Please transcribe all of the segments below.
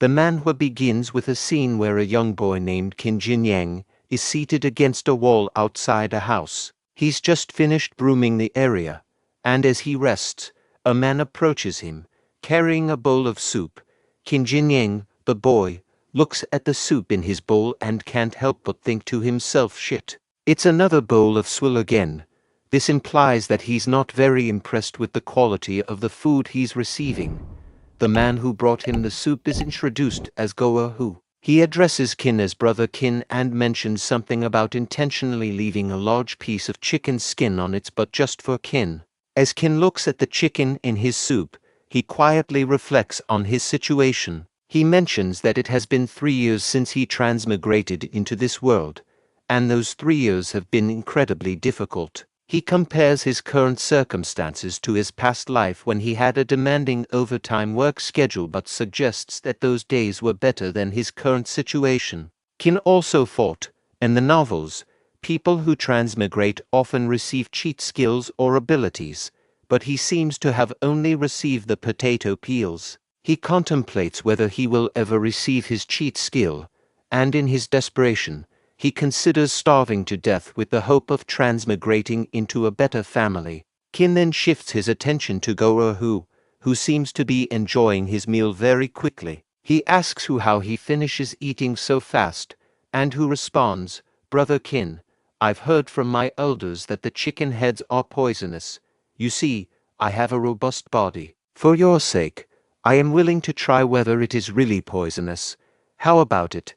The manhwa begins with a scene where a young boy named Qin Jinyang is seated against a wall outside a house. He's just finished brooming the area, and as he rests, a man approaches him, carrying a bowl of soup. Qin Jinyang, the boy, looks at the soup in his bowl and can't help but think to himself, shit, it's another bowl of swill again. This implies that he's not very impressed with the quality of the food he's receiving. The man who brought him the soup is introduced as Goa Hu. He addresses Qin as Brother Qin and mentions something about intentionally leaving a large piece of chicken skin on its butt just for Qin. As Qin looks at the chicken in his soup, he quietly reflects on his situation. He mentions that it has been 3 years since he transmigrated into this world, and those 3 years have been incredibly difficult. He compares his current circumstances to his past life when he had a demanding overtime work schedule but suggests that those days were better than his current situation. Qin also thought, in the novels, people who transmigrate often receive cheat skills or abilities, but he seems to have only received the potato peels. He contemplates whether he will ever receive his cheat skill, and in his desperation, he considers starving to death with the hope of transmigrating into a better family. Qin then shifts his attention to Goa Hu, who seems to be enjoying his meal very quickly. He asks Hu how he finishes eating so fast, and Hu responds, Brother Qin, I've heard from my elders that the chicken heads are poisonous. You see, I have a robust body. For your sake, I am willing to try whether it is really poisonous. How about it?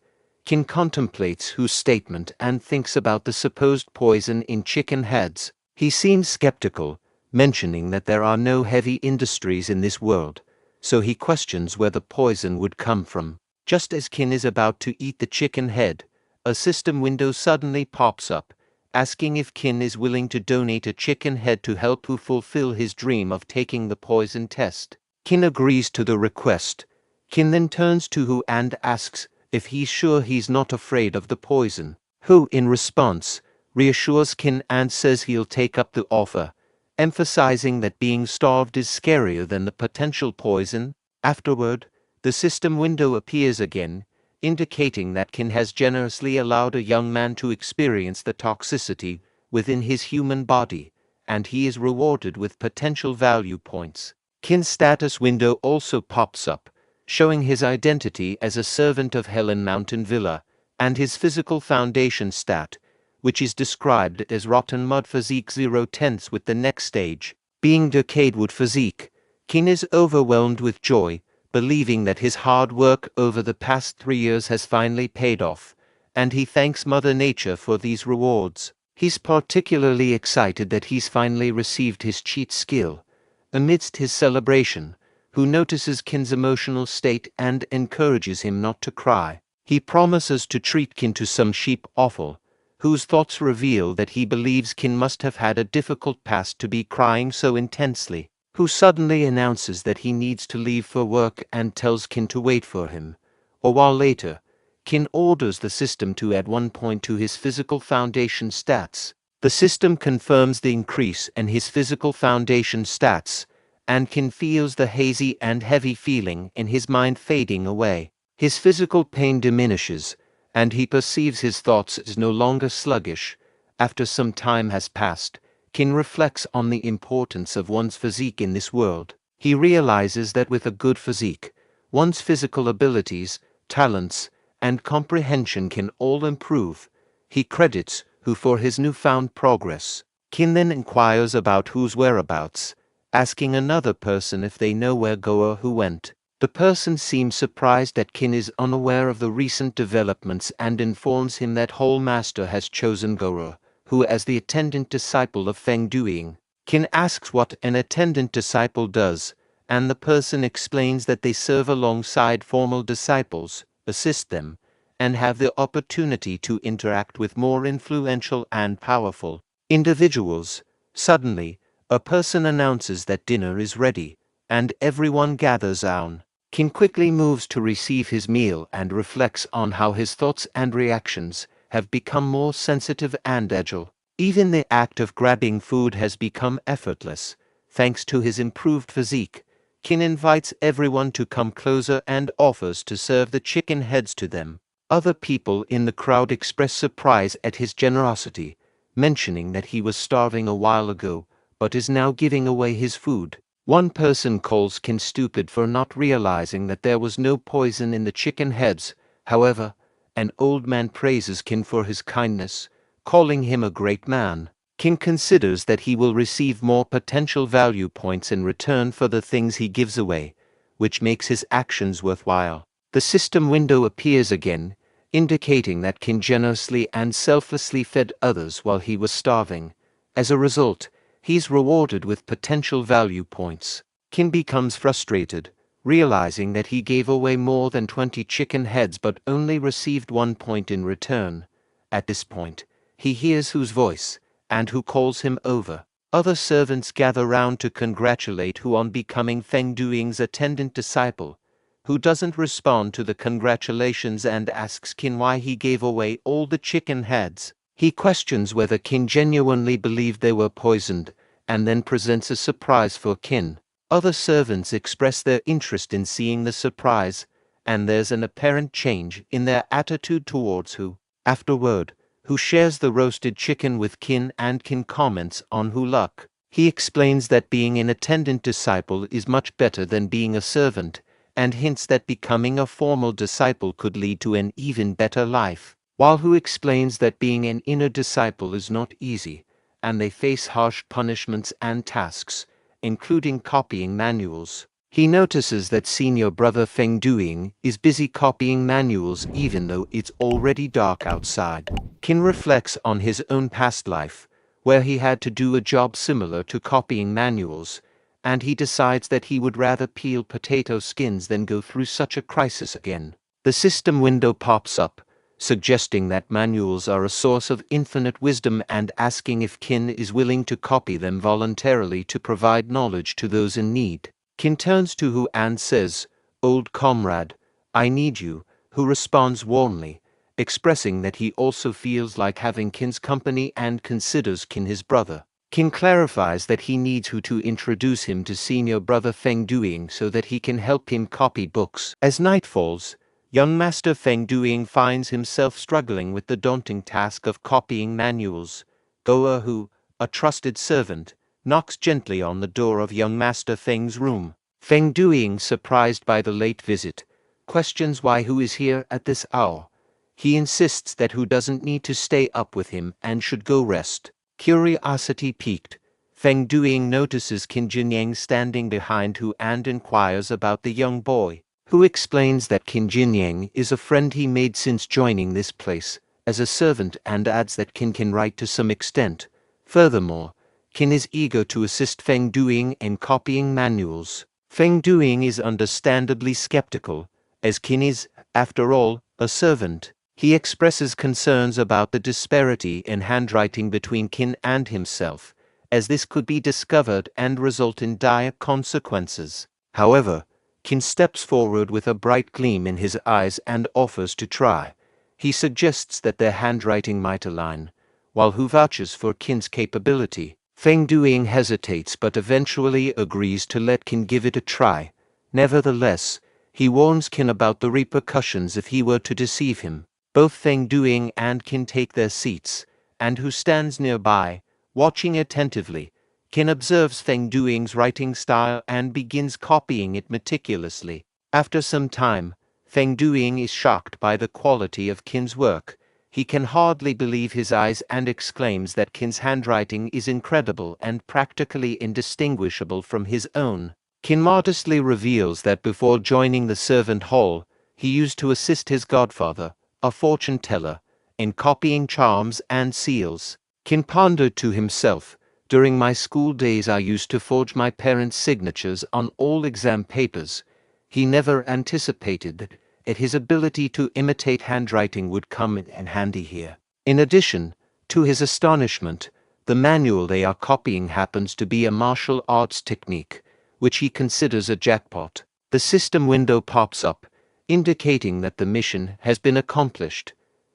Qin contemplates Hu's statement and thinks about the supposed poison in chicken heads. He seems skeptical, mentioning that there are no heavy industries in this world, so he questions where the poison would come from. Just as Qin is about to eat the chicken head, a system window suddenly pops up, asking if Qin is willing to donate a chicken head to help Hu fulfill his dream of taking the poison test. Qin agrees to the request. Qin then turns to Hu and asks if he's sure he's not afraid of the poison. Hu, in response, reassures Qin and says he'll take up the offer, emphasizing that being starved is scarier than the potential poison. Afterward, the system window appears again, indicating that Qin has generously allowed a young man to experience the toxicity within his human body, and he is rewarded with potential value points. Qin's status window also pops up, showing his identity as a servant of Helan Mountain Villa, and his physical foundation stat, which is described as rotten mud physique 0/10 with the next stage being decayed wood physique. Qin is overwhelmed with joy, believing that his hard work over the past 3 years has finally paid off, and he thanks Mother Nature for these rewards. He's particularly excited that he's finally received his cheat skill. Amidst his celebration, Hu notices Qin's emotional state and encourages him not to cry. He promises to treat Qin to some sheep offal. Hu's thoughts reveal that he believes Qin must have had a difficult past to be crying so intensely. Hu suddenly announces that he needs to leave for work and tells Qin to wait for him. A while later, Qin orders the system to add 1 point to his physical foundation stats. The system confirms the increase in his physical foundation stats, and Qin feels the hazy and heavy feeling in his mind fading away. His physical pain diminishes, and he perceives his thoughts as no longer sluggish. After some time has passed, Qin reflects on the importance of one's physique in this world. He realizes that with a good physique, one's physical abilities, talents, and comprehension can all improve. He credits Hu for his newfound progress. Qin then inquires about Hu's whereabouts, asking another person if they know where Goa Hu went. The person seems surprised that Qin is unaware of the recent developments and informs him that Whole Master has chosen Goa Hu as the attendant disciple of Feng Duiying. Qin asks what an attendant disciple does, and the person explains that they serve alongside formal disciples, assist them, and have the opportunity to interact with more influential and powerful individuals. Suddenly, a person announces that dinner is ready, and everyone gathers round. Qin quickly moves to receive his meal and reflects on how his thoughts and reactions have become more sensitive and agile. Even the act of grabbing food has become effortless, thanks to his improved physique. Qin invites everyone to come closer and offers to serve the chicken heads to them. Other people in the crowd express surprise at his generosity, mentioning that he was starving a while ago, but is now giving away his food. One person calls Qin stupid for not realizing that there was no poison in the chicken heads. However, an old man praises Qin for his kindness, calling him a great man. Qin considers that he will receive more potential value points in return for the things he gives away, which makes his actions worthwhile. The system window appears again, indicating that Qin generously and selflessly fed others while he was starving. As a result, he's rewarded with potential value points. Qin becomes frustrated, realizing that he gave away more than 20 chicken heads but only received 1 point in return. At this point, he hears Hu's voice, and Hu calls him over. Other servants gather round to congratulate Hu on becoming Feng Duing's attendant disciple. Hu doesn't respond to the congratulations and asks Qin why he gave away all the chicken heads. He questions whether Qin genuinely believed they were poisoned, and then presents a surprise for Qin. Other servants express their interest in seeing the surprise, and there's an apparent change in their attitude towards Hu. Afterward, Hu shares the roasted chicken with Qin, and Qin comments on Hu luck. He explains that being an attendant disciple is much better than being a servant, and hints that becoming a formal disciple could lead to an even better life. While Hu explains that being an inner disciple is not easy, and they face harsh punishments and tasks, including copying manuals. He notices that senior brother Feng Duing is busy copying manuals even though it's already dark outside. Qin reflects on his own past life, where he had to do a job similar to copying manuals, and he decides that he would rather peel potato skins than go through such a crisis again. The system window pops up, suggesting that manuals are a source of infinite wisdom and asking if Qin is willing to copy them voluntarily to provide knowledge to those in need. Qin turns to Hu and says, "Old comrade, I need you," Hu responds warmly, expressing that he also feels like having Qin's company and considers Qin his brother. Qin clarifies that he needs Hu to introduce him to senior brother Feng Duing so that he can help him copy books. As night falls, young master Feng Duing finds himself struggling with the daunting task of copying manuals. Goa Hu, a trusted servant, knocks gently on the door of young master Feng's room. Feng Duing, surprised by the late visit, questions why Hu is here at this hour. He insists that Hu doesn't need to stay up with him and should go rest. Curiosity piqued, Feng Duing notices Qin Jinyang standing behind Hu and inquires about the young boy. Hu explains that Qin Jinyang is a friend he made since joining this place as a servant and adds that Qin can write to some extent. Furthermore, Qin is eager to assist Feng Duing in copying manuals. Feng Duing is understandably skeptical, as Qin is, after all, a servant. He expresses concerns about the disparity in handwriting between Qin and himself, as this could be discovered and result in dire consequences. However, Qin steps forward with a bright gleam in his eyes and offers to try. He suggests that their handwriting might align, while Hu vouches for Qin's capability. Feng Duing hesitates but eventually agrees to let Qin give it a try. Nevertheless, he warns Qin about the repercussions if he were to deceive him. Both Feng Duing and Qin take their seats, and Hu stands nearby, watching attentively. Qin observes Feng Duing's writing style and begins copying it meticulously. After some time, Feng Duing is shocked by the quality of Qin's work. He can hardly believe his eyes and exclaims that Qin's handwriting is incredible and practically indistinguishable from his own. Qin modestly reveals that before joining the servant hall, he used to assist his godfather, a fortune teller, in copying charms and seals. Qin pondered to himself, "During my school days I used to forge my parents' signatures on all exam papers." He never anticipated that his ability to imitate handwriting would come in handy here. In addition, to his astonishment, the manual they are copying happens to be a martial arts technique, which he considers a jackpot. The system window pops up, indicating that the mission has been accomplished.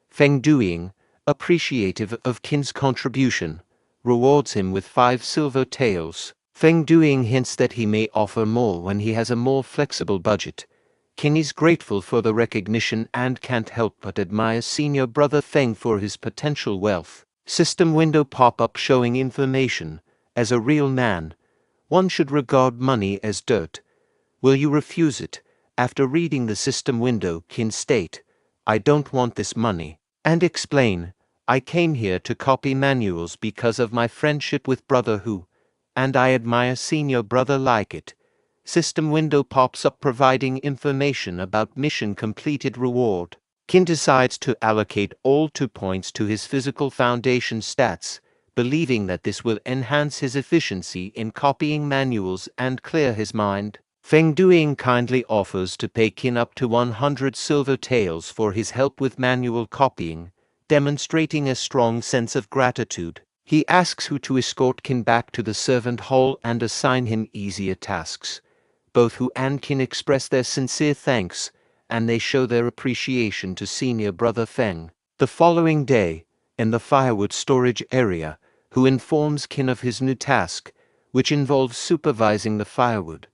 Feng Duing, appreciative of Qin's contribution, rewards him with 5 silver taels. Feng Duing hints that he may offer more when he has a more flexible budget. Qin is grateful for the recognition and can't help but admire senior brother Feng for his potential wealth. System window pop-up showing information. As a real man, one should regard money as dirt. Will you refuse it? After reading the system window, Qin state, I don't want this money. And explain, I came here to copy manuals because of my friendship with brother Hu, and I admire senior brother like it. System window pops up providing information about mission completed reward. Qin decides to allocate all 2 points to his physical foundation stats, believing that this will enhance his efficiency in copying manuals and clear his mind. Feng Duing kindly offers to pay Qin up to 100 silver taels for his help with manual copying, demonstrating a strong sense of gratitude. He asks Hu to escort Qin back to the servant hall and assign him easier tasks. Both Hu and Qin express their sincere thanks, and they show their appreciation to senior brother Feng. The following day, in the firewood storage area, Hu informs Qin of his new task, which involves supervising the firewood.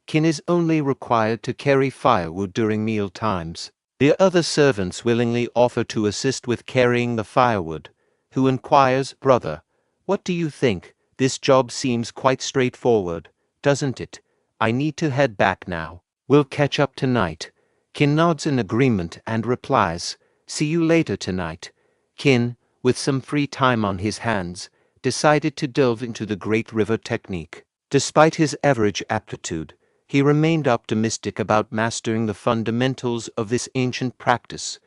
Qin is only required to carry firewood during meal times. The other servants willingly offer to assist with carrying the firewood. Hu inquires, brother, what do you think? This job seems quite straightforward, doesn't it? I need to head back now. We'll catch up tonight. Qin nods in agreement and replies, see you later tonight. Qin, with some free time on his hands, decided to delve into the Great River technique. Despite his average aptitude, he remained optimistic about mastering the fundamentals of this ancient practice.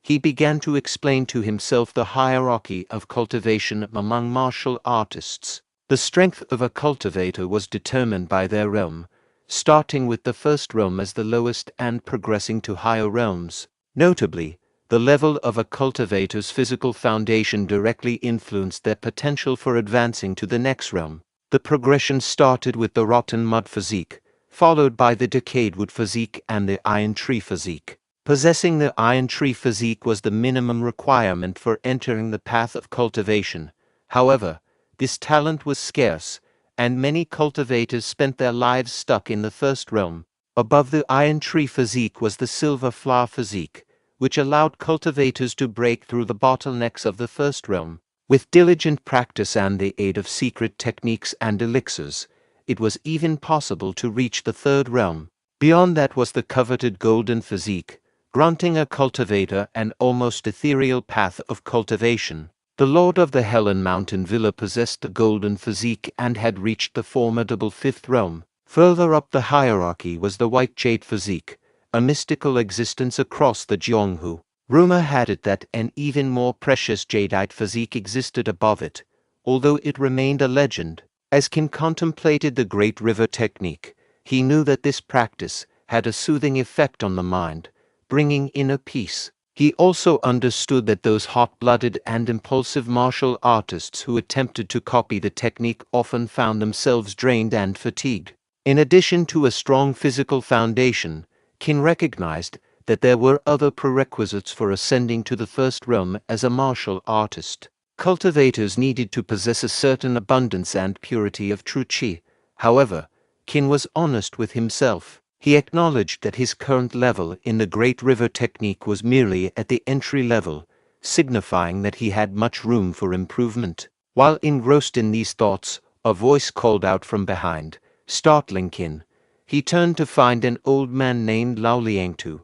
He began to explain to himself the hierarchy of cultivation among martial artists. The strength of a cultivator was determined by their realm, starting with the first realm as the lowest and progressing to higher realms. Notably, the level of a cultivator's physical foundation directly influenced their potential for advancing to the next realm. The progression started with the rotten mud physique, followed by the decayed wood physique and the iron tree physique. Possessing the iron tree physique was the minimum requirement for entering the path of cultivation. However, this talent was scarce, and many cultivators spent their lives stuck in the first realm. Above the iron tree physique was the silver flower physique, which allowed cultivators to break through the bottlenecks of the first realm. With diligent practice and the aid of secret techniques and elixirs, it was even possible to reach the third realm. Beyond that was the coveted golden physique, granting a cultivator an almost ethereal path of cultivation. The lord of the Helan Mountain Villa possessed the golden physique and had reached the formidable fifth realm. Further up the hierarchy was the white jade physique, a mystical existence across the Jianghu. Rumor had it that an even more precious jadeite physique existed above it, although it remained a legend. As Qin contemplated the Great River technique, he knew that this practice had a soothing effect on the mind, bringing inner peace. He also understood that those hot-blooded and impulsive martial artists who attempted to copy the technique often found themselves drained and fatigued. In addition to a strong physical foundation, Qin recognized that there were other prerequisites for ascending to the first realm as a martial artist. Cultivators needed to possess a certain abundance and purity of true qi. However, Qin was honest with himself. He acknowledged that his current level in the Great River technique was merely at the entry level, signifying that he had much room for improvement. While engrossed in these thoughts, a voice called out from behind, startling Qin. He turned to find an old man named Lao Liangtu.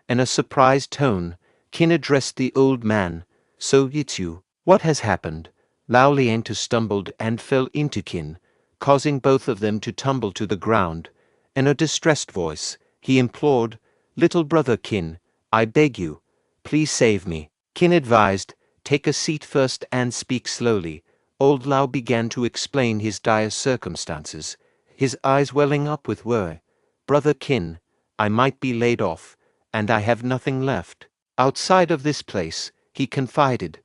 In a surprised tone, Qin addressed the old man, "So it's you. What has happened?" Lao Liangtu stumbled and fell into Qin, causing both of them to tumble to the ground. In a distressed voice, he implored, "Little brother Qin, I beg you, please save me." Qin advised, "Take a seat first and speak slowly." Old Lao began to explain his dire circumstances, his eyes welling up with worry. "Brother Qin, I might be laid off, and I have nothing left. Outside of this place," he confided,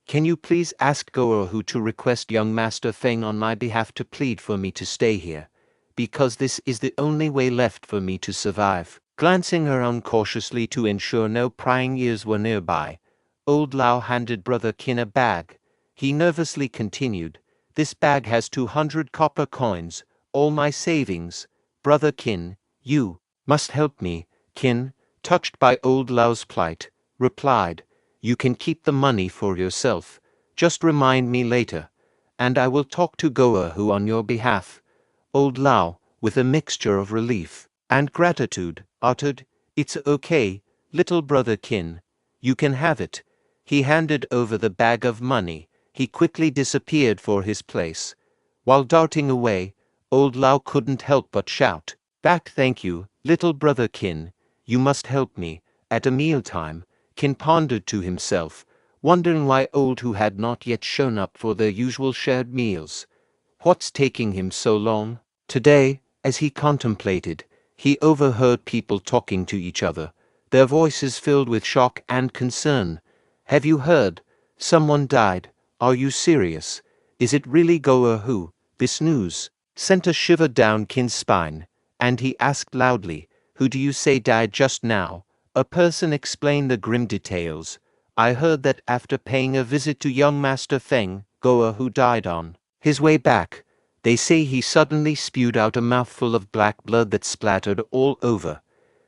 "can you please ask Goerhu to request young Master Feng on my behalf to plead for me to stay here, because this is the only way left for me to survive." Glancing around cautiously to ensure no prying ears were nearby, old Lao handed brother Qin a bag. He nervously continued, "This bag has 200 copper coins, all my savings. Brother Qin, you must help me. Qin, touched by old Lao's plight, replied, you can keep the money for yourself. Just remind me later, and I will talk to Goahu on your behalf. Old Lao, with a mixture of relief and gratitude, uttered, it's okay, little brother Qin. You can have it. He handed over the bag of money. He quickly disappeared for his place. While darting away, old Lao couldn't help but shout, back, thank you, little brother Qin. You must help me. At a mealtime, Qin pondered to himself, wondering why old Hu had not yet shown up for their usual shared meals. What's taking him so long? Today, as he contemplated, he overheard people talking to each other, their voices filled with shock and concern. Have you heard? Someone died. Are you serious? Is it really Goahu? This news sent a shiver down Qin's spine, and he asked loudly, who do you say died just now? A person explained the grim details. I heard that after paying a visit to young Master Feng, Goahu died on his way back. They say he suddenly spewed out a mouthful of black blood that splattered all over.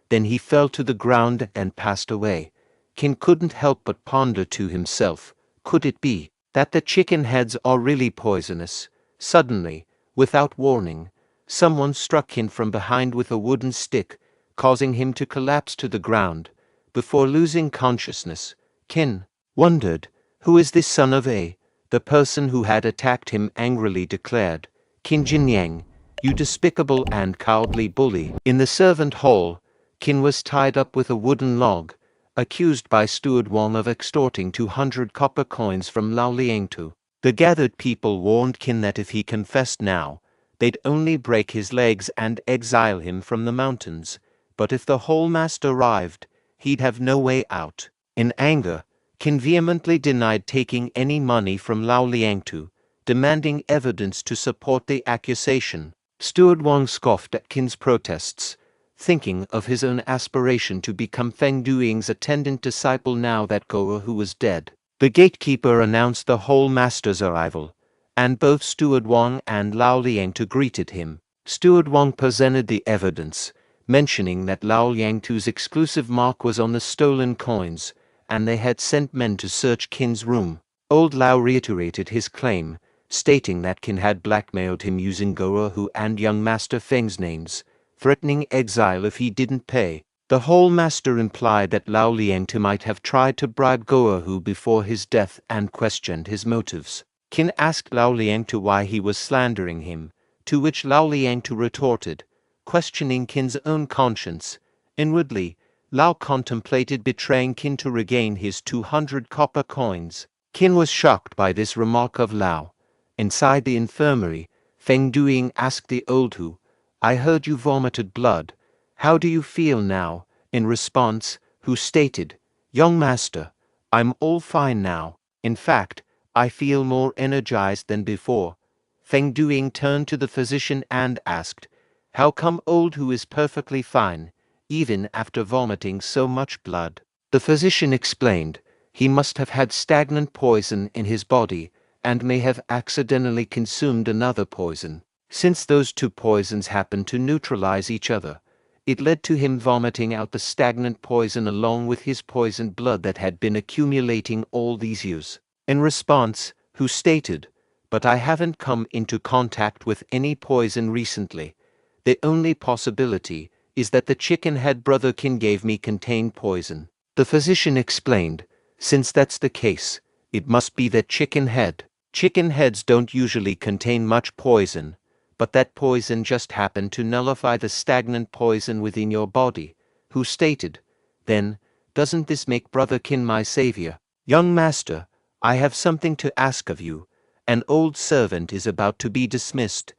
Then he fell to the ground and passed away. Qin couldn't help but ponder to himself, could it be that the chicken heads are really poisonous? Suddenly, without warning, someone struck Qin from behind with a wooden stick, causing him to collapse to the ground. Before losing consciousness, Qin wondered, who is this son of A? The person who had attacked him angrily declared, Qin Jinyang, you despicable and cowardly bully. In the servant hall, Qin was tied up with a wooden log, accused by Steward Wang of extorting 200 copper coins from Lao Liangtu. The gathered people warned Qin that if he confessed now, they'd only break his legs and exile him from the mountains. But if the whole master arrived, he'd have no way out. In anger, Qin vehemently denied taking any money from Lao Liangtu, demanding evidence to support the accusation. Steward Wang scoffed at Qin's protests, thinking of his own aspiration to become Feng Duing's attendant disciple now that Goahu was dead. The gatekeeper announced the whole master's arrival, and both Steward Wang and Lao Liangtu greeted him. Steward Wang presented the evidence, mentioning that Lao Liangtu's exclusive mark was on the stolen coins, and they had sent men to search Qin's room. Old Lao reiterated his claim, stating that Qin had blackmailed him using Goahu and young Master Feng's names, threatening exile if he didn't pay. The whole master implied that Lao Liangtu might have tried to bribe Goahu before his death and questioned his motives. Qin asked Lao Liangtu why he was slandering him, to which Lao Liangtu retorted, questioning Qin's own conscience. Inwardly, Lao contemplated betraying Qin to regain his 200 copper coins. Qin was shocked by this remark of Lao. Inside the infirmary, Feng Duing asked the old Hu, I heard you vomited blood. How do you feel now? In response, Hu stated, young master, I'm all fine now. In fact, I feel more energized than before. Feng Duing turned to the physician and asked, how come old Hu is perfectly fine, even after vomiting so much blood? The physician explained, he must have had stagnant poison in his body, and may have accidentally consumed another poison. Since those two poisons happened to neutralize each other, it led to him vomiting out the stagnant poison along with his poisoned blood that had been accumulating all these years. In response, Hu stated, but I haven't come into contact with any poison recently. The only possibility is that the chicken head brother Qin gave me contained poison. The physician explained, since that's the case, it must be that chicken head. Chicken heads don't usually contain much poison, but that poison just happened to nullify the stagnant poison within your body. Who stated, then, doesn't this make brother Qin my savior? Young master, I have something to ask of you. An old servant is about to be dismissed.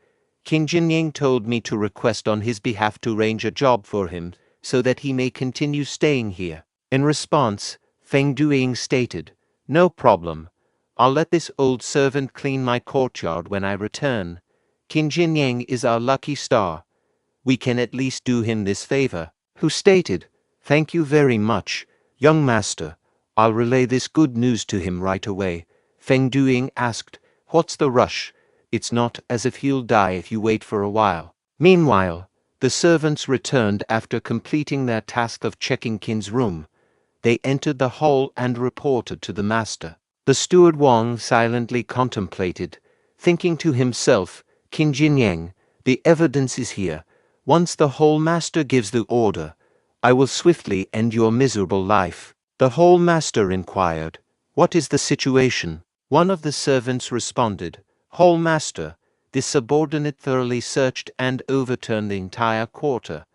Qin Jinyang told me to request on his behalf to arrange a job for him, so that he may continue staying here. In response, Feng Duing stated, no problem. I'll let this old servant clean my courtyard when I return. Qin Jinyang is our lucky star. We can at least do him this favor. Who stated, thank you very much, young master. I'll relay this good news to him right away. Feng Duing asked, what's the rush? It's not as if he'll die if you wait for a while. Meanwhile, the servants returned after completing their task of checking Qin's room. They entered the hall and reported to the master. The steward Wang silently contemplated, thinking to himself, Qin Jinyang, the evidence is here. Once the hall master gives the order, I will swiftly end your miserable life. The hall master inquired, what is the situation? One of the servants responded, Hall master, this subordinate thoroughly searched and overturned the entire quarter,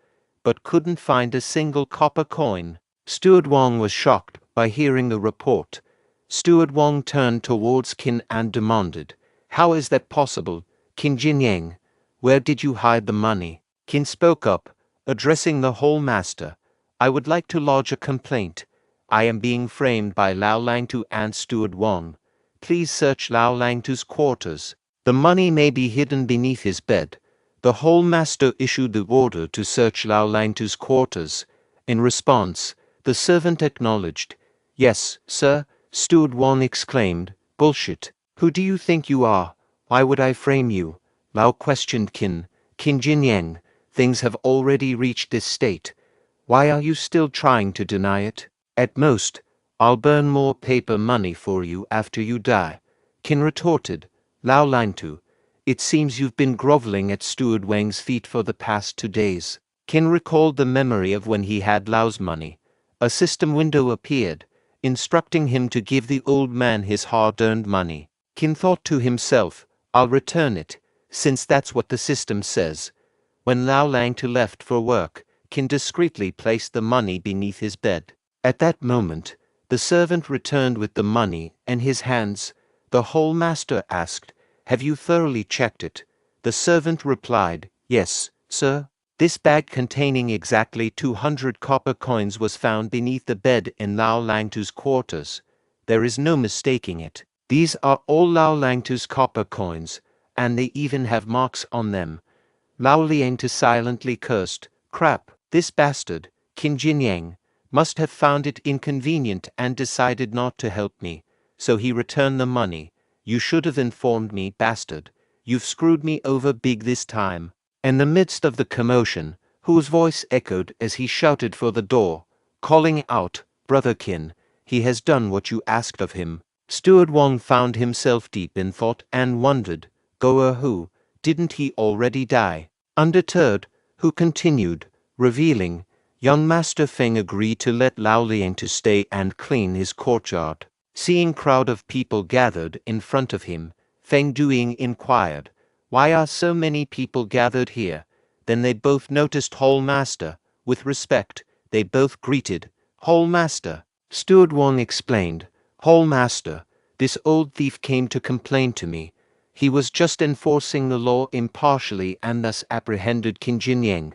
but couldn't find a single copper coin. Steward Wang was shocked by hearing the report. Steward Wang turned towards Qin and demanded, how is that possible, Qin Jinyang? Where did you hide the money? Qin spoke up, addressing the hall master. I would like to lodge a complaint. I am being framed by Lao Langtu and Steward Wang. Please search Lao Langtu's quarters. The money may be hidden beneath his bed. The hall master issued the order to search Lao Langtu's quarters. In response, the servant acknowledged. Yes, sir, Steward Wang exclaimed. Bullshit. Who do you think you are? Why would I frame you? Lao questioned Qin. Qin Jinyang, things have already reached this state. Why are you still trying to deny it? At most, I'll burn more paper money for you after you die. Qin retorted. Lao Langtu, it seems you've been groveling at Steward Wang's feet for the past 2 days. Qin recalled the memory of when he had Lao's money. A system window appeared, instructing him to give the old man his hard-earned money. Qin thought to himself, I'll return it, since that's what the system says. When Lao Langtu left for work, Qin discreetly placed the money beneath his bed. At that moment, the servant returned with the money in his hands. The hall master asked, have you thoroughly checked it? The servant replied, yes, sir. This bag containing exactly 200 copper coins was found beneath the bed in Lao Langtu's quarters. There is no mistaking it. These are all Lao Langtu's copper coins, and they even have marks on them. Lao Langtu silently cursed, crap, this bastard, Qin Jinyang, must have found it inconvenient and decided not to help me, so he returned the money. You should have informed me, bastard. You've screwed me over big this time. In the midst of the commotion, whose voice echoed as he shouted for the door, calling out, Brother Qin, he has done what you asked of him. Steward Wang found himself deep in thought and wondered, Goer who, didn't he already die? Undeterred, Hu continued, revealing, young Master Feng agreed to let Lao Langtu stay and clean his courtyard. Seeing crowd of people gathered in front of him, Feng Duing inquired, why are so many people gathered here? Then they both noticed Hall Master. With respect, they both greeted, Hall Master. Steward Wang explained, Hall Master, this old thief came to complain to me. He was just enforcing the law impartially and thus apprehended Qin Jinyang.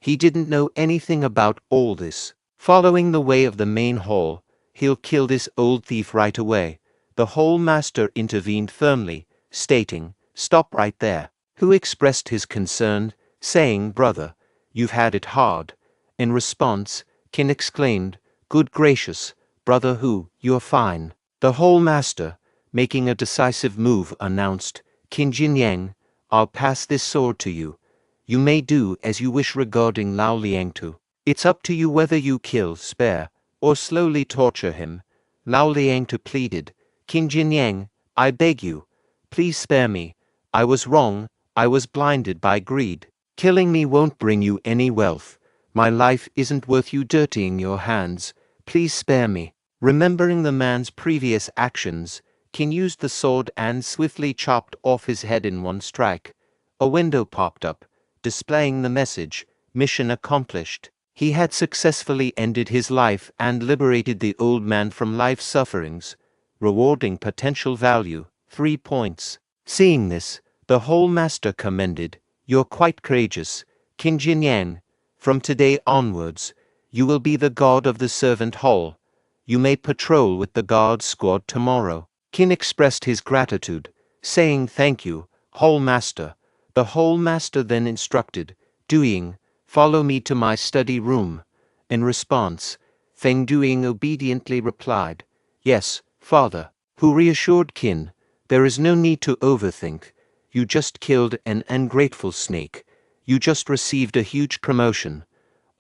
He didn't know anything about all this. Following the way of the main hall, he'll kill this old thief right away. The hall master intervened firmly, stating, stop right there. Who expressed his concern, saying, brother, you've had it hard. In response, Qin exclaimed, good gracious, brother Hu, you're fine. The hall master, making a decisive move, announced, Qin Jinyang, I'll pass this sword to you. You may do as you wish regarding Lao Langtu. It's up to you whether you kill, spare, or slowly torture him. Lao Langtu pleaded, Qin Jinyang, I beg you, please spare me. I was wrong, I was blinded by greed. Killing me won't bring you any wealth. My life isn't worth you dirtying your hands. Please spare me. Remembering the man's previous actions, Qin used the sword and swiftly chopped off his head in one strike. A window popped up, displaying the message, mission accomplished. He had successfully ended his life and liberated the old man from life sufferings, rewarding potential value, 3 points. Seeing this, the whole master commended, you're quite courageous, Qin Jinyang. From today onwards, you will be the guard of the servant hall. You may patrol with the guard squad tomorrow. Qin expressed his gratitude, saying thank you, hall master. The hall master then instructed, Duing, follow me to my study room. In response, Feng Duing obediently replied, yes, father. Who reassured Qin, there is no need to overthink. You just killed an ungrateful snake. You just received a huge promotion.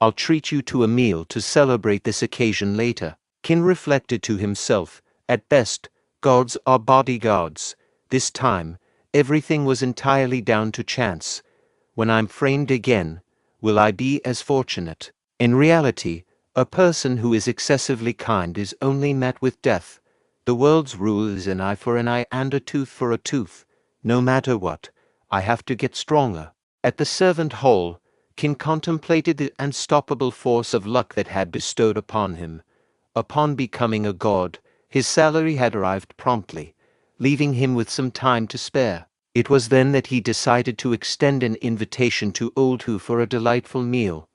I'll treat you to a meal to celebrate this occasion later. Qin reflected to himself, at best, gods are bodyguards. This time, everything was entirely down to chance. When I'm framed again, will I be as fortunate? In reality, a person who is excessively kind is only met with death. The world's rule is an eye for an eye and a tooth for a tooth. No matter what, I have to get stronger. At the servant hall, Qin contemplated the unstoppable force of luck that had bestowed upon him. Upon becoming a god, his salary had arrived promptly, leaving him with some time to spare. It was then that he decided to extend an invitation to old Hu for a delightful meal.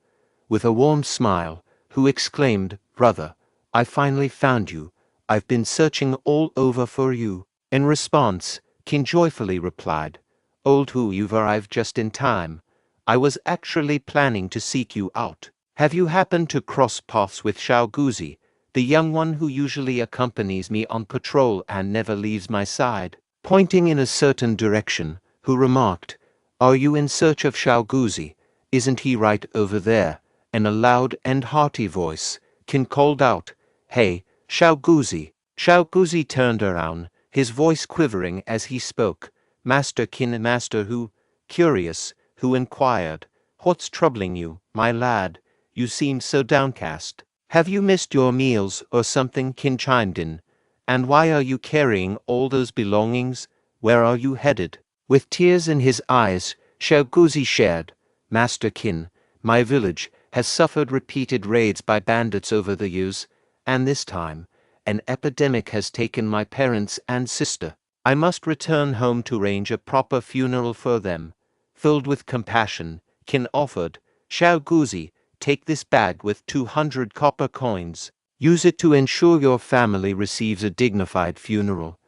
With a warm smile, Hu exclaimed, "Brother, I finally found you. I've been searching all over for you." In response, Qin joyfully replied, "Old Hu, you've arrived just in time. I was actually planning to seek you out. Have you happened to cross paths with Xiao Guzi, the young one who usually accompanies me on patrol and never leaves my side?" Pointing in a certain direction, Hu remarked, "Are you in search of Xiao Guzi? Isn't he right over there?" In a loud and hearty voice, Qin called out, "Hey, Xiao Guzi!" Xiao Guzi turned around, his voice quivering as he spoke. "Master Qin, Master Hu." Curious, Hu inquired, "What's troubling you, my lad? You seem so downcast. Have you missed your meals or something?" Qin chimed in. "And why are you carrying all those belongings? Where are you headed?" With tears in his eyes, Xiao Guzi shared, "Master Qin, my village has suffered repeated raids by bandits over the years, and this time, an epidemic has taken my parents and sister. I must return home to arrange a proper funeral for them." Filled with compassion, Qin offered, "Xiao Guzi, take this bag with 200 copper coins. Use it to ensure your family receives a dignified funeral."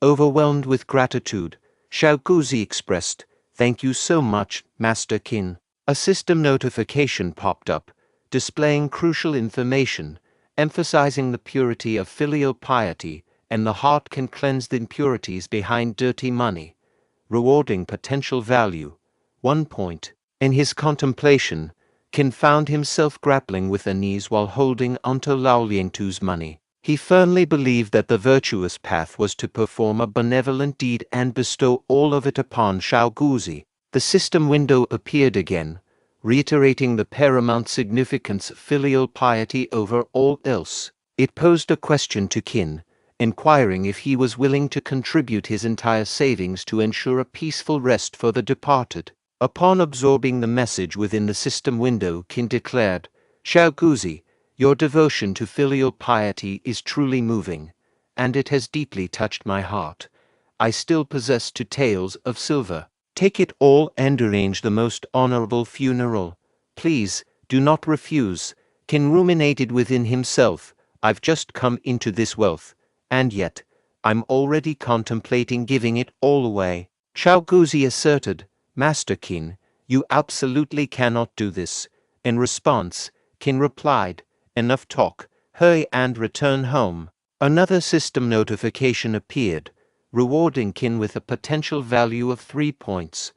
Overwhelmed with gratitude, Xiao Guzi expressed, "Thank you so much, Master Qin." A system notification popped up, displaying crucial information, emphasizing the purity of filial piety and the heart can cleanse the impurities behind dirty money. Rewarding potential value, 1 point. In his contemplation, Qin found himself grappling with unease while holding onto Lao Liangtu's money. He firmly believed that the virtuous path was to perform a benevolent deed and bestow all of it upon Xiao Guzi. The system window appeared again, reiterating the paramount significance of filial piety over all else. It posed a question to Qin, inquiring if he was willing to contribute his entire savings to ensure a peaceful rest for the departed. Upon absorbing the message within the system window, Qin declared, "Xiao Guzi, your devotion to filial piety is truly moving, and it has deeply touched my heart. I still possess 2 taels of silver. Take it all and arrange the most honorable funeral. Please, do not refuse." Qin ruminated within himself, "I've just come into this wealth, and yet, I'm already contemplating giving it all away." Xiao Guzi asserted, "Master Qin, you absolutely cannot do this." In response, Qin replied, "Enough talk, hurry and return home." Another system notification appeared, rewarding Qin with a potential value of 3 points.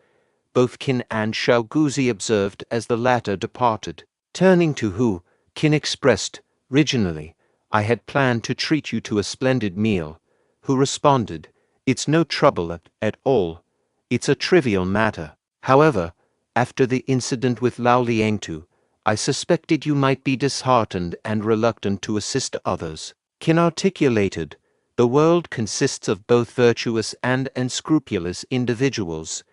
Both Qin and Xiao Guzi observed as the latter departed. Turning to Hu, Qin expressed, "Originally, I had planned to treat you to a splendid meal." Hu responded, "It's no trouble at all. It's a trivial matter. However, after the incident with Lao Liangtu, I suspected you might be disheartened and reluctant to assist others." Qin articulated, "The world consists of both virtuous and unscrupulous individuals.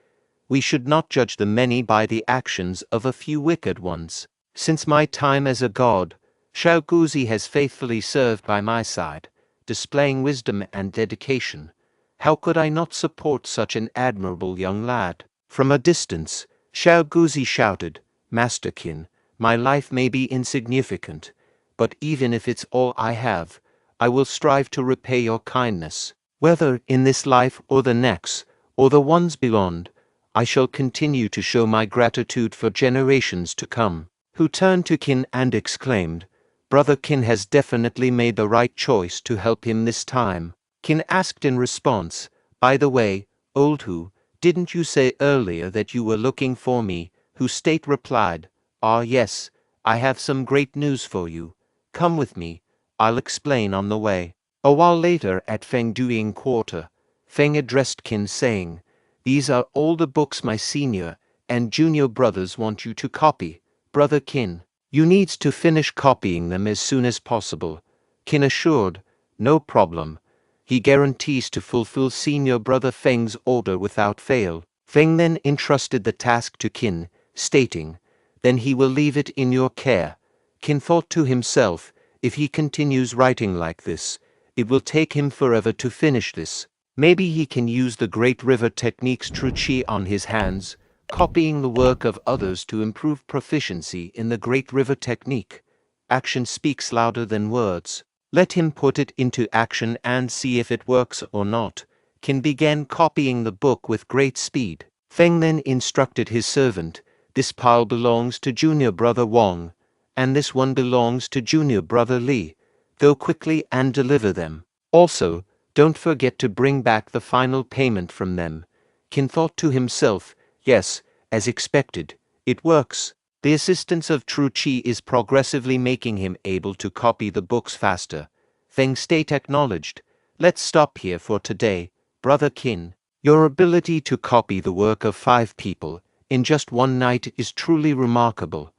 We should not judge the many by the actions of a few wicked ones. Since my time as a god, Xiao Guzi has faithfully served by my side, displaying wisdom and dedication. How could I not support such an admirable young lad?" From a distance, Xiao Guzi shouted, "Master Qin, my life may be insignificant, but even if it's all I have, I will strive to repay your kindness. Whether in this life or the next, or the ones beyond, I shall continue to show my gratitude for generations to come." Hu turned to Qin and exclaimed, "Brother Qin has definitely made the right choice to help him this time." Qin asked in response, "By the way, old Hu, Didn't you say earlier that you were looking for me? Who State replied, Ah yes, I have some great news for you. Come with me, I'll explain on the way. A while later at Feng Duing Quarter, Feng addressed Qin saying, These are all the books my senior and junior brothers want you to copy. Brother Qin, you need to finish copying them as soon as possible. Qin assured, No problem. He guarantees to fulfill senior brother Feng's order without fail. Feng then entrusted the task to Qin, stating, Then he will leave it in your care. Qin thought to himself, if he continues writing like this, it will take him forever to finish this. Maybe he can use the Great River technique's true chi on his hands, copying the work of others to improve proficiency in the Great River technique. Action speaks louder than words. Let him put it into action and see if it works or not. Qin began copying the book with great speed. Feng then instructed his servant, This pile belongs to junior brother Wang, and this one belongs to junior brother Li. Go quickly and deliver them. Also, don't forget to bring back the final payment from them. Qin thought to himself, Yes, as expected, it works. The assistance of true chi is progressively making him able to copy the books faster. Feng State acknowledged, Let's stop here for today, Brother Qin. Your ability to copy the work of 5 people in just one night is truly remarkable.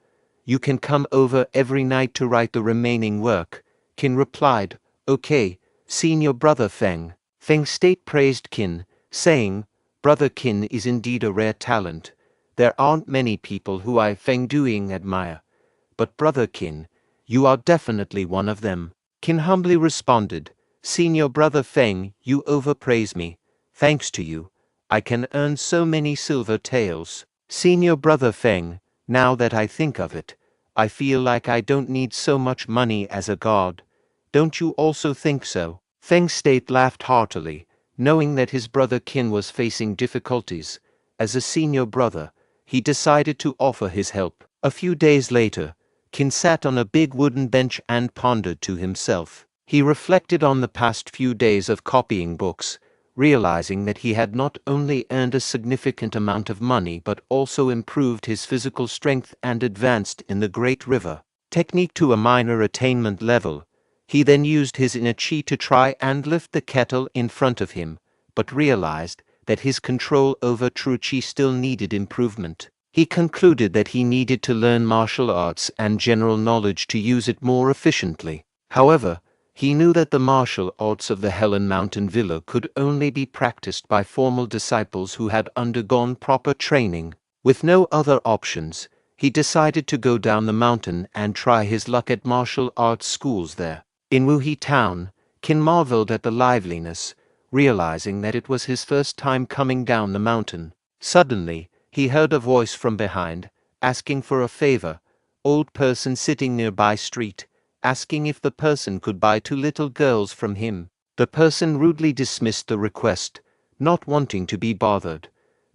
You can come over every night to write the remaining work. Qin replied, Okay, senior brother Feng. Feng State praised Qin, saying, Brother Qin is indeed a rare talent. There aren't many people who I Feng Duing admire. But Brother Qin, you are definitely one of them. Qin humbly responded, Senior brother Feng, you overpraise me. Thanks to you, I can earn so many silver taels. Senior brother Feng, now that I think of it, I feel like I don't need so much money as a god. Don't you also think so? Feng State laughed heartily, knowing that his brother Qin was facing difficulties. As a senior brother, he decided to offer his help. A few days later, Qin sat on a big wooden bench and pondered to himself. He reflected on the past few days of copying books, realizing that he had not only earned a significant amount of money but also improved his physical strength and advanced in the Great River technique to a minor attainment level. He then used his inner chi to try and lift the kettle in front of him, but realized that his control over true chi still needed improvement. He concluded that he needed to learn martial arts and general knowledge to use it more efficiently. However, he knew that the martial arts of the Helan Mountain Villa could only be practiced by formal disciples who had undergone proper training. With no other options, he decided to go down the mountain and try his luck at martial arts schools there. In Wuhe town, Qin marveled at the liveliness, realizing that it was his first time coming down the mountain. Suddenly, he heard a voice from behind, asking for a favor. Old person sitting nearby street, asking if the person could buy 2 little girls from him. The person rudely dismissed the request, not wanting to be bothered.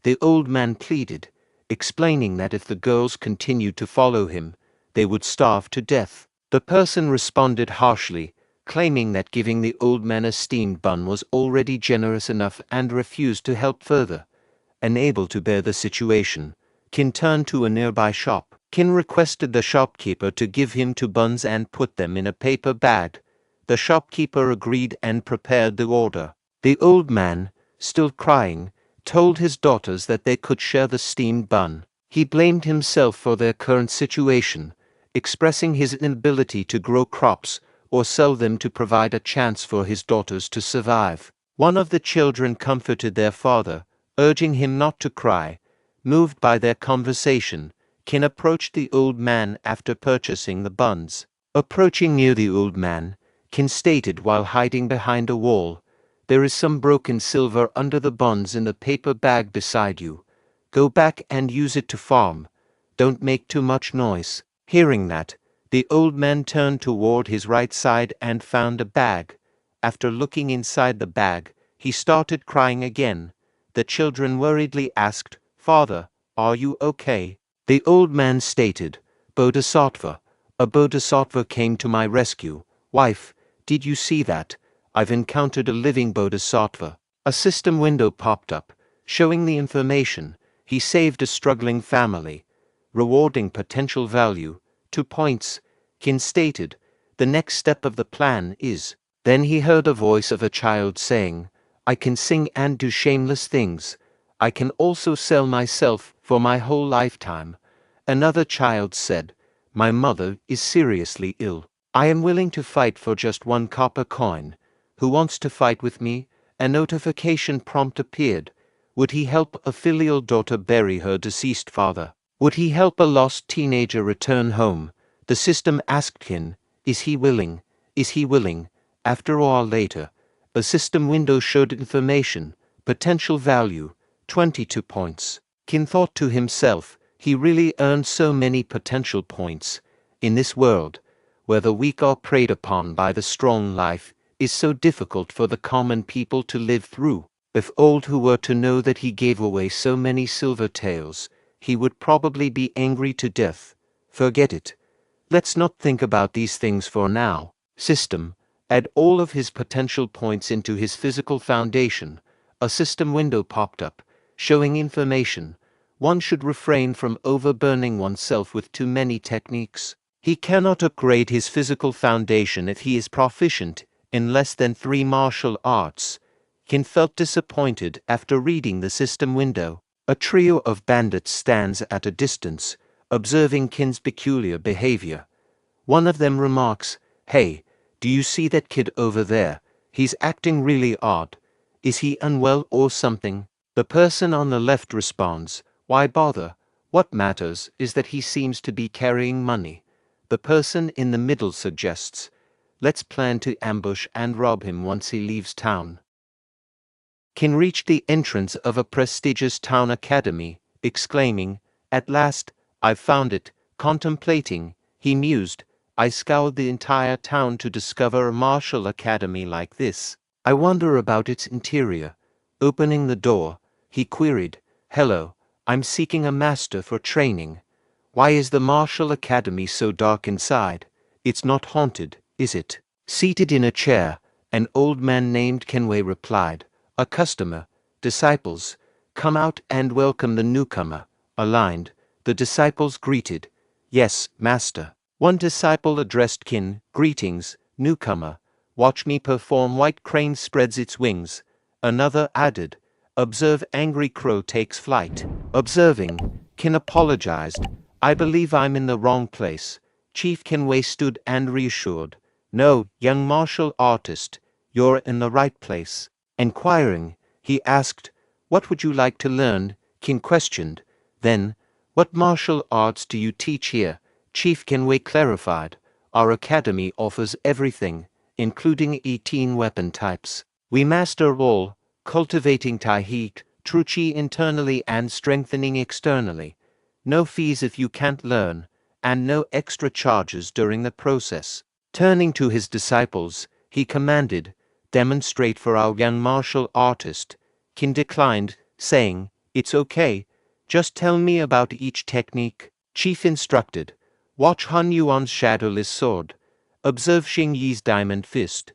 The old man pleaded, explaining that if the girls continued to follow him, they would starve to death. The person responded harshly, claiming that giving the old man a steamed bun was already generous enough and refused to help further. Unable to bear the situation, Qin turned to a nearby shop. Qin requested the shopkeeper to give him 2 buns and put them in a paper bag. The shopkeeper agreed and prepared the order. The old man, still crying, told his daughters that they could share the steamed bun. He blamed himself for their current situation, expressing his inability to grow crops or sell them to provide a chance for his daughters to survive. One of the children comforted their father, urging him not to cry. Moved by their conversation, Qin approached the old man after purchasing the buns. Approaching near the old man, Qin stated while hiding behind a wall, There is some broken silver under the buns in the paper bag beside you. Go back and use it to farm. Don't make too much noise. Hearing that, the old man turned toward his right side and found a bag. After looking inside the bag, he started crying again. The children worriedly asked, Father, are you okay? The old man stated, Bodhisattva, a bodhisattva came to my rescue. Wife, did you see that? I've encountered a living bodhisattva. A system window popped up, showing the information. He saved a struggling family, rewarding potential value. 2 points, Qin stated. The next step of the plan is. Then he heard a voice of a child saying, I can sing and do shameless things. I can also sell myself for my whole lifetime. Another child said, my mother is seriously ill. I am willing to fight for just 1 copper coin. Who wants to fight with me? A notification prompt appeared. Would he help a filial daughter bury her deceased father? Would he help a lost teenager return home? The system asked Qin, is he willing? Is he willing? After all, later, a system window showed information, potential value, 22 points. Qin thought to himself, he really earned so many potential points. In this world, where the weak are preyed upon by the strong, life is so difficult for the common people to live through. If old who were to know that he gave away so many silver taels, he would probably be angry to death. Forget it. Let's not think about these things for now. System. Add all of his potential points into his physical foundation. A system window popped up, showing information. One should refrain from overburning oneself with too many techniques. He cannot upgrade his physical foundation if he is proficient in less than 3 martial arts. Qin felt disappointed after reading the system window. A trio of bandits stands at a distance, observing Qin's peculiar behavior. One of them remarks, hey, do you see that kid over there? He's acting really odd. Is he unwell or something? The person on the left responds, why bother? What matters is that he seems to be carrying money. The person in the middle suggests, let's plan to ambush and rob him once he leaves town. Qin reached the entrance of a prestigious town academy, exclaiming, at last, I've found it. Contemplating, he mused, I scoured the entire town to discover a martial academy like this. I wonder about its interior. Opening the door, he queried, hello, I'm seeking a master for training. Why is the martial academy so dark inside? It's not haunted, is it? Seated in a chair, an old man named Kenway replied, a customer, disciples, come out and welcome the newcomer. Aligned, the disciples greeted, yes, master. One disciple addressed Qin, greetings, newcomer. Watch me perform. White crane spreads its wings. Another added, observe angry crow takes flight. Observing, Qin apologized, I believe I'm in the wrong place. Chief Kenway stood and reassured, no, young martial artist, you're in the right place. Enquiring, he asked, what would you like to learn? Qin questioned. Then, what martial arts do you teach here? Chief Kenway clarified, our academy offers everything, including 18 weapon types. We master all, cultivating Taihik, Truchi internally and strengthening externally. No fees if you can't learn, and no extra charges during the process. Turning to his disciples, he commanded, demonstrate for our young martial artist. Qin declined, saying, it's okay, just tell me about each technique. Chief instructed, watch Han Yuan's shadowless sword. Observe Xing Yi's diamond fist.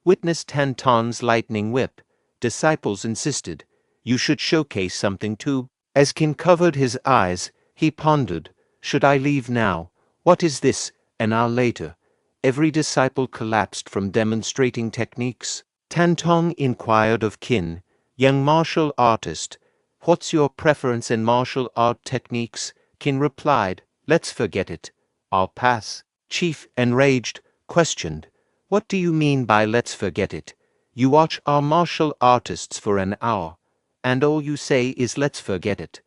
Witness Tan Ton's lightning whip. Disciples insisted, you should showcase something too. As Qin covered his eyes, he pondered, should I leave now? What is this? An hour later, every disciple collapsed from demonstrating techniques. Tan Tong inquired of Qin, young martial artist, what's your preference in martial art techniques? Qin replied, let's forget it. I'll pass. Chief, enraged, questioned, what do you mean by let's forget it? You watch our martial artists for an hour, and all you say is let's forget it.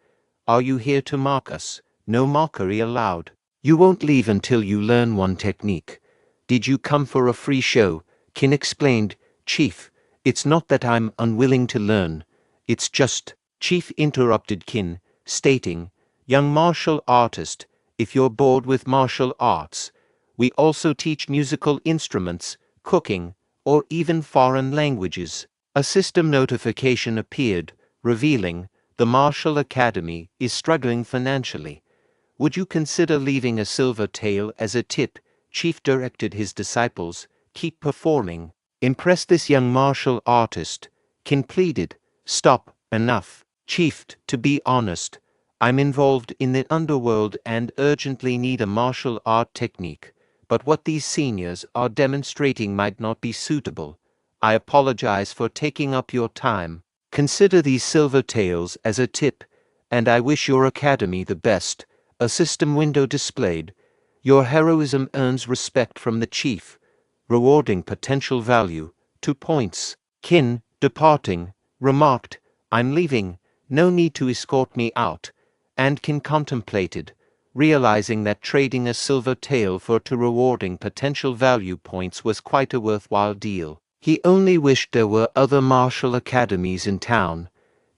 Are you here to mock us? No mockery allowed. You won't leave until you learn one technique. Did you come for a free show? Qin explained, Chief, it's not that I'm unwilling to learn. It's just, Chief interrupted Qin, stating, young martial artist, if you're bored with martial arts, we also teach musical instruments, cooking, or even foreign languages. A system notification appeared, revealing, the Martial Academy is struggling financially. Would you consider leaving a silver tael as a tip? Chief directed his disciples, keep performing. Impress this young martial artist. Qin pleaded, stop, enough. Chief, to be honest, I'm involved in the underworld and urgently need a martial art technique, but what these seniors are demonstrating might not be suitable. I apologize for taking up your time. Consider these silver tails as a tip, and I wish your academy the best. A system window displayed. Your heroism earns respect from the chief, rewarding potential value. 2 points. Qin, departing, remarked, I'm leaving. No need to escort me out. And Qin contemplated, realizing that trading a silver tail for 2 rewarding potential value points was quite a worthwhile deal. He only wished there were other martial academies in town.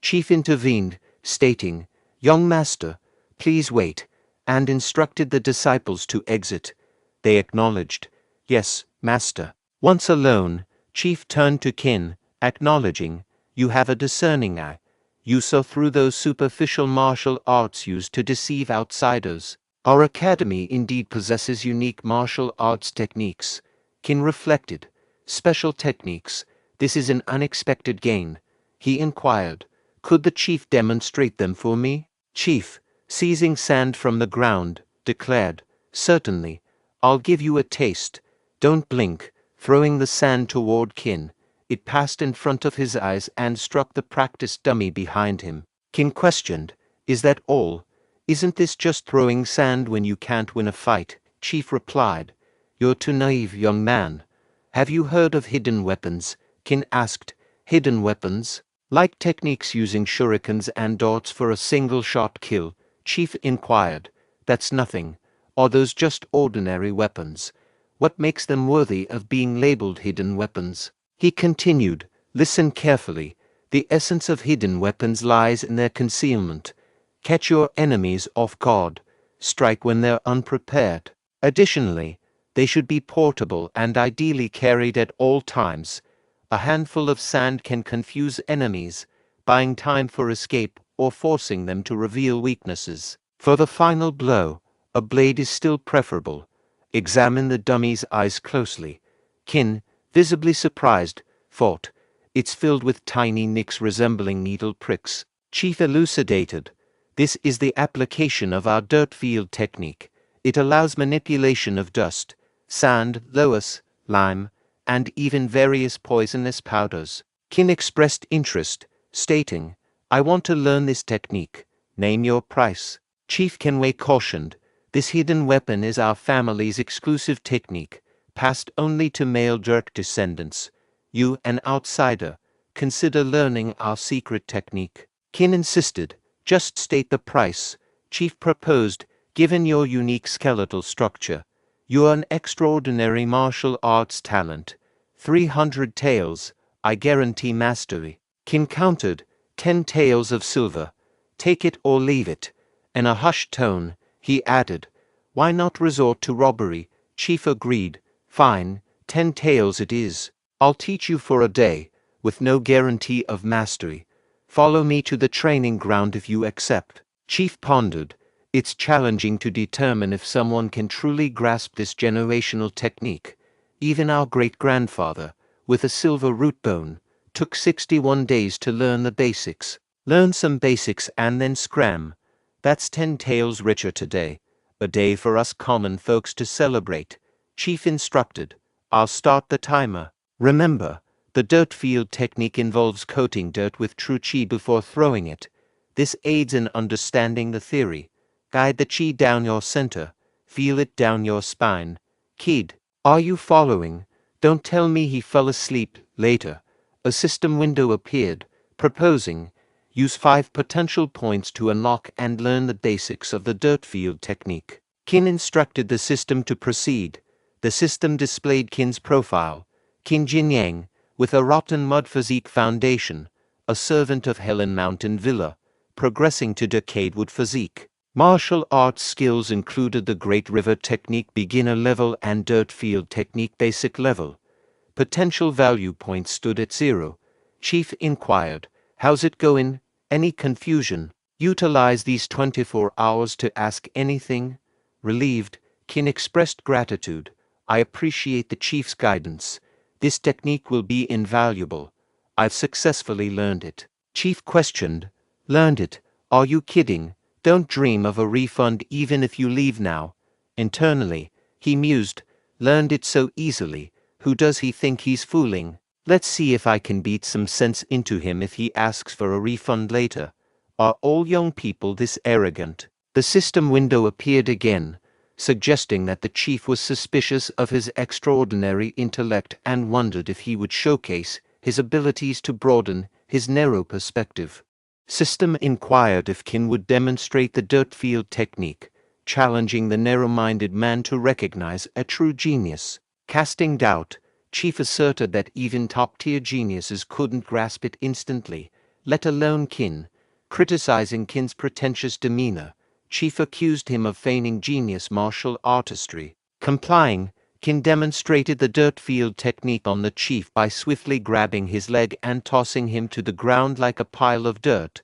Chief intervened, stating, Young master, please wait, and instructed the disciples to exit. They acknowledged, Yes, master. Once alone, Chief turned to Qin, acknowledging, You have a discerning eye. You saw through those superficial martial arts used to deceive outsiders. Our academy indeed possesses unique martial arts techniques. Qin reflected. Special techniques. This is an unexpected gain. He inquired, Could the chief demonstrate them for me? Chief, seizing sand from the ground, declared, Certainly. I'll give you a taste. Don't blink, throwing the sand toward Qin. It passed in front of his eyes and struck the practice dummy behind him. Qin questioned, Is that all? Isn't this just throwing sand when you can't win a fight? Chief replied, You're too naive, young man. Have you heard of hidden weapons? Qin asked. Hidden weapons? Like techniques using shurikens and darts for a single-shot kill? Chief inquired. That's nothing. Are those just ordinary weapons? What makes them worthy of being labeled hidden weapons? He continued, Listen carefully. The essence of hidden weapons lies in their concealment. Catch your enemies off guard. Strike when they're unprepared. Additionally, they should be portable and ideally carried at all times. A handful of sand can confuse enemies, buying time for escape or forcing them to reveal weaknesses. For the final blow, a blade is still preferable. Examine the dummy's eyes closely. Qin, visibly surprised, thought, It's filled with tiny nicks resembling needle pricks. Chief elucidated, This is the application of our dirt field technique. It allows manipulation of dust, sand, loess, lime, and even various poisonous powders. Qin expressed interest, stating, I want to learn this technique. Name your price. Chief Kenway cautioned, This hidden weapon is our family's exclusive technique, passed only to male direct descendants. You, an outsider, consider learning our secret technique. Qin insisted, Just state the price. Chief proposed, Given your unique skeletal structure, you are an extraordinary martial arts talent. 300 taels, I guarantee mastery. Qin countered, 10 taels of silver. Take it or leave it. In a hushed tone, he added, Why not resort to robbery? Chief agreed, Fine, 10 taels it is. I'll teach you for a day, with no guarantee of mastery. Follow me to the training ground if you accept. Chief pondered, It's challenging to determine if someone can truly grasp this generational technique. Even our great-grandfather, with a silver root bone, took 61 days to learn the basics. Learn some basics and then scram. That's 10 taels richer today. A day for us common folks to celebrate. Chief instructed, I'll start the timer. Remember, the dirt field technique involves coating dirt with true qi before throwing it. This aids in understanding the theory. Guide the qi down your center. Feel it down your spine. Kid, are you following? Don't tell me he fell asleep. Later, a system window appeared, proposing, use 5 potential points to unlock and learn the basics of the dirt field technique. Qin instructed the system to proceed. The system displayed Qin's profile. Qin Jinyang, with a rotten mud physique foundation, a servant of Helan Mountain Villa, progressing to decayed wood physique. Martial arts skills included the Great River Technique beginner level and Dirt Field Technique basic level. Potential value points stood at 0. Chief inquired, How's it going? Any confusion? Utilize these 24 hours to ask anything? Relieved, Qin expressed gratitude. I appreciate the chief's guidance. This technique will be invaluable. I've successfully learned it. Chief questioned, Learned it. Are you kidding? Don't dream of a refund even if you leave now. Internally, he mused. Learned it so easily. Who does he think he's fooling? Let's see if I can beat some sense into him if he asks for a refund later. Are all young people this arrogant? The system window appeared again, suggesting that the chief was suspicious of his extraordinary intellect and wondered if he would showcase his abilities to broaden his narrow perspective. System inquired if Qin would demonstrate the dirt field technique, challenging the narrow-minded man to recognize a true genius. Casting doubt, Chief asserted that even top-tier geniuses couldn't grasp it instantly, let alone Qin. Criticizing Qin's pretentious demeanor, Chief accused him of feigning genius martial artistry. Complying, Qin demonstrated the dirt field technique on the chief by swiftly grabbing his leg and tossing him to the ground like a pile of dirt,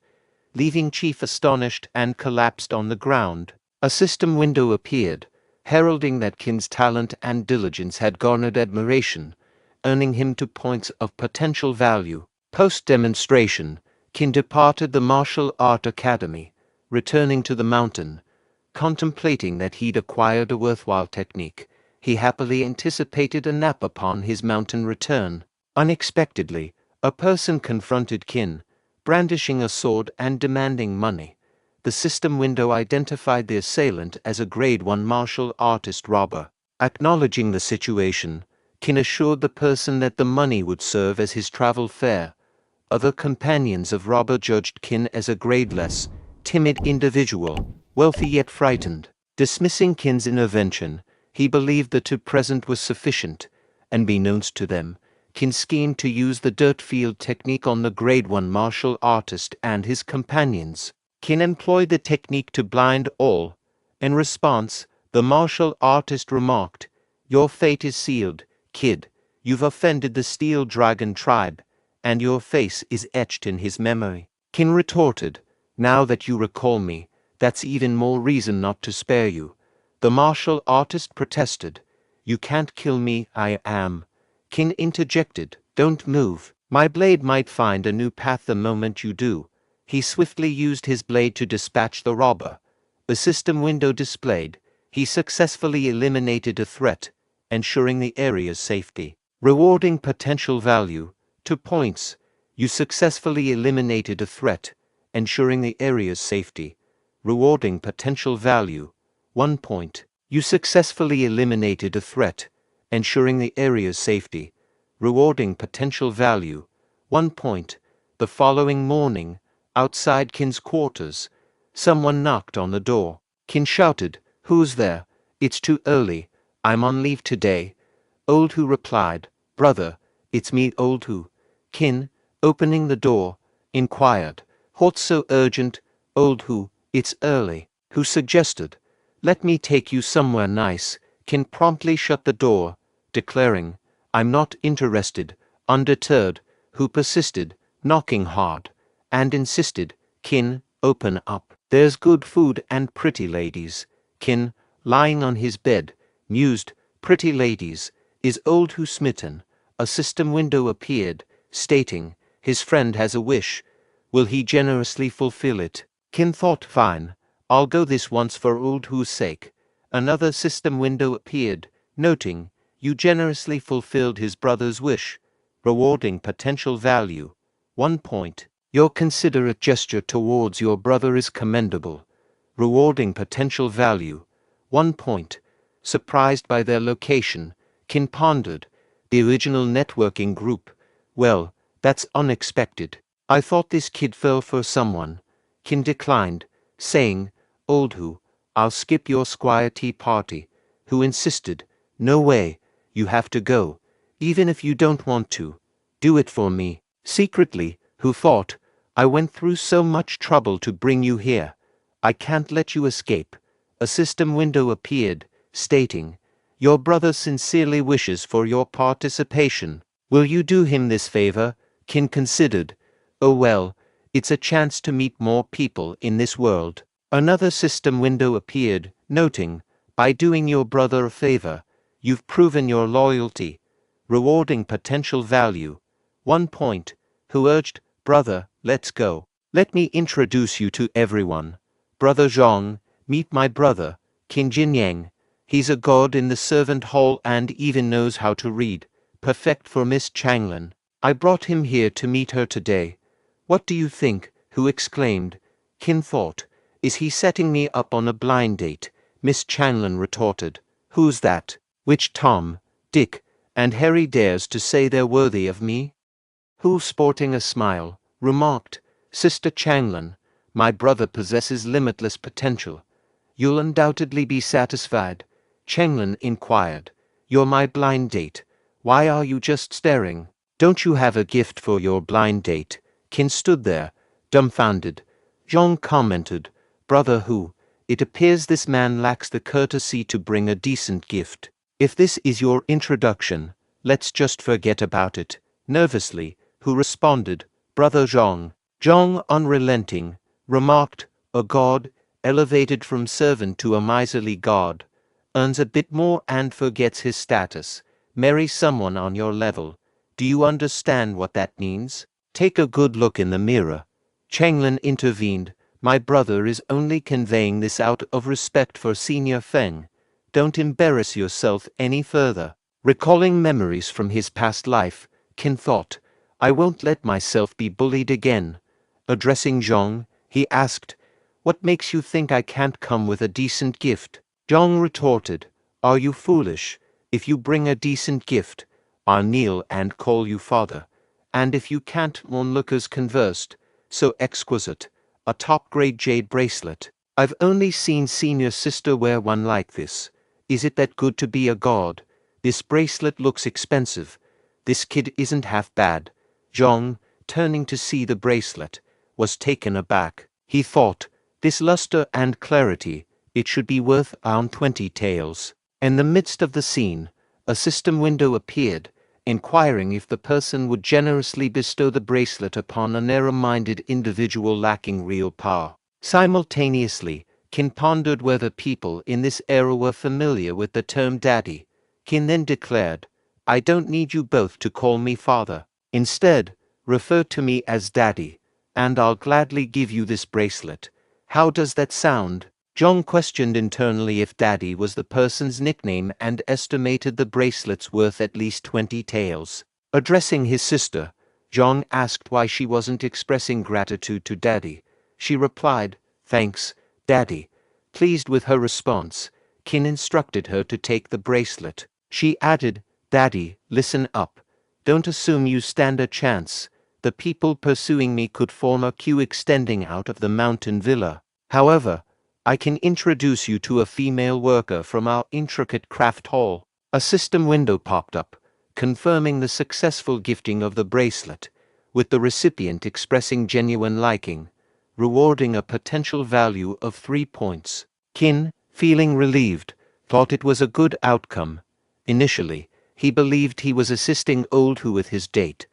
leaving Chief astonished and collapsed on the ground. A system window appeared, heralding that Qin's talent and diligence had garnered admiration, earning him 2 points of potential value. Post-demonstration, Qin departed the martial art academy, returning to the mountain. Contemplating that he'd acquired a worthwhile technique, he happily anticipated a nap upon his mountain return. Unexpectedly, a person confronted Qin, brandishing a sword and demanding money. The system window identified the assailant as a Grade 1 martial artist robber. Acknowledging the situation, Qin assured the person that the money would serve as his travel fare. Other companions of robber judged Qin as a gradeless, timid individual, wealthy yet frightened. Dismissing Qin's intervention, he believed the 2 present was sufficient, and beknownst to them, Qin schemed to use the dirt field technique on the Grade 1 martial artist and his companions. Qin employed the technique to blind all. In response, the martial artist remarked, "Your fate is sealed, kid. You've offended the Steel Dragon tribe, and your face is etched in his memory." Qin retorted, "Now that you recall me, that's even more reason not to spare you." The martial artist protested, "You can't kill me, I am." Qin interjected, "Don't move. My blade might find a new path the moment you do." He swiftly used his blade to dispatch the robber. The system window displayed, he successfully eliminated a threat, ensuring the area's safety. Rewarding potential value, 2 points. You successfully eliminated a threat, ensuring the area's safety. Rewarding potential value, 1 point. You successfully eliminated a threat, ensuring the area's safety. Rewarding potential value, 1 point. The following morning, outside Qin's quarters, someone knocked on the door. Qin shouted, "Who's there? It's too early. I'm on leave today." Old Hu replied, "Brother, it's me, Old Hu." Qin, opening the door, inquired, "What's so urgent, Old Hu? It's early." Hu suggested, "Let me take you somewhere nice." Qin promptly shut the door, declaring, "I'm not interested." Undeterred, Hu persisted, knocking hard, and insisted, "Qin, open up. There's good food and pretty ladies." Qin, lying on his bed, mused, "Pretty ladies. Is Old Hu smitten?" A system window appeared, stating, "His friend has a wish. Will he generously fulfill it?" Qin thought, "Fine. I'll go this once for Old Hu's sake." Another system window appeared, noting, "You generously fulfilled his brother's wish. Rewarding potential value, 1 point. Your considerate gesture towards your brother is commendable. Rewarding potential value, 1 point." Surprised by their location, Qin pondered, "The original networking group. Well, that's unexpected. I thought this kid fell for someone." Qin declined, saying, "Old Hu, I'll skip your squire tea party." Hu insisted, "No way. You have to go. Even if you don't want to. Do it for me." Secretly, Hu thought, "I went through so much trouble to bring you here. I can't let you escape." A system window appeared, stating, "Your brother sincerely wishes for your participation. Will you do him this favor?" Qin considered, "Oh well, it's a chance to meet more people in this world." Another system window appeared, noting, "By doing your brother a favor, you've proven your loyalty. Rewarding potential value, 1 point." Who urged, "Brother, let's go." Let me introduce you to everyone. Brother Zhang, meet my brother, Qin Jinyang. He's a god in the servant hall and even knows how to read. Perfect for Miss Changlin. I brought him here to meet her today. What do you think? Who exclaimed. Qin thought. Is he setting me up on a blind date? Miss Changlin retorted. Who's that? Which Tom, Dick, and Harry dares to say they're worthy of me? Who, sporting a smile, remarked, Sister Changlin, my brother possesses limitless potential. You'll undoubtedly be satisfied. Changlin inquired. You're my blind date. Why are you just staring? Don't you have a gift for your blind date? Qin stood there, dumbfounded. Zhang commented, Brother Hu, it appears this man lacks the courtesy to bring a decent gift. If this is your introduction, let's just forget about it. Nervously, Hu responded, Brother Zhang. Zhang, unrelenting, remarked, a god, elevated from servant to a miserly god, earns a bit more and forgets his status. Marry someone on your level. Do you understand what that means? Take a good look in the mirror. Changlin intervened. My brother is only conveying this out of respect for Senior Feng. Don't embarrass yourself any further. Recalling memories from his past life, Qin thought, I won't let myself be bullied again. Addressing Zhang, he asked, What makes you think I can't come with a decent gift? Zhang retorted, Are you foolish? If you bring a decent gift, I'll kneel and call you father. And if you can't, onlookers conversed, so exquisite, a top-grade jade bracelet. I've only seen Senior Sister wear one like this. Is it that good to be a god? This bracelet looks expensive. This kid isn't half bad. Zhang, turning to see the bracelet, was taken aback. He thought, this luster and clarity, it should be worth around 20 taels. In the midst of the scene, a system window appeared, inquiring if the person would generously bestow the bracelet upon a narrow-minded individual lacking real power. Simultaneously, Qin pondered whether people in this era were familiar with the term daddy. Qin then declared, I don't need you both to call me father. Instead, refer to me as daddy, and I'll gladly give you this bracelet. How does that sound? Zhang questioned internally if daddy was the person's nickname and estimated the bracelet's worth at least 20 taels. Addressing his sister, Zhang asked why she wasn't expressing gratitude to daddy. She replied, Thanks, daddy. Pleased with her response, Qin instructed her to take the bracelet. She added, Daddy, listen up. Don't assume you stand a chance. The people pursuing me could form a queue extending out of the mountain villa. However, I can introduce you to a female worker from our intricate craft hall. A system window popped up, confirming the successful gifting of the bracelet, with the recipient expressing genuine liking, rewarding a potential value of 3 points. Qin, feeling relieved, thought it was a good outcome. Initially, he believed he was assisting old Hu with his date,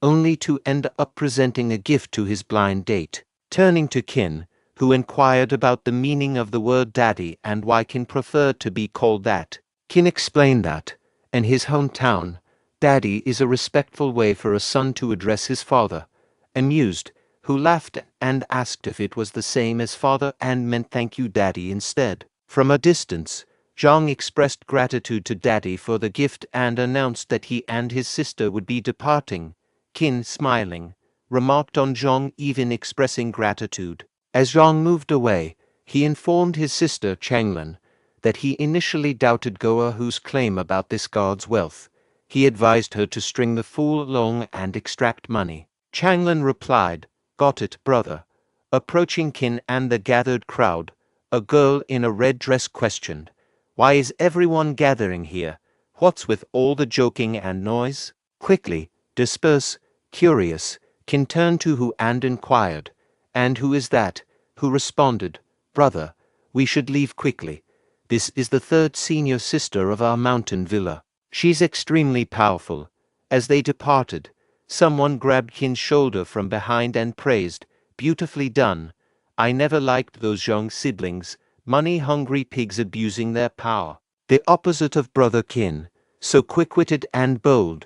only to end up presenting a gift to his blind date. Turning to Qin, who inquired about the meaning of the word daddy and why Qin preferred to be called that. Qin explained that, in his hometown, daddy is a respectful way for a son to address his father. Amused, Hu laughed and asked if it was the same as father and meant thank you daddy instead. From a distance, Zhang expressed gratitude to daddy for the gift and announced that he and his sister would be departing. Qin, smiling, remarked on Zhang even expressing gratitude. As Zhang moved away, he informed his sister Changlin that he initially doubted Goa Hu's claim about this god's wealth. He advised her to string the fool along and extract money. Changlin replied, Got it, brother. Approaching Qin and the gathered crowd, a girl in a red dress questioned, Why is everyone gathering here? What's with all the joking and noise? Quickly, disperse. Curious, Qin turned to Hu and inquired, And who is that? Hu responded, Brother, we should leave quickly. This is the third senior sister of our mountain villa. She's extremely powerful. As they departed, someone grabbed Qin's shoulder from behind and praised, Beautifully done. I never liked those young siblings, money-hungry pigs abusing their power. The opposite of Brother Qin, so quick-witted and bold.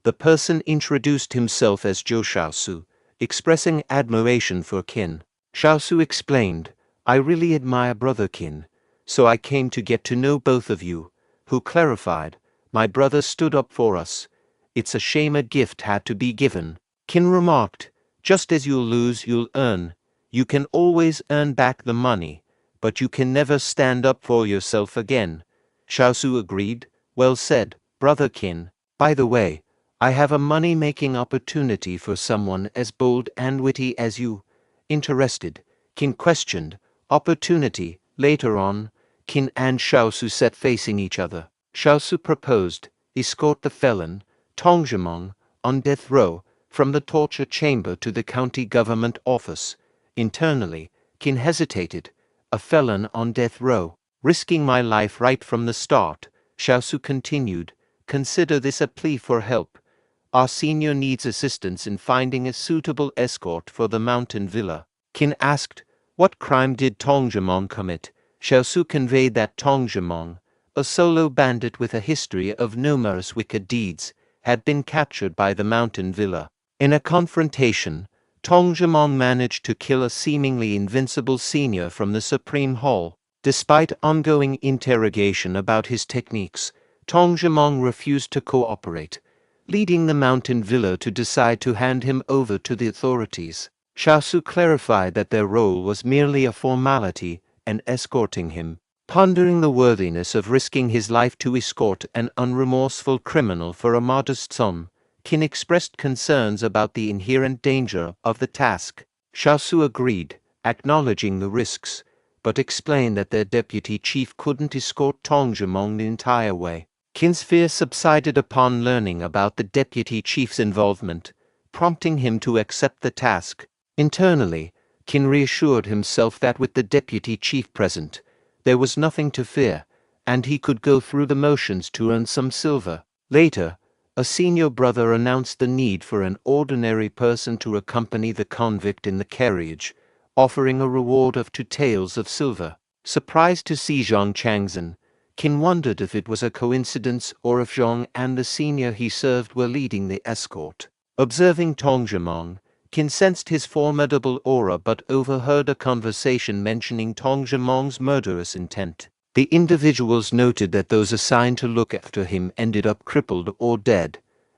The person introduced himself as Zhou Shaosu, expressing admiration for Qin. Xiaosu explained, I really admire brother Qin, so I came to get to know both of you, who clarified, my brother stood up for us. It's a shame a gift had to be given. Qin remarked, just as you'll lose, you'll earn. You can always earn back the money, but you can never stand up for yourself again. Xiaosu agreed, well said, brother Qin. By the way, I have a money-making opportunity for someone as bold and witty as you. Interested? Qin questioned. Opportunity. Later on, Qin and Xiaosu sat facing each other. Xiaosu proposed, escort the felon, Tongzhimong, on death row, from the torture chamber to the county government office. Internally, Qin hesitated. A felon on death row, risking my life right from the start. Xiaosu continued, consider this a plea for help. Our senior needs assistance in finding a suitable escort for the mountain villa. Qin asked, what crime did Tongzhimong commit? Xiaosu conveyed that Tongzhimong, a solo bandit with a history of numerous wicked deeds, had been captured by the mountain villa. In a confrontation, Tongzhimong managed to kill a seemingly invincible senior from the Supreme Hall. Despite ongoing interrogation about his techniques, Tongzhimong refused to cooperate, leading the mountain villa to decide to hand him over to the authorities. Xiaosu clarified that their role was merely a formality and escorting him. Pondering the worthiness of risking his life to escort an unremorseful criminal for a modest sum, Qin expressed concerns about the inherent danger of the task. Xiaosu agreed, acknowledging the risks, but explained that their deputy chief couldn't escort Tongzhimong the entire way. Qin's fear subsided upon learning about the deputy chief's involvement, prompting him to accept the task. Internally, Qin reassured himself that with the deputy chief present, there was nothing to fear, and he could go through the motions to earn some silver. Later, a senior brother announced the need for an ordinary person to accompany the convict in the carriage, offering a reward of 2 taels of silver. Surprised to see Zhang Changzhen, Qin wondered if it was a coincidence or if Zhang and the senior he served were leading the escort. Observing Tongzhimong, Qin sensed his formidable aura but overheard a conversation mentioning Tongzhimong's murderous intent. The individuals noted that those assigned to look after him ended up crippled or dead,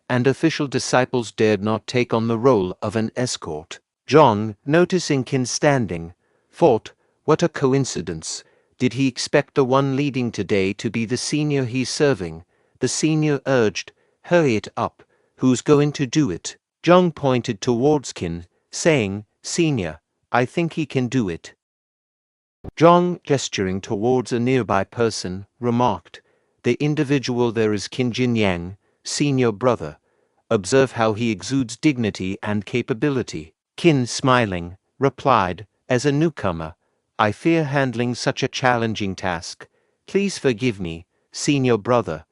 and official disciples dared not take on the role of an escort. Zhang, noticing Qin standing, thought, what a coincidence. Did he expect the one leading today to be the senior he's serving? The senior urged, hurry it up, who's going to do it? Zhang pointed towards Qin, saying, senior, I think he can do it. Zhang, gesturing towards a nearby person, remarked, the individual there is Qin Jinyang, senior brother. Observe how he exudes dignity and capability. Qin, smiling, replied, as a newcomer, I fear handling such a challenging task. Please forgive me, senior brother.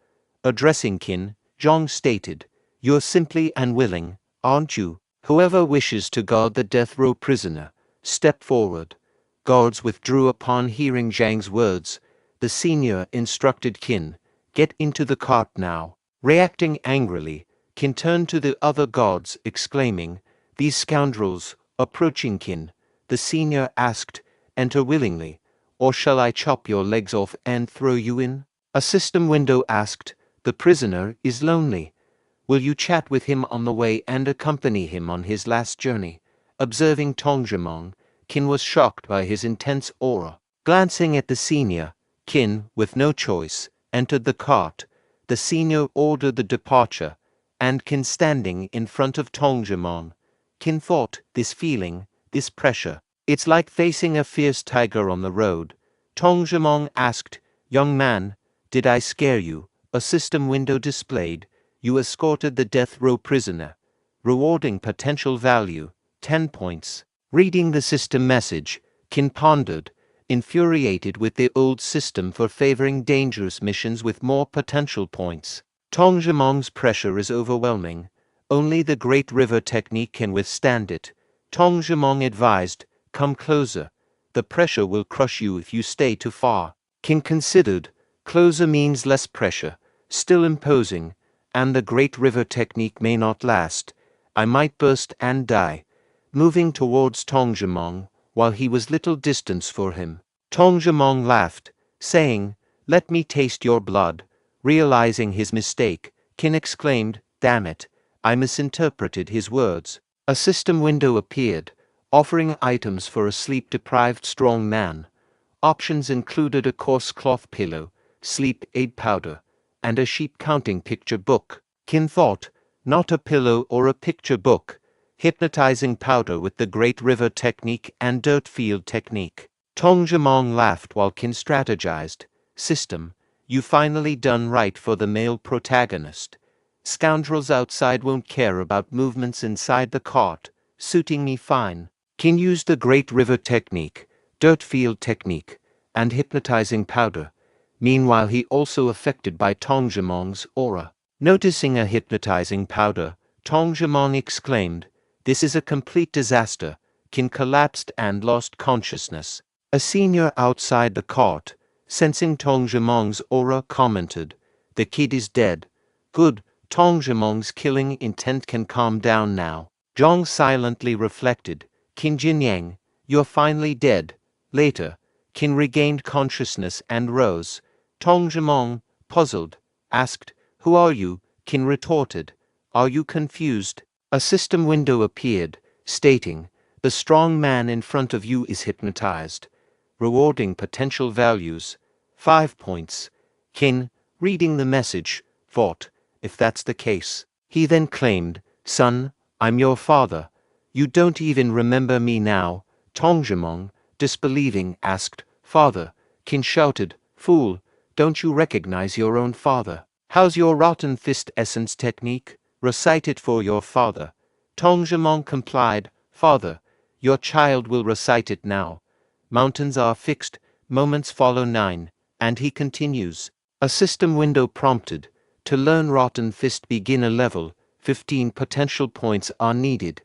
Addressing Qin, Zhang stated, you're simply unwilling, aren't you? Whoever wishes to guard the death row prisoner, step forward. Guards withdrew upon hearing Zhang's words. The senior instructed Qin, get into the cart now. Reacting angrily, Qin turned to the other guards, exclaiming, these scoundrels. Approaching Qin, the senior asked, enter willingly, or shall I chop your legs off and throw you in? A system window asked, the prisoner is lonely. Will you chat with him on the way and accompany him on his last journey? Observing Tongzhimong, Qin was shocked by his intense aura. Glancing at the senior, Qin, with no choice, entered the cart. The senior ordered the departure, and Qin standing in front of Tongzhimong. Qin thought, this feeling, this pressure, it's like facing a fierce tiger on the road. Tongzhimong asked, young man, did I scare you? A system window displayed, you escorted the death row prisoner. Rewarding potential value, 10 points. Reading the system message, Qin pondered, infuriated with the old system for favoring dangerous missions with more potential points. Tongzhimong's pressure is overwhelming. Only the Great River technique can withstand it. Tongzhimong advised, come closer. The pressure will crush you if you stay too far. Qin considered, closer means less pressure, still imposing, and the Great River technique may not last. I might burst and die. moving towards Tong Jimong, while he was little distance for him. Tong Jimong laughed, saying, "Let me taste your blood." Realizing his mistake, Qin exclaimed, "Damn it, I misinterpreted his words." A system window appeared, offering items for a sleep-deprived strong man. Options included a coarse cloth pillow, sleep aid powder, and a sheep counting picture book. Qin thought, not a pillow or a picture book, hypnotizing powder with the Great River technique and dirt field technique. Tong Jimong laughed while Qin strategized, "System, you finally done right for the male protagonist. Scoundrels outside won't care about movements inside the cart, suiting me fine." Qin used the Great River technique, dirt field technique, and hypnotizing powder. Meanwhile, he also affected by Tong Jimong's aura. Noticing a hypnotizing powder, Tong Jimong exclaimed, "This is a complete disaster." Qin collapsed and lost consciousness. A senior outside the cart, sensing Tong Jimong's aura, commented, "The kid is dead. Good, Tong Jimong's killing intent can calm down now." Zhang silently reflected, "Qin Jinyang, you're finally dead." Later, Qin regained consciousness and rose. Tong Jimong, puzzled, asked, "Who are you?" Qin retorted, "Are you confused?" A system window appeared, stating, "The strong man in front of you is hypnotized. Rewarding potential values, 5 points." Qin, reading the message, thought, if that's the case. He then claimed, "Son, I'm your father. You don't even remember me now." Tong Jimong, disbelieving, asked, "Father?" Qin shouted, "Fool, don't you recognize your own father? How's your rotten fist essence technique? Recite it for your father." Tong Jimong complied, "Father, your child will recite it now. Mountains are fixed, moments follow 9, and he continues." A system window prompted, "To learn rotten fist beginner level, 15 potential points are needed.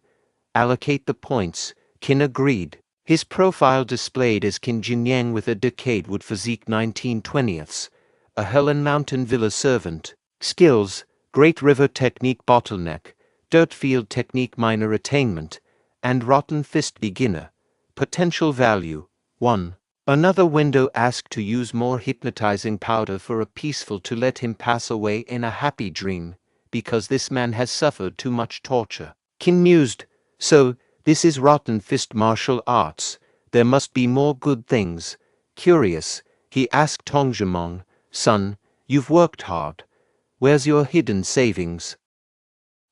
Allocate the points." Qin agreed. His profile displayed as Qin Jinyang with a decade wood physique 19/20, a Helan Mountain Villa servant. Skills, Great River technique bottleneck, dirt field technique minor attainment, and rotten fist beginner. Potential value, 1. Another window asked to use more hypnotizing powder for a peaceful to let him pass away in a happy dream, because this man has suffered too much torture. Qin mused, "So, this is rotten fist martial arts. There must be more good things." Curious, he asked Tong Jimong, "Son, you've worked hard. Where's your hidden savings?"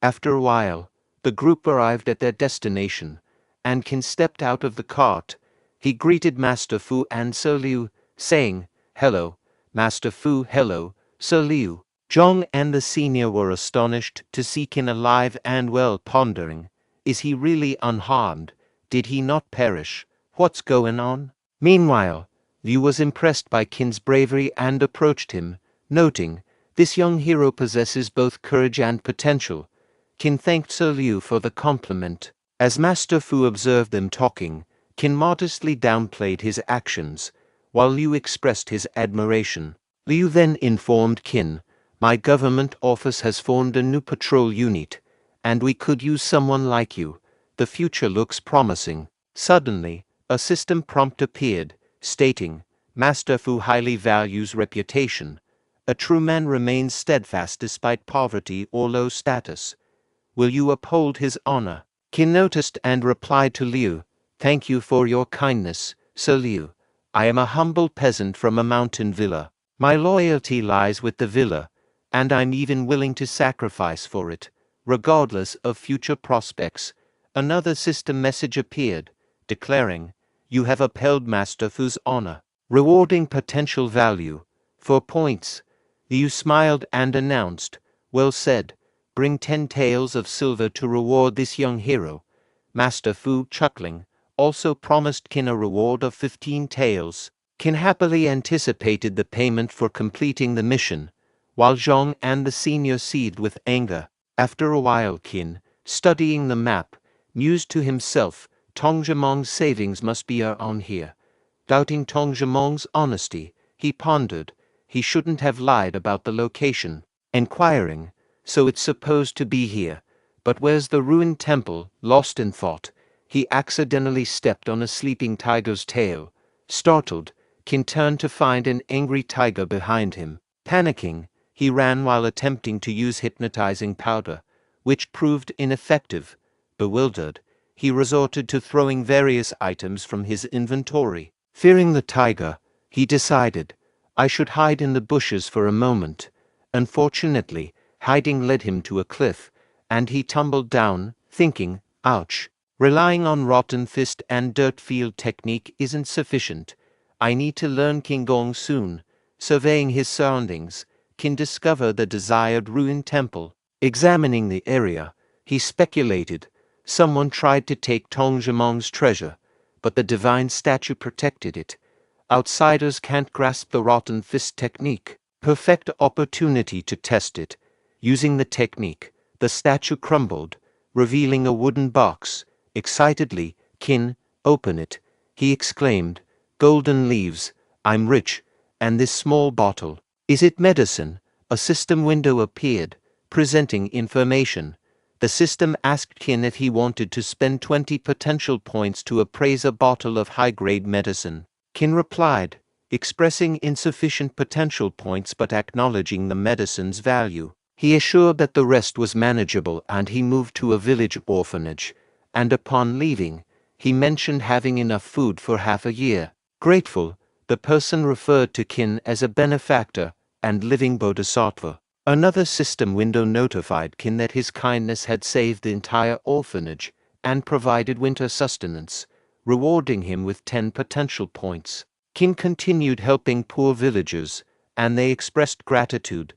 After a while, the group arrived at their destination, and Qin stepped out of the cart. He greeted Master Fu and Sir Liu, saying, "Hello, Master Fu, hello, Sir Liu." Zhang and the senior were astonished to see Qin alive and well, pondering, "Is he really unharmed? Did he not perish? What's going on?" Meanwhile, Liu was impressed by Qin's bravery and approached him, noting, "This young hero possesses both courage and potential." Qin thanked Sir Liu for the compliment. As Master Fu observed them talking, Qin modestly downplayed his actions, while Liu expressed his admiration. Liu then informed Qin, "My government office has formed a new patrol unit, and we could use someone like you. The future looks promising." Suddenly, a system prompt appeared, stating, "Master Fu highly values reputation. A true man remains steadfast despite poverty or low status. Will you uphold his honor?" Qin noticed and replied to Liu, "Thank you for your kindness, Sir Liu. I am a humble peasant from a mountain villa. My loyalty lies with the villa, and I'm even willing to sacrifice for it, regardless of future prospects." Another system message appeared, declaring, "You have upheld Master Fu's honor, rewarding potential value, 4 points." Liu smiled and announced, "Well said. Bring 10 taels of silver to reward this young hero." Master Fu, chuckling, also promised Qin a reward of 15 taels. Qin happily anticipated the payment for completing the mission, while Zhang and the senior seethed with anger. After a while, Qin, studying the map, mused to himself, "Tong Jimong's savings must be on here." Doubting Tong Jimong's honesty, he pondered, he shouldn't have lied about the location. Inquiring, "So it's supposed to be here, but where's the ruined temple?" Lost in thought, he accidentally stepped on a sleeping tiger's tail. Startled, Qin turned to find an angry tiger behind him. Panicking, he ran while attempting to use hypnotizing powder, which proved ineffective. Bewildered, he resorted to throwing various items from his inventory. Fearing the tiger, he decided, I should hide in the bushes for a moment. Unfortunately, hiding led him to a cliff, and he tumbled down, thinking, ouch. Relying on rotten fist and dirt field technique isn't sufficient. I need to learn Qigong soon. Surveying his surroundings, Qin discovered the desired ruined temple. Examining the area, he speculated, someone tried to take Tongjiang's treasure, but the divine statue protected it. Outsiders can't grasp the rotten fist technique. Perfect opportunity to test it. Using the technique, the statue crumbled, revealing a wooden box. Excitedly, Qin, open it, he exclaimed. Golden leaves, I'm rich, and this small bottle. Is it medicine? A system window appeared, presenting information. The system asked Qin if he wanted to spend 20 potential points to appraise a bottle of high-grade medicine. Qin replied, expressing insufficient potential points but acknowledging the medicine's value. He assured that the rest was manageable and he moved to a village orphanage. And upon leaving, he mentioned having enough food for half a year. Grateful, the person referred to Qin as a benefactor and living bodhisattva. Another system window notified Qin that his kindness had saved the entire orphanage and provided winter sustenance, rewarding him with 10 potential points. Qin continued helping poor villagers, and they expressed gratitude.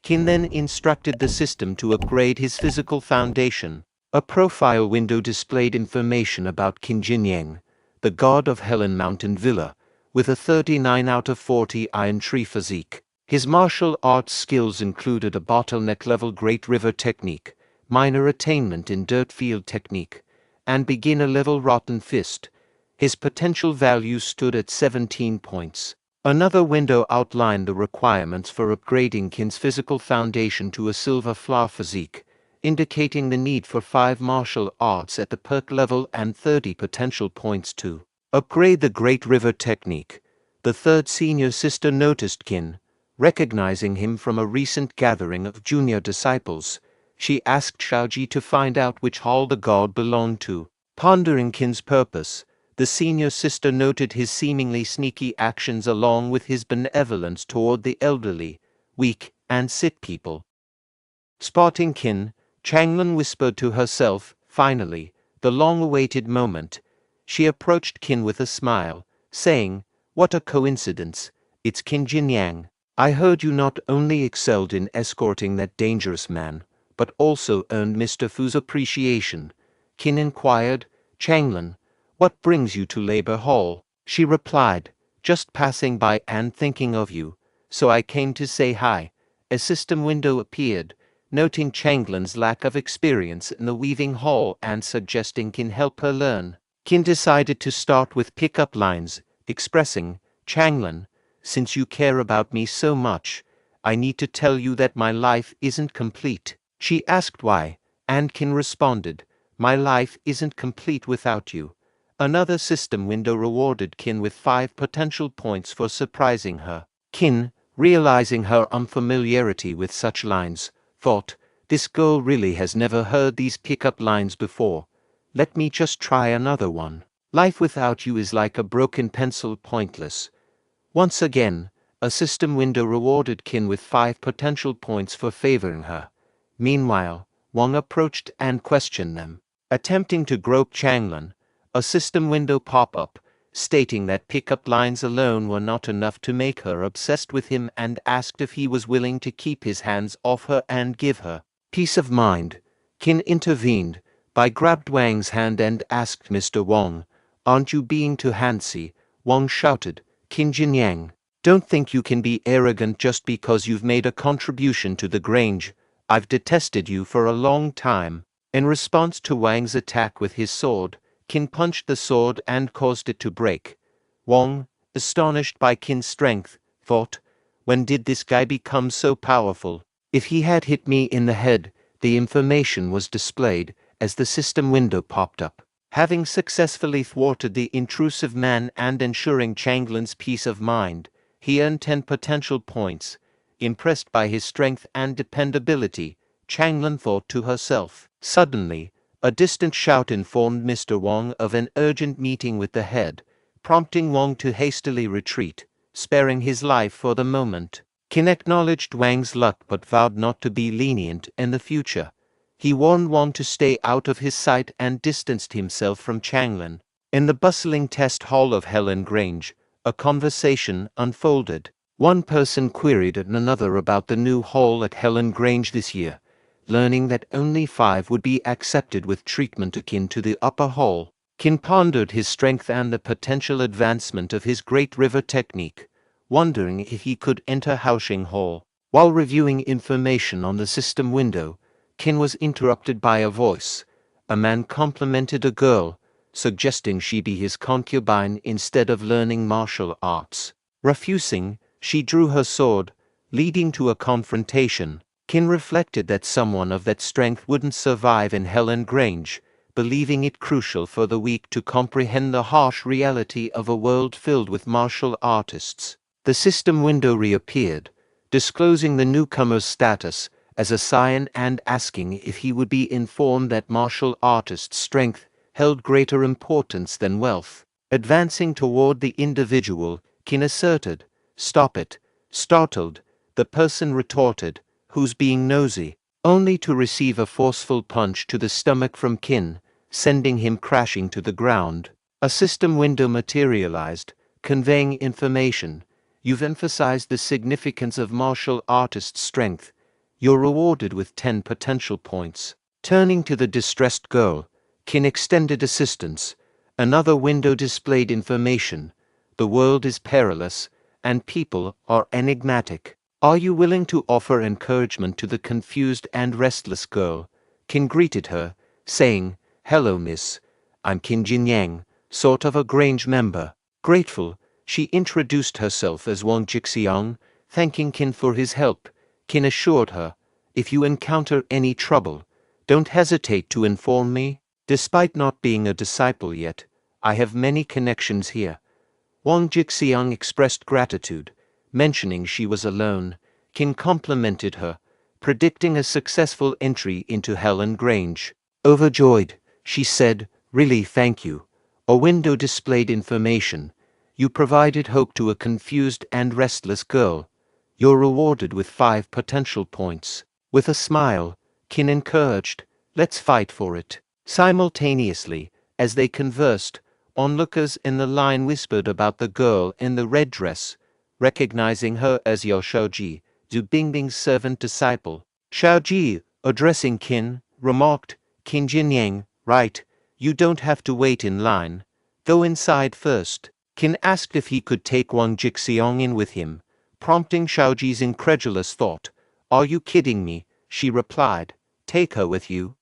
Qin then instructed the system to upgrade his physical foundation. A profile window displayed information about Qin Jinyang, the god of Helan Mountain Villa, with a 39 out of 40 iron tree physique. His martial arts skills included a bottleneck-level Great River technique, minor attainment in dirt field technique, and beginner-level rotten fist. His potential value stood at 17 points. Another window outlined the requirements for upgrading Qin's physical foundation to a silver flower physique, indicating the need for 5 martial arts at the perk level and 30 potential points to upgrade the Great River technique. The third senior sister noticed Qin, recognizing him from a recent gathering of junior disciples. She asked Shaoji to find out which hall the god belonged to. Pondering Qin's purpose, the senior sister noted his seemingly sneaky actions along with his benevolence toward the elderly, weak, and sick people. Spotting Qin, Changlin whispered to herself, finally, the long-awaited moment. She approached Qin with a smile, saying, what a coincidence, it's Qin Jinyang. I heard you not only excelled in escorting that dangerous man, but also earned Mr. Fu's appreciation. Qin inquired, Changlin, what brings you to Labor Hall? She replied, just passing by and thinking of you, so I came to say hi. A system window appeared, noting Changlin's lack of experience in the weaving hall and suggesting Qin help her learn. Qin decided to start with pickup lines, expressing, Changlin, since you care about me so much, I need to tell you that my life isn't complete. She asked why, and Qin responded, my life isn't complete without you. Another system window rewarded Qin with 5 potential points for surprising her. Qin, realizing her unfamiliarity with such lines, thought, this girl really has never heard these pickup lines before. Let me just try another one. Life without you is like a broken pencil, pointless. Once again, a system window rewarded Qin with 5 potential points for favoring her. Meanwhile, Wang approached and questioned them. Attempting to grope Changlin, a system window popped up, stating that pickup lines alone were not enough to make her obsessed with him and asked if he was willing to keep his hands off her and give her peace of mind. Qin intervened, grabbed Wang's hand and asked Mr. Wang, aren't you being too handsy? Wang shouted, Qin Jinyang, don't think you can be arrogant just because you've made a contribution to the Grange. I've detested you for a long time. In response to Wang's attack with his sword, Qin punched the sword and caused it to break. Wang, astonished by Qin's strength, thought, when did this guy become so powerful? If he had hit me in the head, the information was displayed as the system window popped up. Having successfully thwarted the intrusive man and ensuring Changlin's peace of mind, he earned 10 potential points. Impressed by his strength and dependability, Changlin thought to herself. Suddenly, a distant shout informed Mr. Wang of an urgent meeting with the head, prompting Wang to hastily retreat, sparing his life for the moment. Qin acknowledged Wang's luck but vowed not to be lenient in the future. He warned Wang to stay out of his sight and distanced himself from Changlin. In the bustling test hall of Helan Grange, a conversation unfolded. One person queried another about the new hall at Helan Grange this year, learning that only 5 would be accepted with treatment akin to the upper hall. Qin pondered his strength and the potential advancement of his Great River technique, wondering if he could enter Haoxing Hall. While reviewing information on the system window, Qin was interrupted by a voice. A man complimented a girl, suggesting she be his concubine instead of learning martial arts. Refusing, she drew her sword, leading to a confrontation. Qin reflected that someone of that strength wouldn't survive in Helan Grange, believing it crucial for the weak to comprehend the harsh reality of a world filled with martial artists. The system window reappeared, disclosing the newcomer's status as a scion and asking if he would be informed that martial artists' strength held greater importance than wealth. Advancing toward the individual, Qin asserted, "Stop it." Startled, the person retorted, "Who's being nosy?" only to receive a forceful punch to the stomach from Qin, sending him crashing to the ground. A system window materialized, conveying information. "You've emphasized the significance of martial artists' strength. You're rewarded with 10 potential points." Turning to the distressed girl, Qin extended assistance. Another window displayed information. "The world is perilous, and people are enigmatic. Are you willing to offer encouragement to the confused and restless girl?" Qin greeted her, saying, "Hello, miss. I'm Qin Jinyang, sort of a Grange member." Grateful, she introduced herself as Wang Jixiang, thanking Qin for his help. Qin assured her, "If you encounter any trouble, don't hesitate to inform me. Despite not being a disciple yet, I have many connections here." Wang Jixiang expressed gratitude, mentioning she was alone. Qin complimented her, predicting a successful entry into Helan Grange. Overjoyed, she said, "Really thank you." A window displayed information. "You provided hope to a confused and restless girl. You're rewarded with 5 potential points." With a smile, Qin encouraged, "Let's fight for it." Simultaneously, as they conversed, onlookers in the line whispered about the girl in the red dress, recognizing her as Yao Shaoji, Zhu Bingbing's servant disciple. Shaoji, addressing Qin, remarked, "Qin Jinyang, right, you don't have to wait in line. Go inside first." Qin asked if he could take Wang Jixiang in with him, prompting Shaoji's incredulous thought. "Are you kidding me?" she replied. "Take her with you."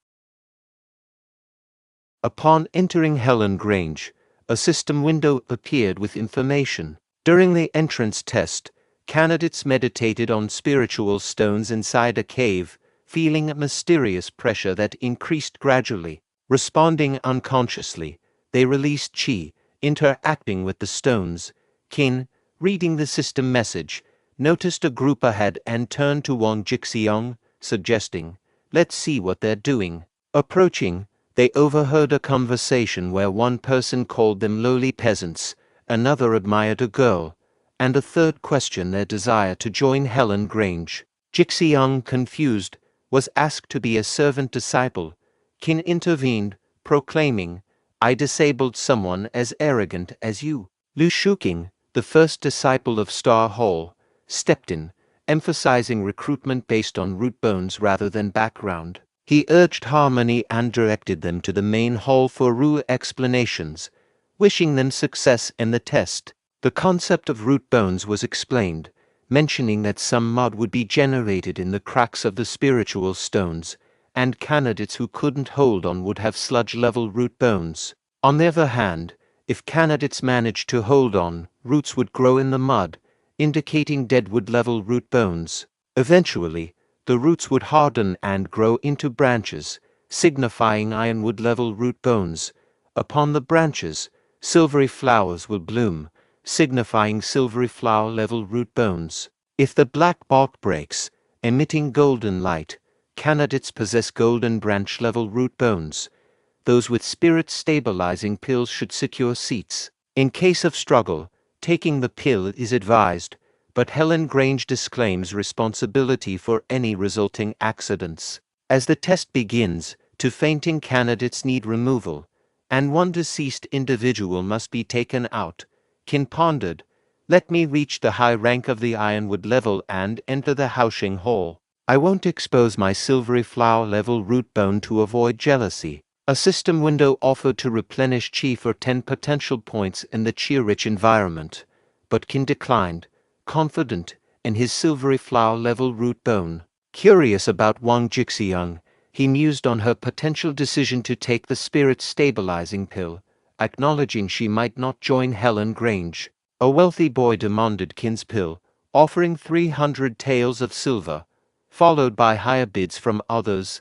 Upon entering Helan Grange, a system window appeared with information. During the entrance test, candidates meditated on spiritual stones inside a cave, feeling a mysterious pressure that increased gradually. Responding unconsciously, they released qi, interacting with the stones. Qin, reading the system message, noticed a group ahead and turned to Wang Jixiang, suggesting, "Let's see what they're doing." Approaching, they overheard a conversation where one person called them lowly peasants, another admired a girl, and a third questioned their desire to join Helan Grange. Jixiang, confused, was asked to be a servant disciple. Qin intervened, proclaiming, "I disabled someone as arrogant as you." Lu Shuqing, the first disciple of Star Hall, stepped in, emphasizing recruitment based on root bones rather than background. He urged harmony and directed them to the main hall for rule explanations, wishing them success in the test. The concept of root bones was explained, mentioning that some mud would be generated in the cracks of the spiritual stones, and candidates who couldn't hold on would have sludge-level root bones. On the other hand, if candidates managed to hold on, roots would grow in the mud, indicating deadwood-level root bones. Eventually, the roots would harden and grow into branches, signifying ironwood-level root bones. Upon the branches, silvery flowers will bloom, signifying silvery flower level root bones. If the black bark breaks, emitting golden light, candidates possess golden branch level root bones. Those with spirit stabilizing pills should secure seats. In case of struggle, taking the pill is advised, but Helan Grange disclaims responsibility for any resulting accidents. As the test begins, 2 fainting candidates need removal, and 1 deceased individual must be taken out. Qin pondered, "Let me reach the high rank of the ironwood level and enter the Haoxing Hall. I won't expose my silvery flower level root bone to avoid jealousy." A system window offered to replenish Qi for 10 potential points in the Qi-rich environment, but Qin declined, confident in his silvery flower level root bone. Curious about Wang Jixiang, he mused on her potential decision to take the spirit stabilizing pill, acknowledging she might not join Helan Grange. A wealthy boy demanded Qin's pill, offering 300 taels of silver, followed by higher bids from others.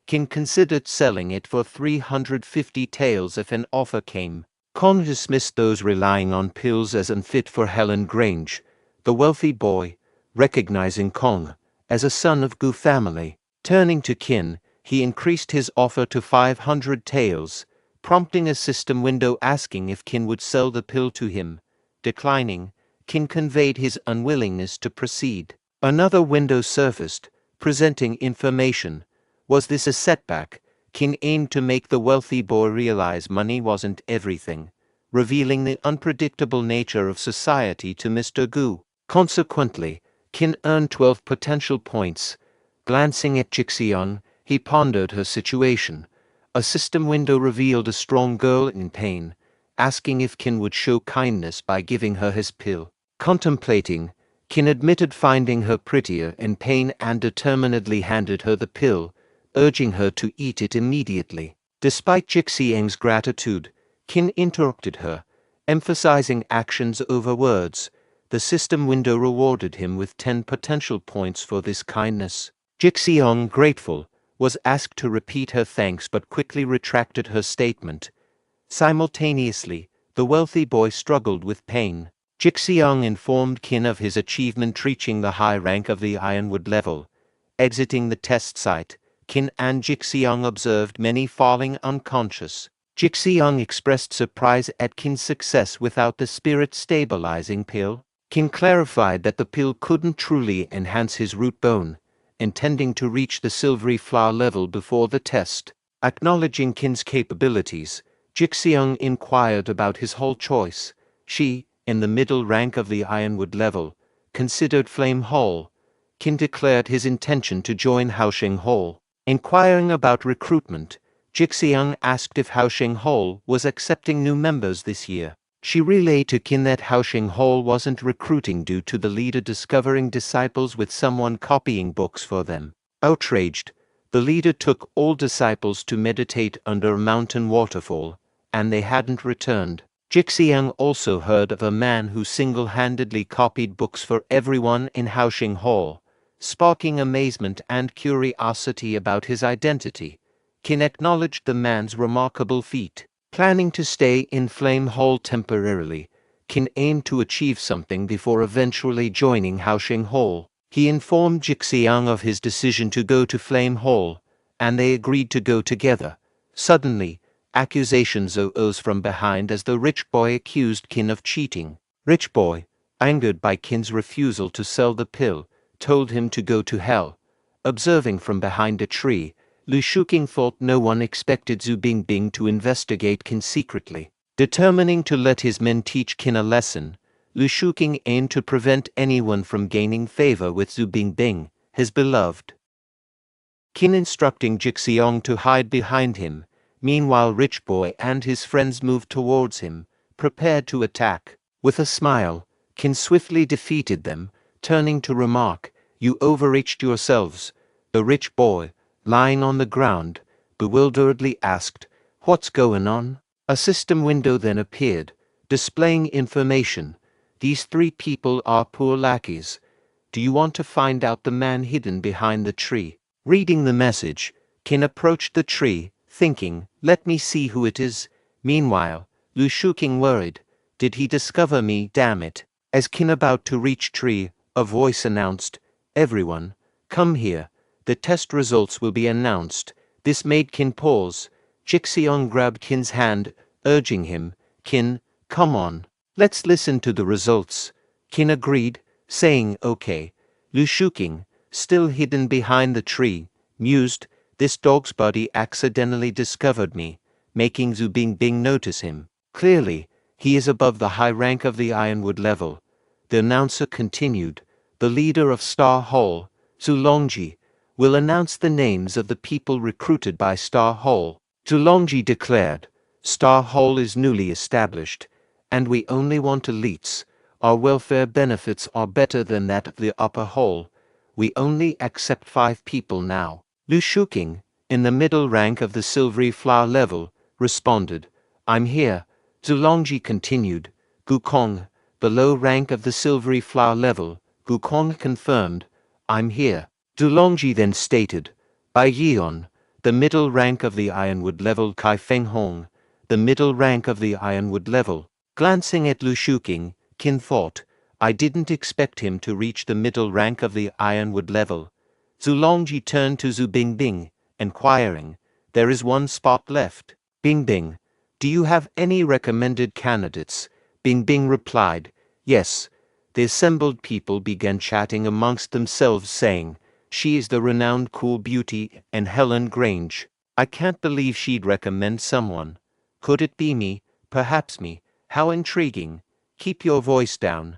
Qin considered selling it for 350 taels if an offer came. Kong dismissed those relying on pills as unfit for Helan Grange. The wealthy boy, recognizing Kong as a son of Gu family, turning to Qin, he increased his offer to 500 taels, prompting a system window asking if Qin would sell the pill to him. Declining, Qin conveyed his unwillingness to proceed. Another window surfaced, presenting information. Was this a setback? Qin aimed to make the wealthy boy realize money wasn't everything, revealing the unpredictable nature of society to Mr. Gu. Consequently, Qin earned 12 potential points. Glancing at Jixiang, he pondered her situation. A system window revealed a strong girl in pain, asking if Qin would show kindness by giving her his pill. Contemplating, Qin admitted finding her prettier in pain and determinedly handed her the pill, urging her to eat it immediately. Despite Jixiang's gratitude, Qin interrupted her, emphasizing actions over words. The system window rewarded him with 10 potential points for this kindness. Jixiang, grateful, was asked to repeat her thanks but quickly retracted her statement. Simultaneously, the wealthy boy struggled with pain. Jixiang informed Qin of his achievement reaching the high rank of the ironwood level. Exiting the test site, Qin and Jixiang observed many falling unconscious. Jixiang expressed surprise at Qin's success without the spirit-stabilizing pill. Qin clarified that the pill couldn't truly enhance his root bone, intending to reach the silvery flower level before the test. Acknowledging Qin's capabilities, Jixiang inquired about his whole choice. She, in the middle rank of the ironwood level, considered Flame Hall. Qin declared his intention to join Haoxing Hall. Inquiring about recruitment, Jixiang asked if Haoxing Hall was accepting new members this year. She relayed to Qin that Haoxing Hall wasn't recruiting due to the leader discovering disciples with someone copying books for them. Outraged, the leader took all disciples to meditate under a mountain waterfall, and they hadn't returned. Jixiang also heard of a man who single-handedly copied books for everyone in Haoxing Hall, sparking amazement and curiosity about his identity. Qin acknowledged the man's remarkable feat. Planning to stay in Flame Hall temporarily, Qin aimed to achieve something before eventually joining Haoxing Hall. He informed Jixiang of his decision to go to Flame Hall, and they agreed to go together. Suddenly, accusations arose from behind as the rich boy accused Qin of cheating. Rich boy, angered by Qin's refusal to sell the pill, told him to go to hell. Observing from behind a tree, Lu Shuqing thought no one expected Zhu Bingbing to investigate Qin secretly. Determining to let his men teach Qin a lesson, Lu Shuqing aimed to prevent anyone from gaining favor with Zhu Bingbing, his beloved. Qin instructing Jixiang to hide behind him. Meanwhile, Rich Boy and his friends moved towards him, prepared to attack. With a smile, Qin swiftly defeated them, turning to remark, "You overreached yourselves." The Rich Boy, lying on the ground, bewilderedly asked, "What's going on?" A system window then appeared, displaying information. "These 3 people are poor lackeys. Do you want to find out the man hidden behind the tree?" Reading the message, Qin approached the tree, thinking, "Let me see who it is." Meanwhile, Lu Shuking worried. Did he discover me, damn it? As Qin about to reach tree, a voice announced, "Everyone, come here. The test results will be announced." This made Qin pause. Jixiong grabbed Qin's hand, urging him, "Qin, come on. Let's listen to the results." Qin agreed, saying okay. Lu Shuking, still hidden behind the tree, mused, "This dog's body accidentally discovered me," making Zhu Bingbing notice him. Clearly, he is above the high rank of the Ironwood level. The announcer continued, "The leader of Star Hall, Zhu Longji, will announce the names of the people recruited by Star Hall." Zhu Longji declared, "Star Hall is newly established, and we only want elites. Our welfare benefits are better than that of the upper hall. We only accept 5 people now." Lu Shuking, in the middle rank of the silvery flower level, responded, "I'm here." Zhu Longji continued, "Gukong, the low rank of the silvery flower level." Gukong confirmed, "I'm here." Zhu Longji then stated, "Bai Yion, the middle rank of the Ironwood level." Kai Feng Hong, the middle rank of the Ironwood level. Glancing at Lu Shuking, Qin thought, "I didn't expect him to reach the middle rank of the Ironwood level." Zhu Longji turned to Zhu Bingbing, inquiring, "There is one spot left. Bingbing, do you have any recommended candidates?" Bingbing replied, "Yes." The assembled people began chatting amongst themselves, saying, "She is the renowned cool beauty and Helen Grange. I can't believe she'd recommend someone. Could it be me? Perhaps me. How intriguing. Keep your voice down.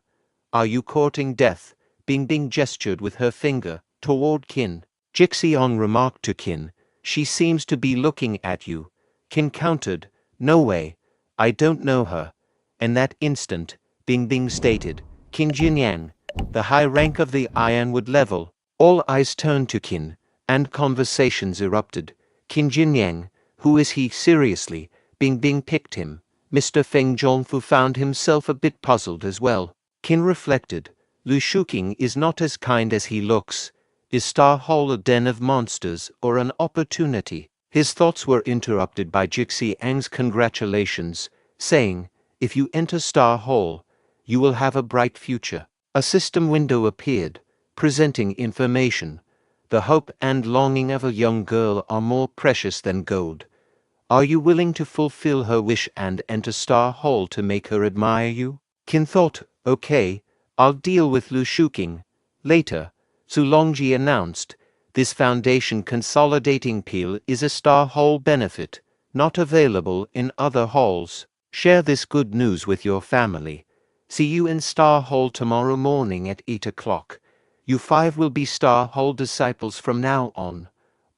Are you courting death?" Bingbing gestured with her finger toward Qin. Jixiong remarked to Qin, "She seems to be looking at you." Qin countered, "No way. I don't know her." In that instant, Bingbing stated, "Qin Jinyang, the high rank of the Ironwood level." All eyes turned to Qin, and conversations erupted. "Qin Jinyang, who is he seriously?" Bingbing picked him. Mr. Feng Zhongfu found himself a bit puzzled as well. Qin reflected, "Lu Shuking is not as kind as he looks. Is Star Hall a den of monsters or an opportunity?" His thoughts were interrupted by Jixiang's congratulations, saying, "If you enter Star Hall, you will have a bright future." A system window appeared, presenting information. "The hope and longing of a young girl are more precious than gold. Are you willing to fulfill her wish and enter Star Hall to make her admire you?" Qin thought, "Okay, I'll deal with Lu Shuking." Later, Zhu Longji announced, "This foundation consolidating peel is a Star Hall benefit, not available in other halls. Share this good news with your family. See you in Star Hall tomorrow morning at 8 o'clock. You 5 will be Star Hall disciples from now on."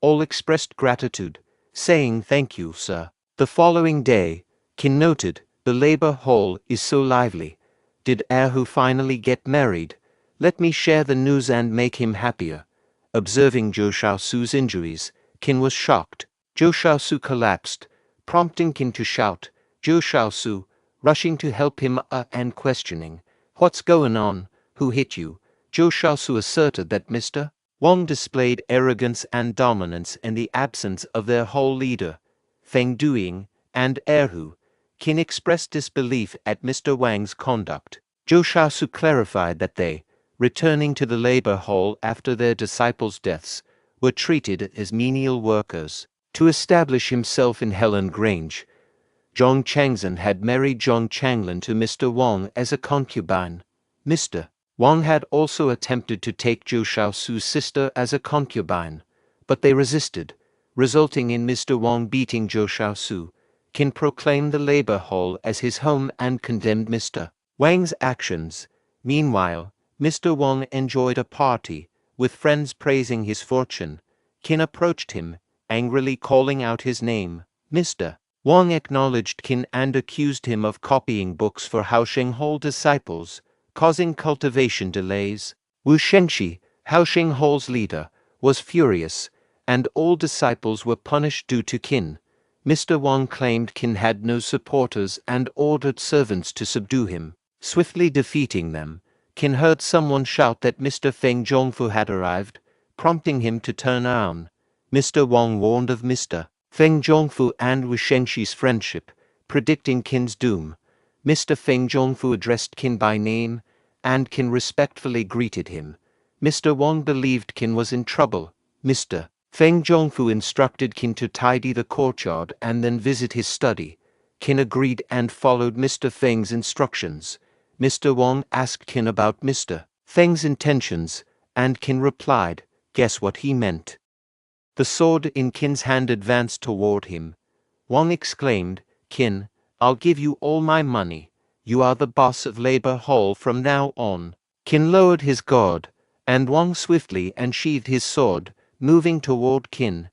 All expressed gratitude, saying, "Thank you, sir." The following day, Qin noted, "The labor hall is so lively. Did Erhu finally get married? Let me share the news and make him happier." Observing Zhou Shaosu's injuries, Qin was shocked. Zhou Shaosu collapsed, prompting Qin to shout, "Zhou Shaosu," rushing to help him and questioning, "What's going on? Who hit you?" Zhou Shaosu asserted that Mr. Wang displayed arrogance and dominance in the absence of their whole leader, Feng Duing, and Erhu. Qin expressed disbelief at Mr. Wang's conduct. Zhou Shaosu clarified that they, returning to the labor hall after their disciples' deaths, were treated as menial workers. To establish himself in Helen Grange, Zhong Changzhen had married Zhong Changlin to Mr. Wang as a concubine. Mr. Wang had also attempted to take Zhou Shaosu's sister as a concubine, but they resisted, resulting in Mr. Wang beating Zhou Shaosu. Qin proclaimed the labor hall as his home and condemned Mr. Wang's actions. Meanwhile, Mr. Wang enjoyed a party, with friends praising his fortune. Qin approached him, angrily calling out his name. Mr. Wang acknowledged Qin and accused him of copying books for Haosheng Hall disciples, causing cultivation delays. Wu Shengxi, Haosheng Hall's leader, was furious, and all disciples were punished due to Qin. Mr. Wang claimed Qin had no supporters and ordered servants to subdue him. Swiftly defeating them, Qin heard someone shout that Mr. Feng Zhongfu had arrived, prompting him to turn around. Mr. Wang warned of Mr. Feng Zhongfu and Wu Shengxi's friendship, predicting Qin's doom. Mr. Feng Zhongfu addressed Qin by name, and Qin respectfully greeted him. Mr. Wang believed Qin was in trouble. Mr. Feng Zhongfu instructed Qin to tidy the courtyard and then visit his study. Qin agreed and followed Mr. Feng's instructions. Mr. Wang asked Qin about Mr. Feng's intentions, and Qin replied, "Guess what he meant." The sword in Qin's hand advanced toward him. Wang exclaimed, "Qin, I'll give you all my money. You are the boss of Labor Hall from now on." Qin lowered his guard, and Wang swiftly unsheathed his sword, moving toward Qin.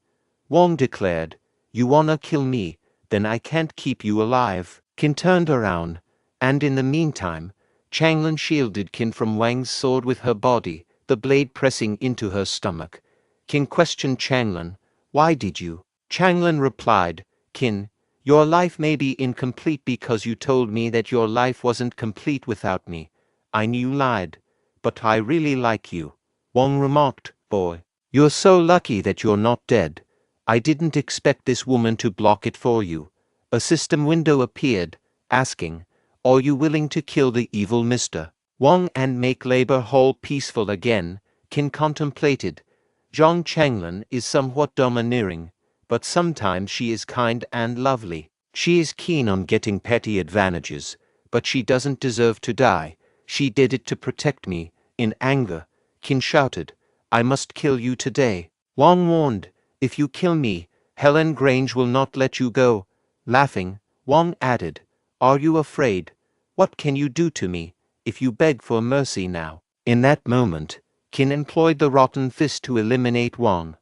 Wang declared, "You wanna kill me? Then I can't keep you alive." Qin turned around, and in the meantime, Changlin shielded Qin from Wang's sword with her body, the blade pressing into her stomach. Qin questioned Changlin, "Why did you?" Changlin replied, "Qin, your life may be incomplete because you told me that your life wasn't complete without me. I knew you lied, but I really like you." Wang remarked, "Boy, you're so lucky that you're not dead. I didn't expect this woman to block it for you." A system window appeared, asking, "Are you willing to kill the evil Mr. Wang and make Labor Hall peaceful again?" Qin contemplated. Zhang Changlin is somewhat domineering, but sometimes she is kind and lovely. She is keen on getting petty advantages, but she doesn't deserve to die. She did it to protect me. In anger, Qin shouted, "I must kill you today." Wang warned, "If you kill me, Helen Grange will not let you go." Laughing, Wang added, "Are you afraid? What can you do to me, if you beg for mercy now?" In that moment, Qin employed the rotten fist to eliminate Wang.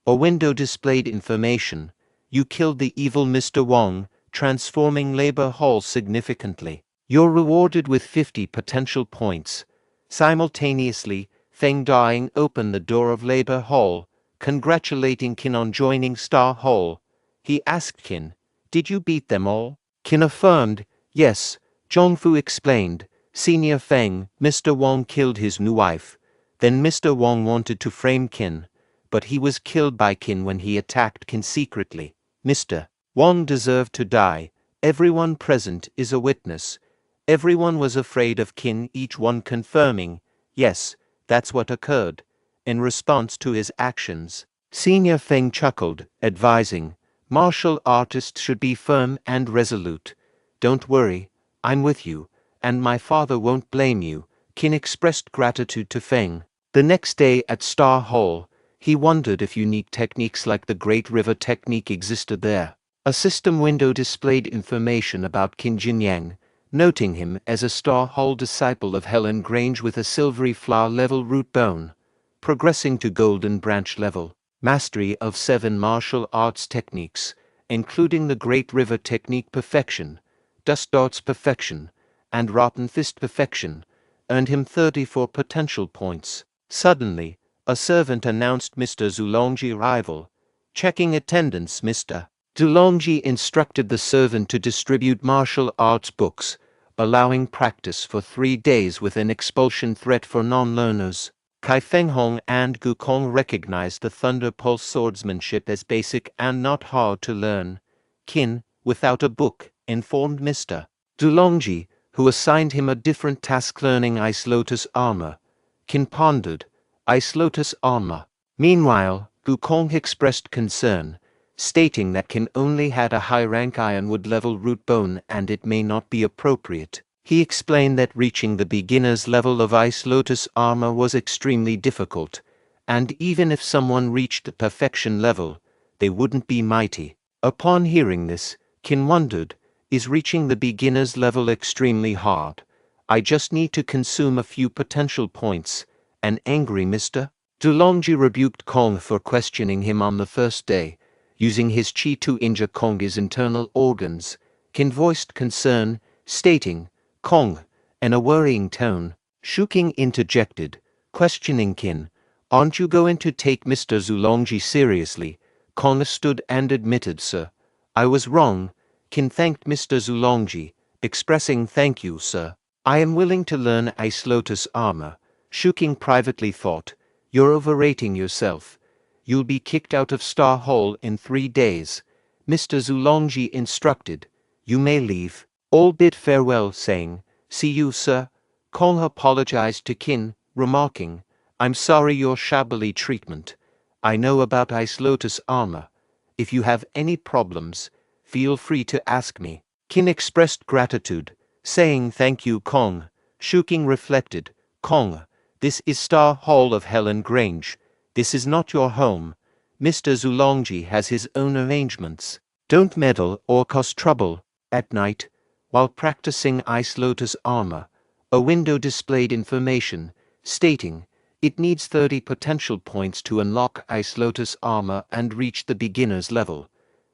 A window displayed information. You killed the evil Mr. Wang, transforming Labor Hall significantly. You're rewarded with 50 potential points. Simultaneously, Feng Daying opened the door of Labor Hall, congratulating Qin on joining Star Hall. He asked Qin, "Did you beat them all?" Qin affirmed, "Yes." Zhongfu explained, "Senior Feng, Mr. Wang killed his new wife. Then Mr. Wang wanted to frame Qin, but he was killed by Qin when he attacked Qin secretly. Mr. Wang deserved to die. Everyone present is a witness. Everyone was afraid of Qin, each one confirming, yes, that's what occurred." In response to his actions, Senior Feng chuckled, advising, "Martial artists should be firm and resolute. Don't worry, I'm with you, and my father won't blame you." Qin expressed gratitude to Feng. The next day at Star Hall, he wondered if unique techniques like the Great River technique existed there. A system window displayed information about Qin Jinyang, noting him as a Star Hall disciple of Helen Grange with a silvery flower level root bone, progressing to golden branch level, mastery of 7 martial arts techniques, including the Great River technique perfection, dust darts perfection, and rotten fist perfection, earned him 34 potential points. Suddenly, a servant announced Mr. Zulongji's arrival. Checking attendance, Mr. Zulongji instructed the servant to distribute martial arts books, allowing practice for 3 days with an expulsion threat for non-learners. Kai Fenghong and Gu Kong recognized the Thunder Pulse swordsmanship as basic and not hard to learn. Qin, without a book, informed Mr. Zulongji, who assigned him a different task learning Ice Lotus armor. Qin pondered, Ice Lotus armor. Meanwhile, Gu Kong expressed concern, stating that Qin only had a high-rank ironwood level root bone and it may not be appropriate. He explained that reaching the beginner's level of Ice Lotus armor was extremely difficult, and even if someone reached the perfection level, they wouldn't be mighty. Upon hearing this, Qin wondered, is reaching the beginner's level extremely hard? I just need to consume a few potential points. An angry Mr. Zulongji rebuked Kong for questioning him on the first day, using his chi to injure Kong's internal organs. Qin voiced concern, stating, "Kong," in a worrying tone. Shuking interjected, questioning Qin, "Aren't you going to take Mr. Zulongji seriously?" Kong stood and admitted, "Sir, I was wrong." Qin thanked Mr. Zulongji, expressing, "Thank you, sir. I am willing to learn Ice Lotus armor." Shuking privately thought, "You're overrating yourself. You'll be kicked out of Star Hall in 3 days." Mr. Zulongji instructed, You may leave. All bid farewell, saying, "See you, sir." Kong apologized to Qin, remarking, "I'm sorry your shabbily treatment. I know about Ice Lotus armor. If you have any problems, feel free to ask me." Qin expressed gratitude, saying thank you. Kong. Shuking reflected, "Kong, this is Star Hall of Helan Grange. This is not your home. Mr. Zulongji has his own arrangements. Don't meddle or cause trouble." At night, while practicing Ice Lotus armor, a window displayed information stating it needs 30 potential points to unlock Ice Lotus armor and reach the beginner's level.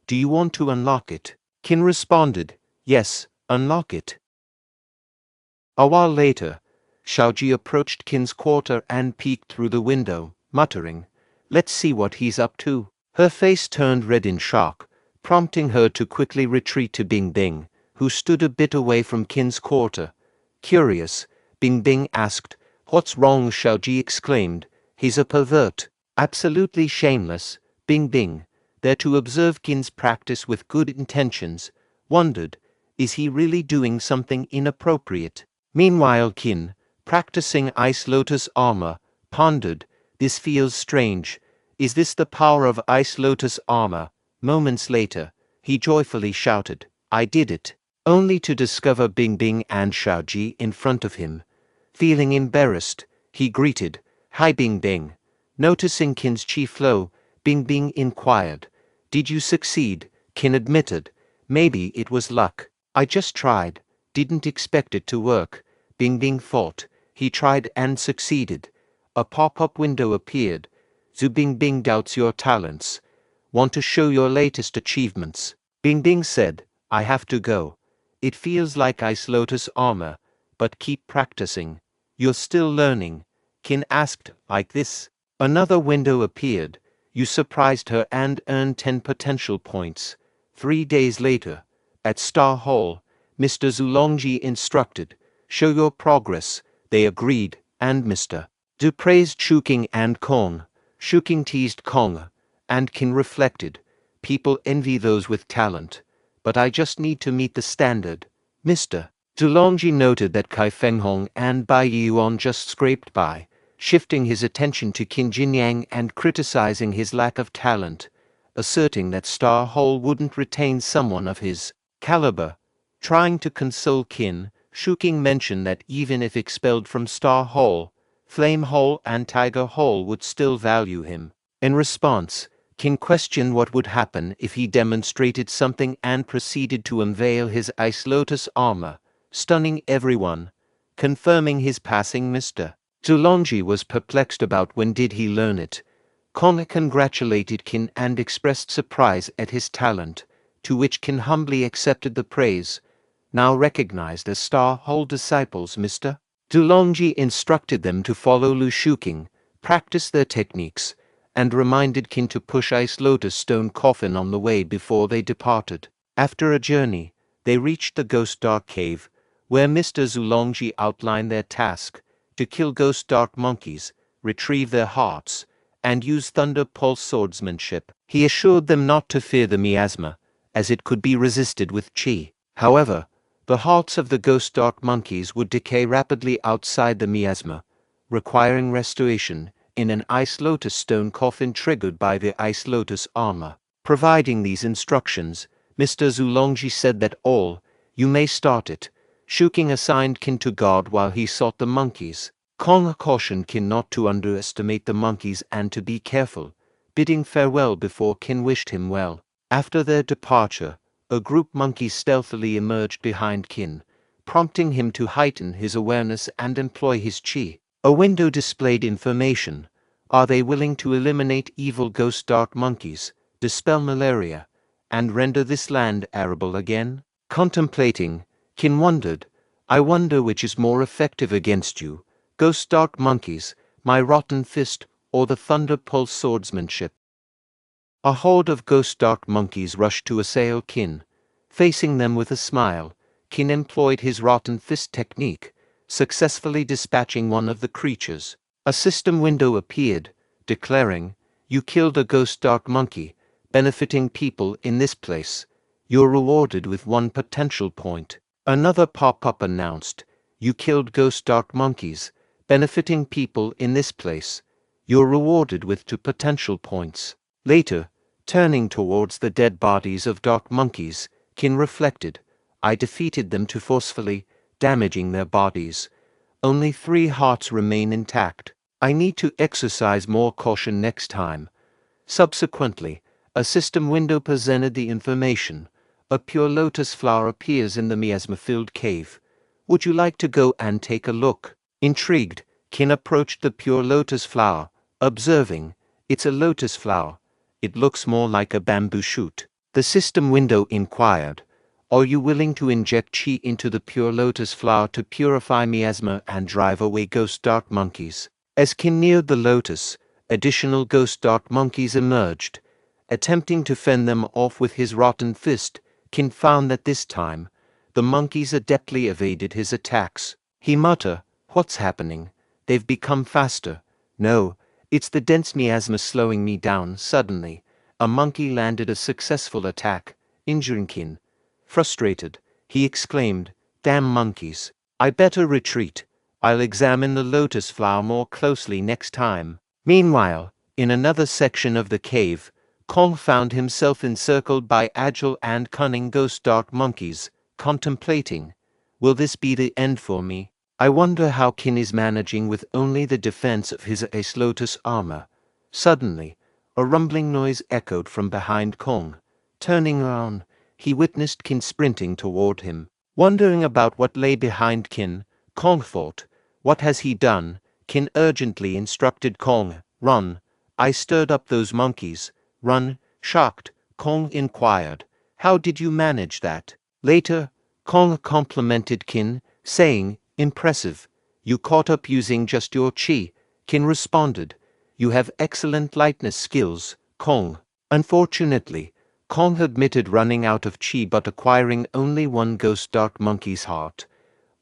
"Do you want to unlock it?" Qin responded, "Yes, unlock it." A while later, Xiaoji approached Qin's quarter and peeked through the window, muttering, "Let's see what he's up to." Her face turned red in shock, prompting her to quickly retreat to Bing Bing, who stood a bit away from Qin's quarter. Curious, Bing Bing asked, "What's wrong?" Xiaoji exclaimed, "He's a pervert." Absolutely shameless, Bing Bing, there to observe Qin's practice with good intentions, wondered, is he really doing something inappropriate? Meanwhile Qin, practicing Ice Lotus armor, pondered, this feels strange. Is this the power of Ice Lotus armor? Moments later, he joyfully shouted, "I did it," only to discover Bing Bing and Xiaoji in front of him. Feeling embarrassed, he greeted, "Hi Bing Bing." Noticing Qin's chi flow, Bing Bing inquired, "Did you succeed?" Qin admitted, "Maybe it was luck. I just tried. Didn't expect it to work." Bing Bing thought, he tried and succeeded. A pop-up window appeared. "Zu Bing Bing doubts your talents. Want to show your latest achievements?" Bing Bing said, "I have to go. It feels like Ice Lotus armor, but keep practicing." "You're still learning?" Qin asked, like this. Another window appeared. You surprised her and earned 10 potential points. 3 days later, at Star Hall, Mr. Zulongji instructed, "Show your progress." They agreed, and Mr. Du praised Shuking and Kong. Shuking teased Kong, and Qin reflected, "People envy those with talent, but I just need to meet the standard." Mr. Zulongji noted that Kai Fenghong and Bai Yuan just scraped by, shifting his attention to Qin Jinyang and criticizing his lack of talent, asserting that Star Hall wouldn't retain someone of his caliber. Trying to console Qin, Shuking mentioned that even if expelled from Star Hall, Flame Hall and Tiger Hall would still value him. In response, Qin questioned what would happen if he demonstrated something and proceeded to unveil his Ice Lotus armor, stunning everyone, confirming his passing. Mr. Zulongji was perplexed about when did he learn it. Kong congratulated Qin and expressed surprise at his talent, to which Qin humbly accepted the praise. Now recognized as Star Hall disciples, Mr. Zulongji instructed them to follow Lu Shuking, practice their techniques, and reminded Qin to push Ice Lotus stone coffin on the way before they departed. After a journey, they reached the Ghost Dark Cave, where Mr. Zulongji outlined their task: to kill Ghost Dark monkeys, retrieve their hearts, and use Thunder Pulse swordsmanship. He assured them not to fear the miasma, as it could be resisted with chi. However, the hearts of the Ghost Dark monkeys would decay rapidly outside the miasma, requiring restoration in an Ice Lotus stone coffin triggered by the Ice Lotus armor. Providing these instructions, Mr. Zulongji said that you may start it. Shuking assigned Qin to guard while he sought the monkeys. Kong cautioned Qin not to underestimate the monkeys and to be careful, bidding farewell before Qin wished him well. After their departure, a group monkey stealthily emerged behind Qin, prompting him to heighten his awareness and employ his chi. A window displayed information. Are they willing to eliminate evil Ghost Dark monkeys, dispel malaria, and render this land arable again? Contemplating, Qin wondered, I wonder which is more effective against you, Ghost Dark monkeys, my rotten fist, or the Thunder Pulse swordsmanship. A horde of Ghost Dark monkeys rushed to assail Qin. Facing them with a smile, Qin employed his rotten fist technique, successfully dispatching one of the creatures. A system window appeared, declaring, "You killed a Ghost Dark monkey, benefiting people in this place. You're rewarded with 1 potential point. Another pop-up announced, you killed ghost dark monkeys, benefiting people in this place. You're rewarded with 2 potential points. Later, turning towards the dead bodies of dark monkeys, Qin reflected, I defeated them too forcefully, damaging their bodies. Only 3 hearts remain intact. I need to exercise more caution next time. Subsequently, a system window presented the information. A pure lotus flower appears in the miasma-filled cave. Would you like to go and take a look? Intrigued, Qin approached the pure lotus flower, observing, it's a lotus flower. It looks more like a bamboo shoot. The system window inquired, are you willing to inject qi into the pure lotus flower to purify miasma and drive away ghost dark monkeys? As Qin neared the lotus, additional ghost dark monkeys emerged. Attempting to fend them off with his rotten fist, Qin found that this time, the monkeys adeptly evaded his attacks. He muttered, what's happening? They've become faster. No, it's the dense miasma slowing me down. Suddenly, a monkey landed a successful attack, injuring Qin. Frustrated, he exclaimed, damn monkeys. I better retreat. I'll examine the lotus flower more closely next time. Meanwhile, in another section of the cave, Kong found himself encircled by agile and cunning ghost dark monkeys, contemplating, will this be the end for me? I wonder how Qin is managing with only the defense of his ace lotus armor. Suddenly, a rumbling noise echoed from behind Kong. Turning around, he witnessed Qin sprinting toward him. Wondering about what lay behind Qin, Kong thought, what has he done? Qin urgently instructed Kong, run. I stirred up those monkeys. Run. Shocked, Kong inquired, how did you manage that? Later, Kong complimented Qin, saying, impressive. You caught up using just your qi. Qin responded, you have excellent lightness skills, Kong. Unfortunately, Kong admitted running out of qi but acquiring only 1 ghost dark monkey's heart.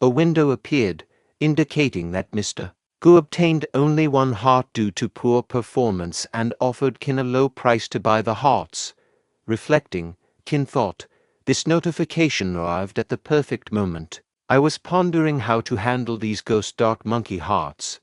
A window appeared, indicating that Mr. Gu obtained only 1 heart due to poor performance and offered Qin a low price to buy the hearts. Reflecting, Qin thought, this notification arrived at the perfect moment. I was pondering how to handle these ghost dark monkey hearts.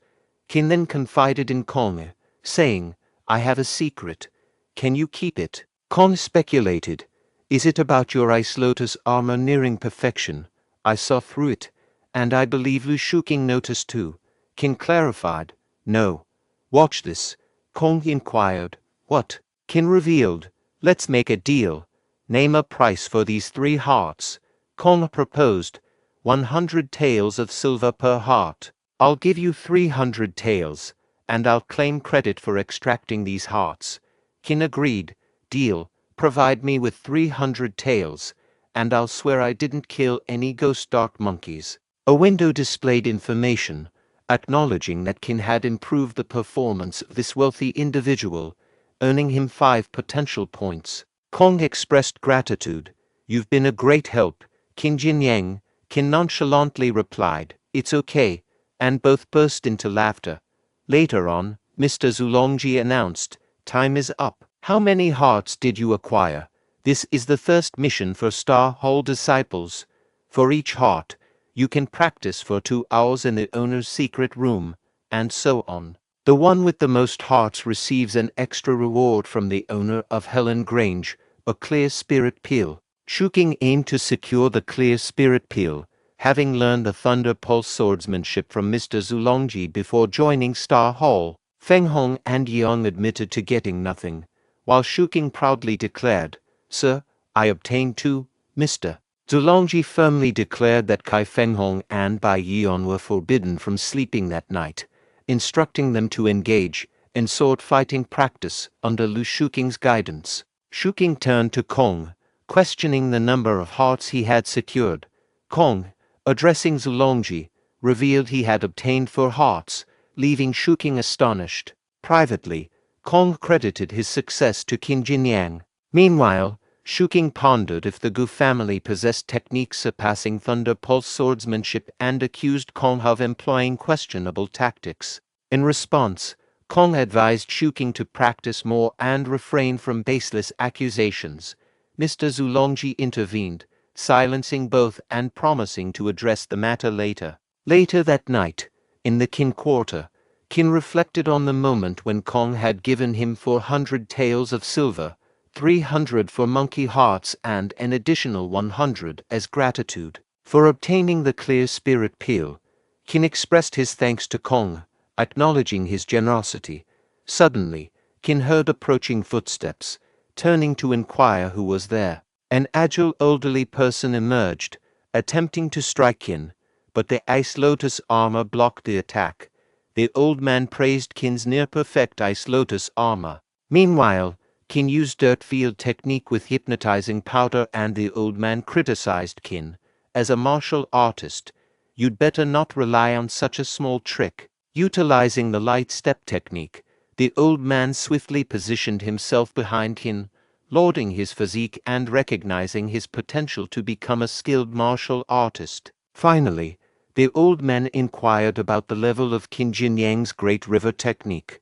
Qin then confided in Kong, saying, I have a secret. Can you keep it? Kong speculated, is it about your ice lotus armor nearing perfection? I saw through it, and I believe Lu Shuking noticed too. Qin clarified, no. Watch this. Kong inquired, what? Qin revealed, let's make a deal. Name a price for these 3 hearts. Kong proposed, 100 taels of silver per heart. I'll give you 300 taels, and I'll claim credit for extracting these hearts. Qin agreed, deal, provide me with 300 taels, and I'll swear I didn't kill any ghost dark monkeys. A window displayed information, acknowledging that Qin had improved the performance of this wealthy individual, earning him 5 potential points. Kong expressed gratitude. You've been a great help, Qin Jinyang. Qin nonchalantly replied, it's okay, and both burst into laughter. Later on, Mr. Zulongji announced, time is up. How many hearts did you acquire? This is the first mission for Star Hall disciples. For each heart, you can practice for 2 hours in the owner's secret room, and so on. The one with the most hearts receives an extra reward from the owner of Helan Grange, a clear spirit peel. Shuking aimed to secure the clear spirit peel, having learned the Thunder Pulse swordsmanship from Mr. Zulongji before joining Star Hall. Feng Hong and Yeong admitted to getting nothing, while Shuking proudly declared, Sir, I obtained 2, Mr. Zulongji firmly declared that Kai Feng Hong and Bai Yeon were forbidden from sleeping that night, instructing them to engage in sword fighting practice under Lu Shuking's guidance. Shuking turned to Kong, questioning the number of hearts he had secured. Kong, addressing Zulongji, revealed he had obtained 4 hearts, leaving Shuking astonished. Privately, Kong credited his success to Qin Jinyang. Meanwhile, Shuking pondered if the Gu family possessed techniques surpassing Thunder Pulse swordsmanship and accused Kong of employing questionable tactics. In response, Kong advised Shuking to practice more and refrain from baseless accusations. Mr. Zulongji intervened, silencing both and promising to address the matter later. Later that night, in the Qin quarter, Qin reflected on the moment when Kong had given him 400 taels of silver, 300 for monkey hearts and an additional 100 as gratitude for obtaining the clear spirit peel. Qin expressed his thanks to Kong, acknowledging his generosity. Suddenly, Qin heard approaching footsteps. Turning to inquire who was there, an agile elderly person emerged, attempting to strike Qin, but the ice lotus armor blocked the attack. The old man praised Qin's near-perfect ice lotus armor. Meanwhile, Qin used dirt field technique with hypnotizing powder, and the old man criticized Qin. As a martial artist, you'd better not rely on such a small trick. Utilizing the light step technique, the old man swiftly positioned himself behind Qin, lauding his physique and recognizing his potential to become a skilled martial artist. Finally, the old man inquired about the level of Qin Jinyang's Great River technique.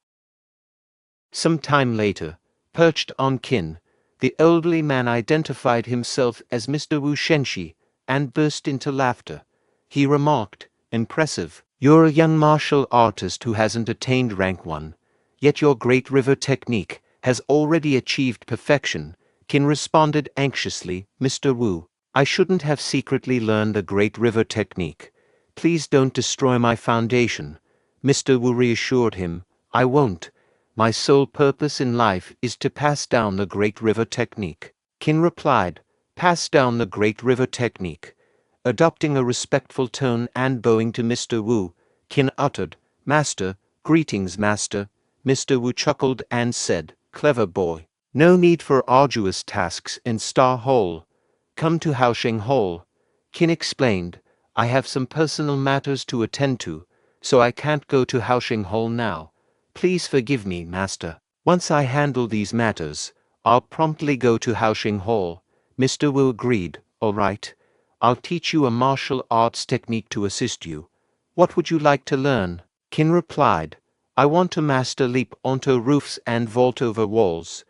Some time later, perched on Qin, the elderly man identified himself as Mr. Wu Shenxi and burst into laughter. He remarked, "Impressive. You're a young martial artist who hasn't attained rank 1. Yet your Great River technique has already achieved perfection." Qin responded anxiously, "Mr. Wu, I shouldn't have secretly learned the Great River technique. Please don't destroy my foundation." Mr. Wu reassured him, "I won't. My sole purpose in life is to pass down the Great River technique." Qin replied, "Pass down the Great River technique." Adopting a respectful tone and bowing to Mr. Wu, Qin uttered, "Master, greetings, Master." Mr. Wu chuckled and said, "Clever boy. No need for arduous tasks in Star Hall. Come to Haosheng Hall." Qin explained, "I have some personal matters to attend to, so I can't go to Haosheng Hall now. Please forgive me, Master. Once I handle these matters, I'll promptly go to Haosheng Hall." Mr. Wu agreed, "All right. I'll teach you a martial arts technique to assist you. What would you like to learn?" Qin replied, "I want to master leap onto roofs and vault over walls.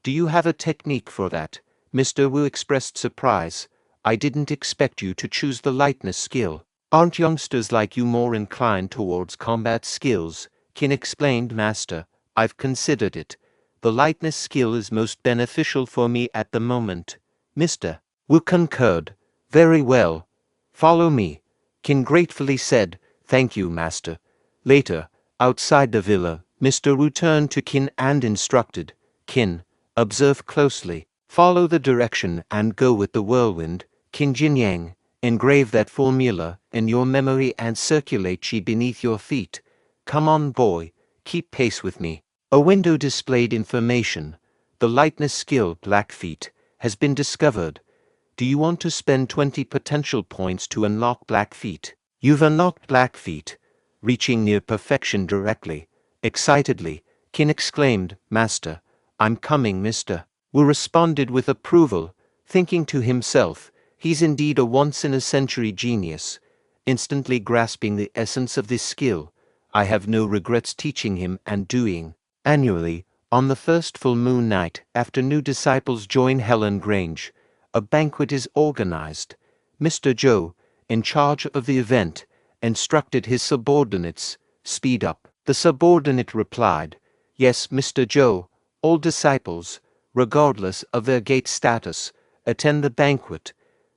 Do you have a technique for that?" Mr. Wu expressed surprise. "I didn't expect you to choose the lightness skill. Aren't youngsters like you more inclined towards combat skills?" Qin explained, "Master, I've considered it. The lightness skill is most beneficial for me at the moment." Mr. Wu concurred. "Very well. Follow me." Qin gratefully said, "Thank you, Master." Later, outside the villa, Mr. Wu turned to Qin and instructed, "Qin, observe closely. Follow the direction and go with the whirlwind. Qin Jinyang, engrave that formula in your memory and circulate chi beneath your feet. Come on, boy, keep pace with me." A window displayed information. The lightness skill, Blackfeet, has been discovered. Do you want to spend 20 potential points to unlock Blackfeet? You've unlocked Blackfeet, reaching near perfection directly. Excitedly, Qin exclaimed, "Master, I'm coming, Mr. Wu responded with approval, thinking to himself, he's indeed a once-in-a-century genius. Instantly grasping the essence of this skill, I have no regrets teaching him and doing. Annually, on the first full moon night after new disciples join Helan Grange, a banquet is organized. Mr. Zhou, in charge of the event, instructed his subordinates, "Speed up." The subordinate replied, "Yes, Mr. Zhou, all disciples, regardless of their gate status, attend the banquet."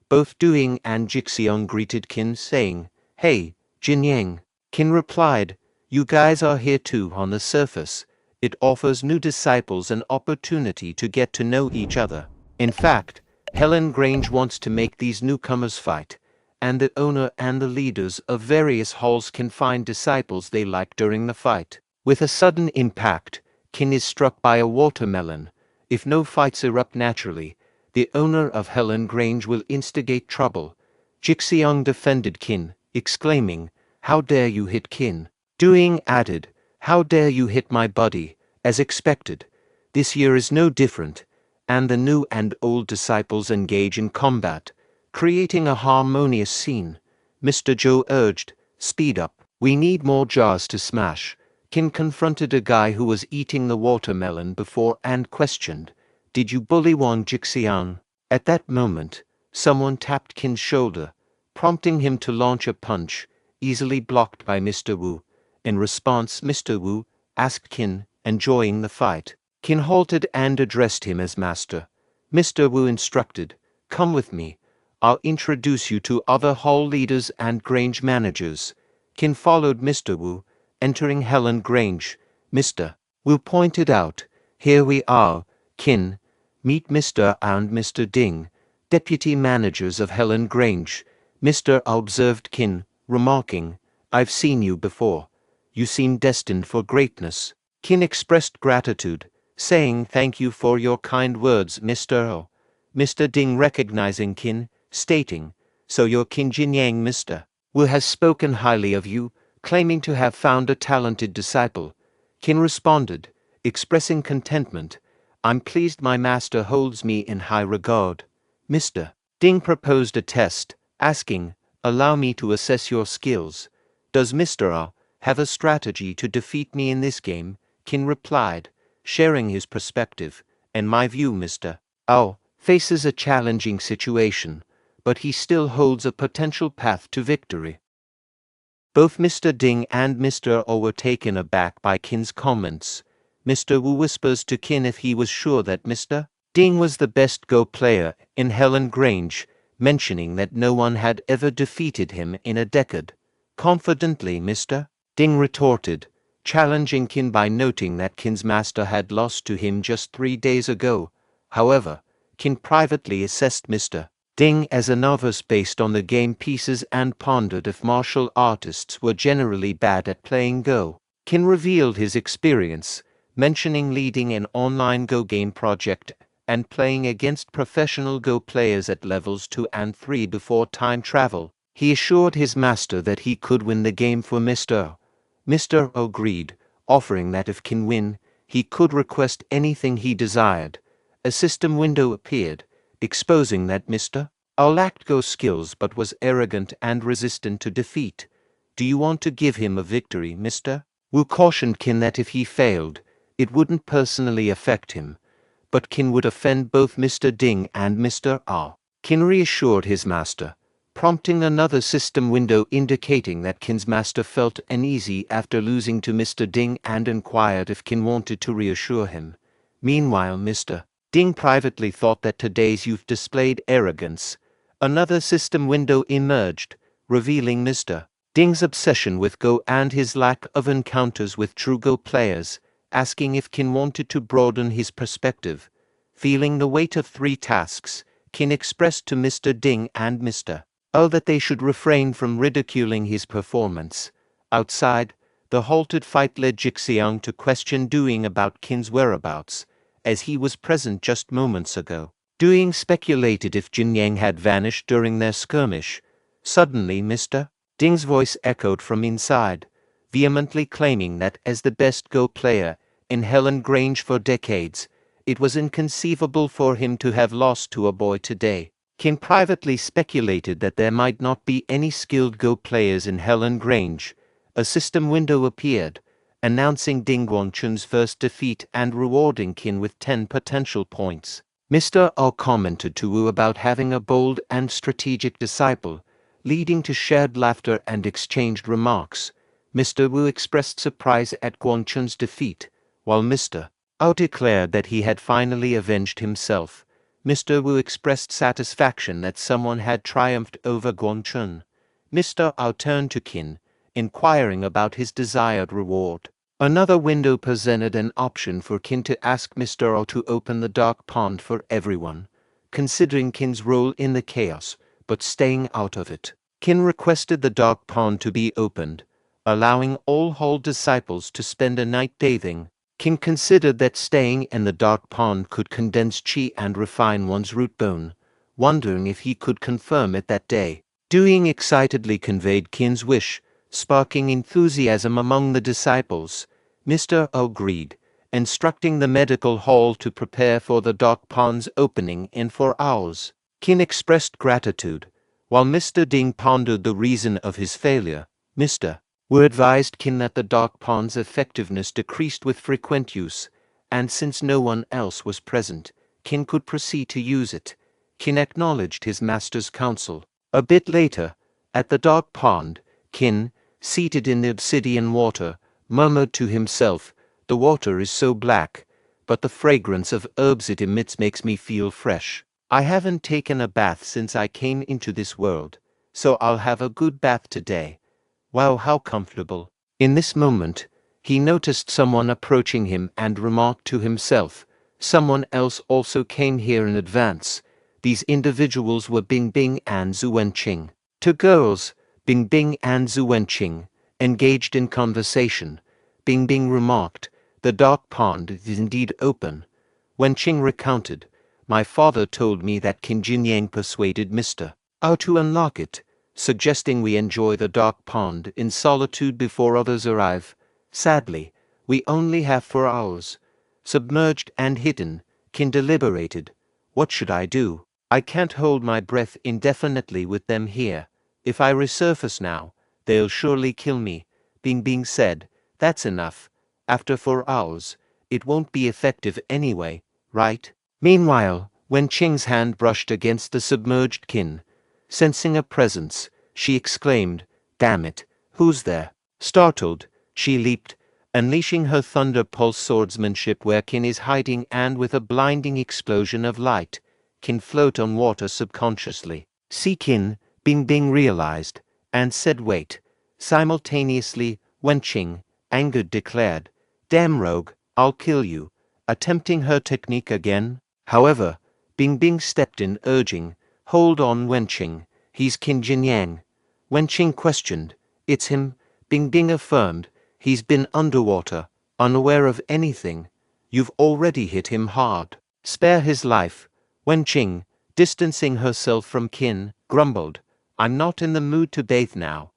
Both Duing and Jixiong greeted Qin, saying, "Hey, Jinyang." Qin replied, "You guys are here too. On the surface, it offers new disciples an opportunity to get to know each other. In fact, Helan Grange wants to make these newcomers fight, and the owner and the leaders of various halls can find disciples they like during the fight." With a sudden impact, Qin is struck by a watermelon. If no fights erupt naturally, the owner of Helan Grange will instigate trouble. Jixiong defended Qin, exclaiming, "How dare you hit Qin?" Duing added, "How dare you hit my buddy?" As expected, this year is no different, and the new and old disciples engage in combat, creating a harmonious scene. Mr. Zhou urged, "Speed up. We need more jars to smash." Qin confronted a guy who was eating the watermelon before and questioned, "Did you bully Wang Jixiang?" At that moment, someone tapped Qin's shoulder, prompting him to launch a punch, easily blocked by Mr. Wu. In response, Mr. Wu asked Qin, enjoying the fight. Qin halted and addressed him as master. Mr. Wu instructed, "Come with me. I'll introduce you to other hall leaders and Grange managers." Qin followed Mr. Wu, entering Helan Grange. Mr. Wu pointed out, "Here we are, Qin. Meet Mr. and Mr. Ding, deputy managers of Helan Grange." Mr. observed Qin, remarking, "I've seen you before. You seem destined for greatness." Qin expressed gratitude, saying, "Thank you for your kind words, Mr. O." Mr. Ding recognizing Qin, stating, "So you're Qin Jinyang, Mr. Wu has spoken highly of you, claiming to have found a talented disciple." Qin responded, expressing contentment, "I'm pleased my master holds me in high regard." Mr. Ding proposed a test, asking, "Allow me to assess your skills. Does Mr. A have a strategy to defeat me in this game?" Qin replied, sharing his perspective. "In my view, Mr. A faces a challenging situation, but he still holds a potential path to victory." Both Mr. Ding and Mr. O were taken aback by Qin's comments. Mr. Wu whispers to Qin if he was sure that Mr. Ding was the best Go player in Helan Grange, mentioning that no one had ever defeated him in a decade. Confidently, Mr. Ding retorted, challenging Qin by noting that Qin's master had lost to him just 3 days ago. However, Qin privately assessed Mr. Ding as a novice based on the game pieces and pondered if martial artists were generally bad at playing Go. Qin revealed his experience, mentioning leading an online Go game project and playing against professional Go players at levels 2 and 3 before time travel. He assured his master that he could win the game for Mr. O. Mr. O agreed, offering that if Qin win, he could request anything he desired. A system window appeared, exposing that Mr. O lacked Go skills but was arrogant and resistant to defeat. "Do you want to give him a victory, Mr. Wu?" cautioned Qin that if he failed, it wouldn't personally affect him, but Qin would offend both Mr. Ding and Mr. A. Qin reassured his master, prompting another system window indicating that Qin's master felt uneasy after losing to Mr. Ding and inquired if Qin wanted to reassure him. Meanwhile, Mr. Ding privately thought that today's youth displayed arrogance. Another system window emerged, revealing Mr. Ding's obsession with Go and his lack of encounters with true Go players, asking if Qin wanted to broaden his perspective. Feeling the weight of 3 tasks, Qin expressed to Mr. Ding and Mr. O that they should refrain from ridiculing his performance. Outside, the halted fight led Jixiang to question Doing about Qin's whereabouts, as he was present just moments ago. Doing speculated if Jinyang had vanished during their skirmish. Suddenly, Mr. Ding's voice echoed from inside, vehemently claiming that as the best Go player in Helan Grange for decades, it was inconceivable for him to have lost to a boy today. Qin privately speculated that there might not be any skilled Go players in Helan Grange. A system window appeared, announcing Ding Guanchun's first defeat and rewarding Qin with 10 potential points. Mr. O commented to Wu about having a bold and strategic disciple, leading to shared laughter and exchanged remarks. Mr. Wu expressed surprise at Guanchun's defeat, while Mr. O declared that he had finally avenged himself. Mr. Wu expressed satisfaction that someone had triumphed over Guanchun. Mr. O turned to Qin, inquiring about his desired reward. Another window presented an option for Qin to ask Mr. O to open the dark pond for everyone, considering Qin's role in the chaos, but staying out of it. Qin requested the dark pond to be opened, allowing all Hall disciples to spend a night bathing. Qin considered that staying in the dark pond could condense qi and refine one's root bone, wondering if he could confirm it that day. Doing excitedly conveyed Qin's wish, sparking enthusiasm among the disciples. Mr. O agreed, instructing the medical hall to prepare for the dark pond's opening in 4 hours. Qin expressed gratitude, while Mr. Ding pondered the reason of his failure. Mr. Wu advised Qin that the dark pond's effectiveness decreased with frequent use, and since no one else was present, Qin could proceed to use it. Qin acknowledged his master's counsel. A bit later, at the dark pond, Qin, seated in the obsidian water, murmured to himself, "The water is so black, but the fragrance of herbs it emits makes me feel fresh. I haven't taken a bath since I came into this world, so I'll have a good bath today. Wow, how comfortable." In this moment, he noticed someone approaching him and remarked to himself, "Someone else also came here in advance." These individuals were Bing Bing and Zhu Wenqing. Two girls, Bing Bing and Zhu Wenqing, engaged in conversation. Bing Bing remarked, "The dark pond is indeed open." Wenqing recounted, "My father told me that Qin Jinyang persuaded Mr. Ao to unlock it, suggesting we enjoy the dark pond in solitude before others arrive. Sadly, we only have 4 hours. Submerged and hidden, Qin deliberated. What should I do? I can't hold my breath indefinitely with them here. If I resurface now, they'll surely kill me." Bing Bing said, "That's enough. After 4 hours, it won't be effective anyway, right?" Meanwhile, when Qing's hand brushed against the submerged Qin, sensing a presence, she exclaimed, "Damn it, who's there?" Startled, she leaped, unleashing her thunder pulse swordsmanship where Qin is hiding, and with a blinding explosion of light, Qin float on water subconsciously. "See Qin," Bing Bing realized, and said, "Wait." Simultaneously, Wenqing, angered, declared, "Damn rogue, I'll kill you," attempting her technique again. However, Bing Bing stepped in, urging, "Hold on, Wenqing, he's Qin Jinyang." Wenqing questioned, "It's him," Bing Bing affirmed. "He's been underwater, unaware of anything. You've already hit him hard. Spare his life." Wenqing, distancing herself from Qin, grumbled, "I'm not in the mood to bathe now.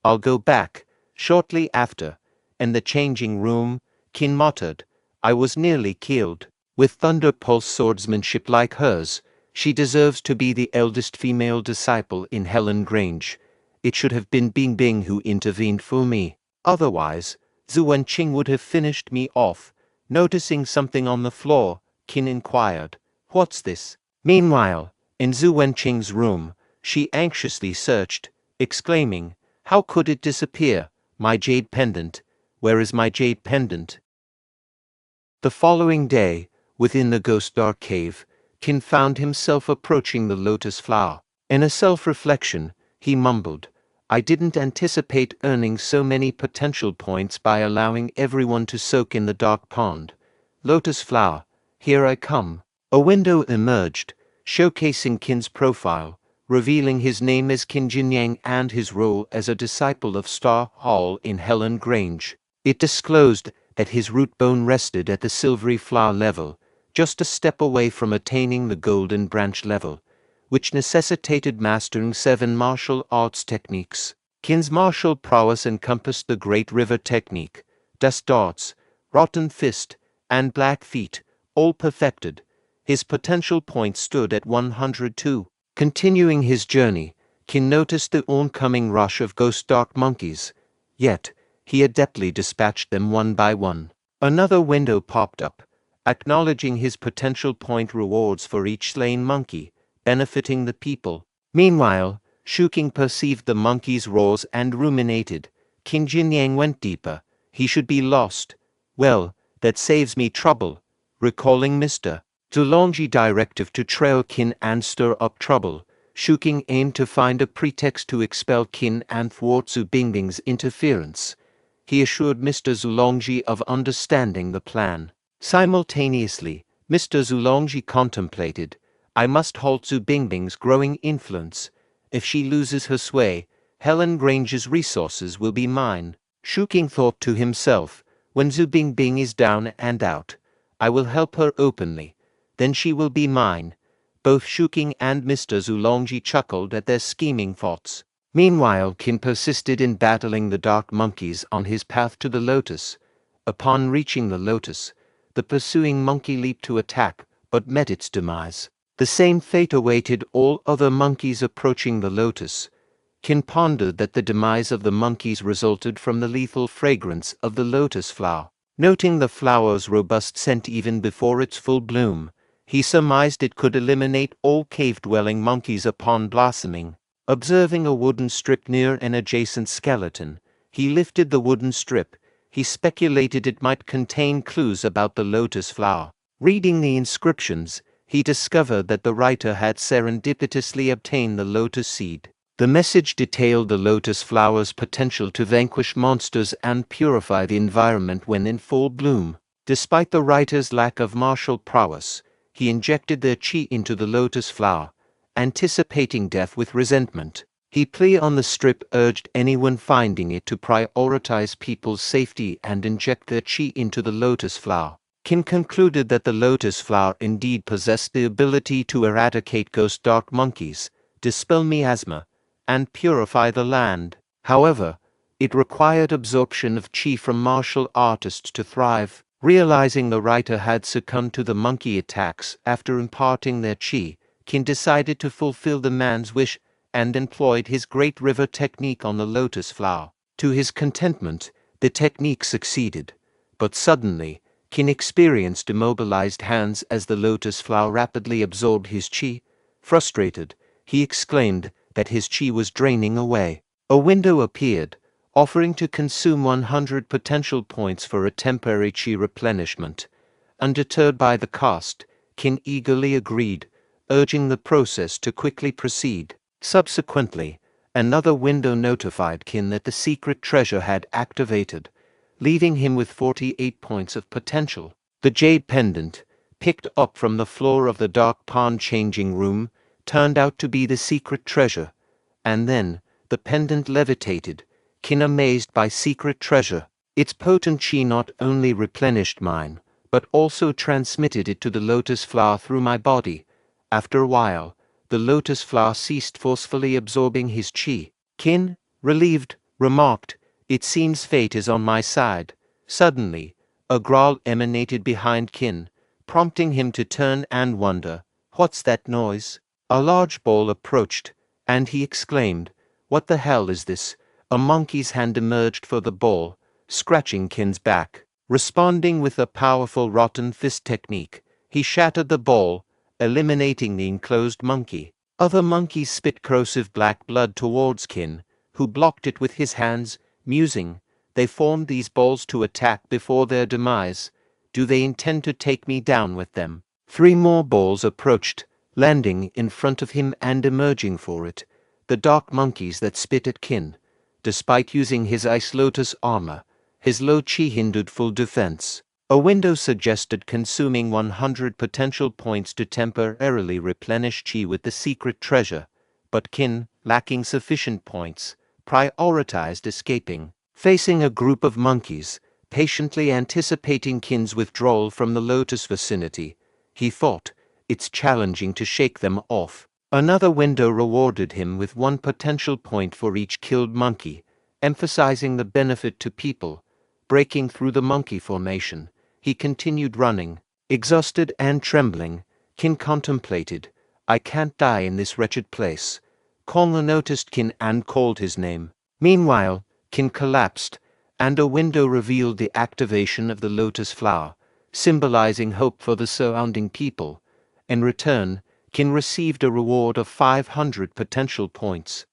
I'll go back." Shortly after, in the changing room, Qin muttered, "I was nearly killed." With thunder pulse swordsmanship like hers, she deserves to be the eldest female disciple in Helan Grange. It should have been Bing Bing who intervened for me. Otherwise, Zhu Wenqing would have finished me off. Noticing something on the floor, Qin inquired, "What's this?" Meanwhile, in Zhu Wenqing's room, she anxiously searched, exclaiming, "How could it disappear? My jade pendant. Where is my jade pendant?" The following day, within the ghost dark cave, Qin found himself approaching the lotus flower. In a self-reflection, he mumbled, "I didn't anticipate earning so many potential points by allowing everyone to soak in the dark pond. Lotus flower, here I come." A window emerged, showcasing Qin's profile, revealing his name as Qin Jinyang and his role as a disciple of Star Hall in Helan Grange. It disclosed that his root bone rested at the silvery flower level, just a step away from attaining the golden branch level, which necessitated mastering 7 martial arts techniques. Qin's martial prowess encompassed the Great River technique, Dust Darts, Rotten Fist, and Black Feet, all perfected. His potential points stood at 102. Continuing his journey, Qin noticed the oncoming rush of ghost dark monkeys, yet he adeptly dispatched them one by one. Another window popped up, acknowledging his potential point rewards for each slain monkey, benefiting the people. Meanwhile, Shuking perceived the monkey's roars and ruminated. Qin Jinyang went deeper. He should be lost. Well, that saves me trouble. Recalling Mr. Zulongji's directive to trail Qin and stir up trouble, Shuking aimed to find a pretext to expel Qin and thwart Zhu Bingbing's interference. He assured Mr. Zulongji of understanding the plan. Simultaneously, Mr. Zulongji contemplated, "I must halt Zhu Bingbing's growing influence. If she loses her sway, Helan Grange's resources will be mine." Shuking thought to himself, "When Zhu Bingbing is down and out, I will help her openly. Then she will be mine." Both Shuking and Mr. Zulongji chuckled at their scheming thoughts. Meanwhile, Qin persisted in battling the dark monkeys on his path to the lotus. Upon reaching the lotus, the pursuing monkey leaped to attack, but met its demise. The same fate awaited all other monkeys approaching the lotus. Qin pondered that the demise of the monkeys resulted from the lethal fragrance of the lotus flower. Noting the flower's robust scent even before its full bloom, He surmised it could eliminate all cave-dwelling monkeys upon blossoming. Observing a wooden strip near an adjacent skeleton, he lifted the wooden strip. He speculated it might contain clues about the lotus flower. Reading the inscriptions, he discovered that the writer had serendipitously obtained the lotus seed. The message detailed the lotus flower's potential to vanquish monsters and purify the environment when in full bloom. Despite the writer's lack of martial prowess, he injected their chi into the lotus flower, anticipating death with resentment. He plea on the strip urged anyone finding it to prioritize people's safety and inject their chi into the lotus flower. Qin concluded that the lotus flower indeed possessed the ability to eradicate ghost dark monkeys, dispel miasma, and purify the land. However, it required absorption of chi from martial artists to thrive. Realizing the writer had succumbed to the monkey attacks after imparting their chi, Qin decided to fulfill the man's wish and employed his Great River technique on the lotus flower. To his contentment, the technique succeeded, but suddenly, Qin experienced immobilized hands as the lotus flower rapidly absorbed his chi. Frustrated, he exclaimed that his chi was draining away. A window appeared, offering to consume 100 potential points for a temporary chi replenishment. Undeterred by the cost, Qin eagerly agreed, urging the process to quickly proceed. Subsequently, another window notified Qin that the secret treasure had activated, leaving him with 48 points of potential. The jade pendant, picked up from the floor of the dark pond changing room, turned out to be the secret treasure, and then the pendant levitated. Qin amazed by secret treasure. Its potent chi not only replenished mine, but also transmitted it to the lotus flower through my body. After a while, the lotus flower ceased forcefully absorbing his chi. Qin, relieved, remarked, "It seems fate is on my side." Suddenly, a growl emanated behind Qin, prompting him to turn and wonder, "What's that noise?" A large ball approached, and he exclaimed, "What the hell is this?" A monkey's hand emerged for the ball, scratching Qin's back. Responding with a powerful rotten fist technique, he shattered the ball, eliminating the enclosed monkey. Other monkeys spit corrosive black blood towards Qin, who blocked it with his hands, musing, "They formed these balls to attack before their demise. Do they intend to take me down with them?" 3 more balls approached, landing in front of him and emerging for it, the dark monkeys that spit at Qin. Despite using his ice lotus armor, his low chi hindered full defense. A window suggested consuming 100 potential points to temporarily replenish chi with the secret treasure, but Qin, lacking sufficient points, prioritized escaping. Facing a group of monkeys, patiently anticipating Qin's withdrawal from the lotus vicinity, he thought, "It's challenging to shake them off." Another window rewarded him with 1 potential point for each killed monkey, emphasizing the benefit to people. Breaking through the monkey formation, he continued running. Exhausted and trembling, Qin contemplated, "I can't die in this wretched place." Konga noticed Qin and called his name. Meanwhile, Qin collapsed, and a window revealed the activation of the lotus flower, symbolizing hope for the surrounding people. In return, Qin received a reward of 500 potential points.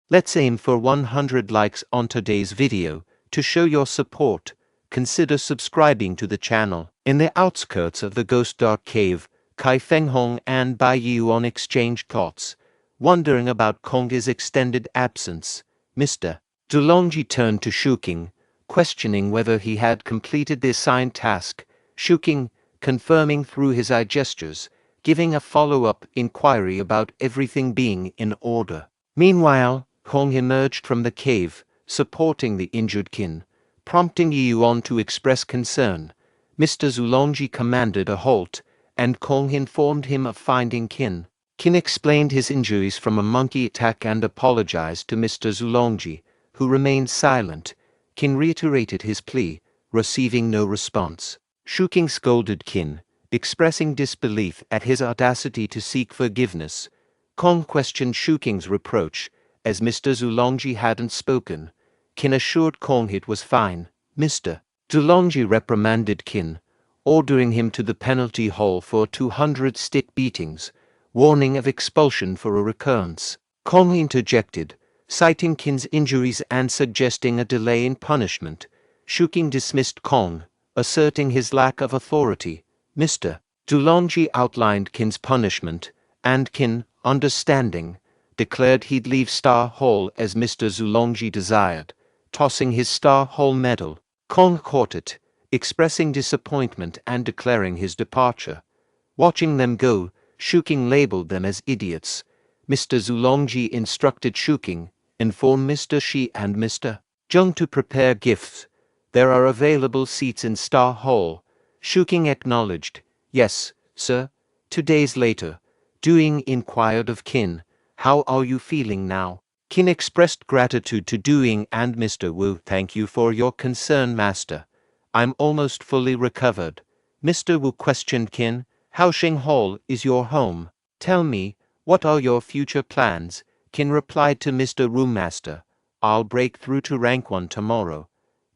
Let's aim for 100 likes on today's video. To show your support, consider subscribing to the channel. In the outskirts of the Ghost Dark Cave, Kai Fenghong and Bai Yuan exchanged thoughts, wondering about Konga's extended absence. Mr. Zulongji turned to Shuking, questioning whether he had completed the assigned task. Shuking, confirming through his eye gestures, giving a follow-up inquiry about everything being in order. Meanwhile, Hong emerged from the cave, supporting the injured Qin, prompting Yuan to express concern. Mr. Zulongji commanded a halt, and Kong informed him of finding Qin. Qin explained his injuries from a monkey attack and apologized to Mr. Zulongji, who remained silent. Qin reiterated his plea, receiving no response. Shuking scolded Qin, expressing disbelief at his audacity to seek forgiveness. Kong questioned Shuking's reproach, as Mr. Zulongji hadn't spoken. Qin assured Kong it was fine. Mr. Zulongji reprimanded Qin, ordering him to the penalty hall for 200 stick beatings, warning of expulsion for a recurrence. Kong interjected, citing Qin's injuries and suggesting a delay in punishment. Shuking dismissed Kong, asserting his lack of authority. Mr. Zulongji outlined Qin's punishment, and Qin, understanding, declared he'd leave Star Hall as Mr. Zulongji desired, tossing his Star Hall medal. Kong caught it, expressing disappointment and declaring his departure. Watching them go, Shuking labeled them as idiots. Mr. Zulongji instructed Shuking, inform Mr. Shi and Mr. Zheng to prepare gifts. There are available seats in Star Hall. Shuking acknowledged, yes, sir. 2 days later, Duing inquired of Qin, how are you feeling now? Qin expressed gratitude to Duing and Mr. Wu. Thank you for your concern, master. I'm almost fully recovered. Mr. Wu questioned Qin, Haoxing Hall is your home. Tell me, what are your future plans? Qin replied to Mr. Wu, master, I'll break through to rank 1 tomorrow.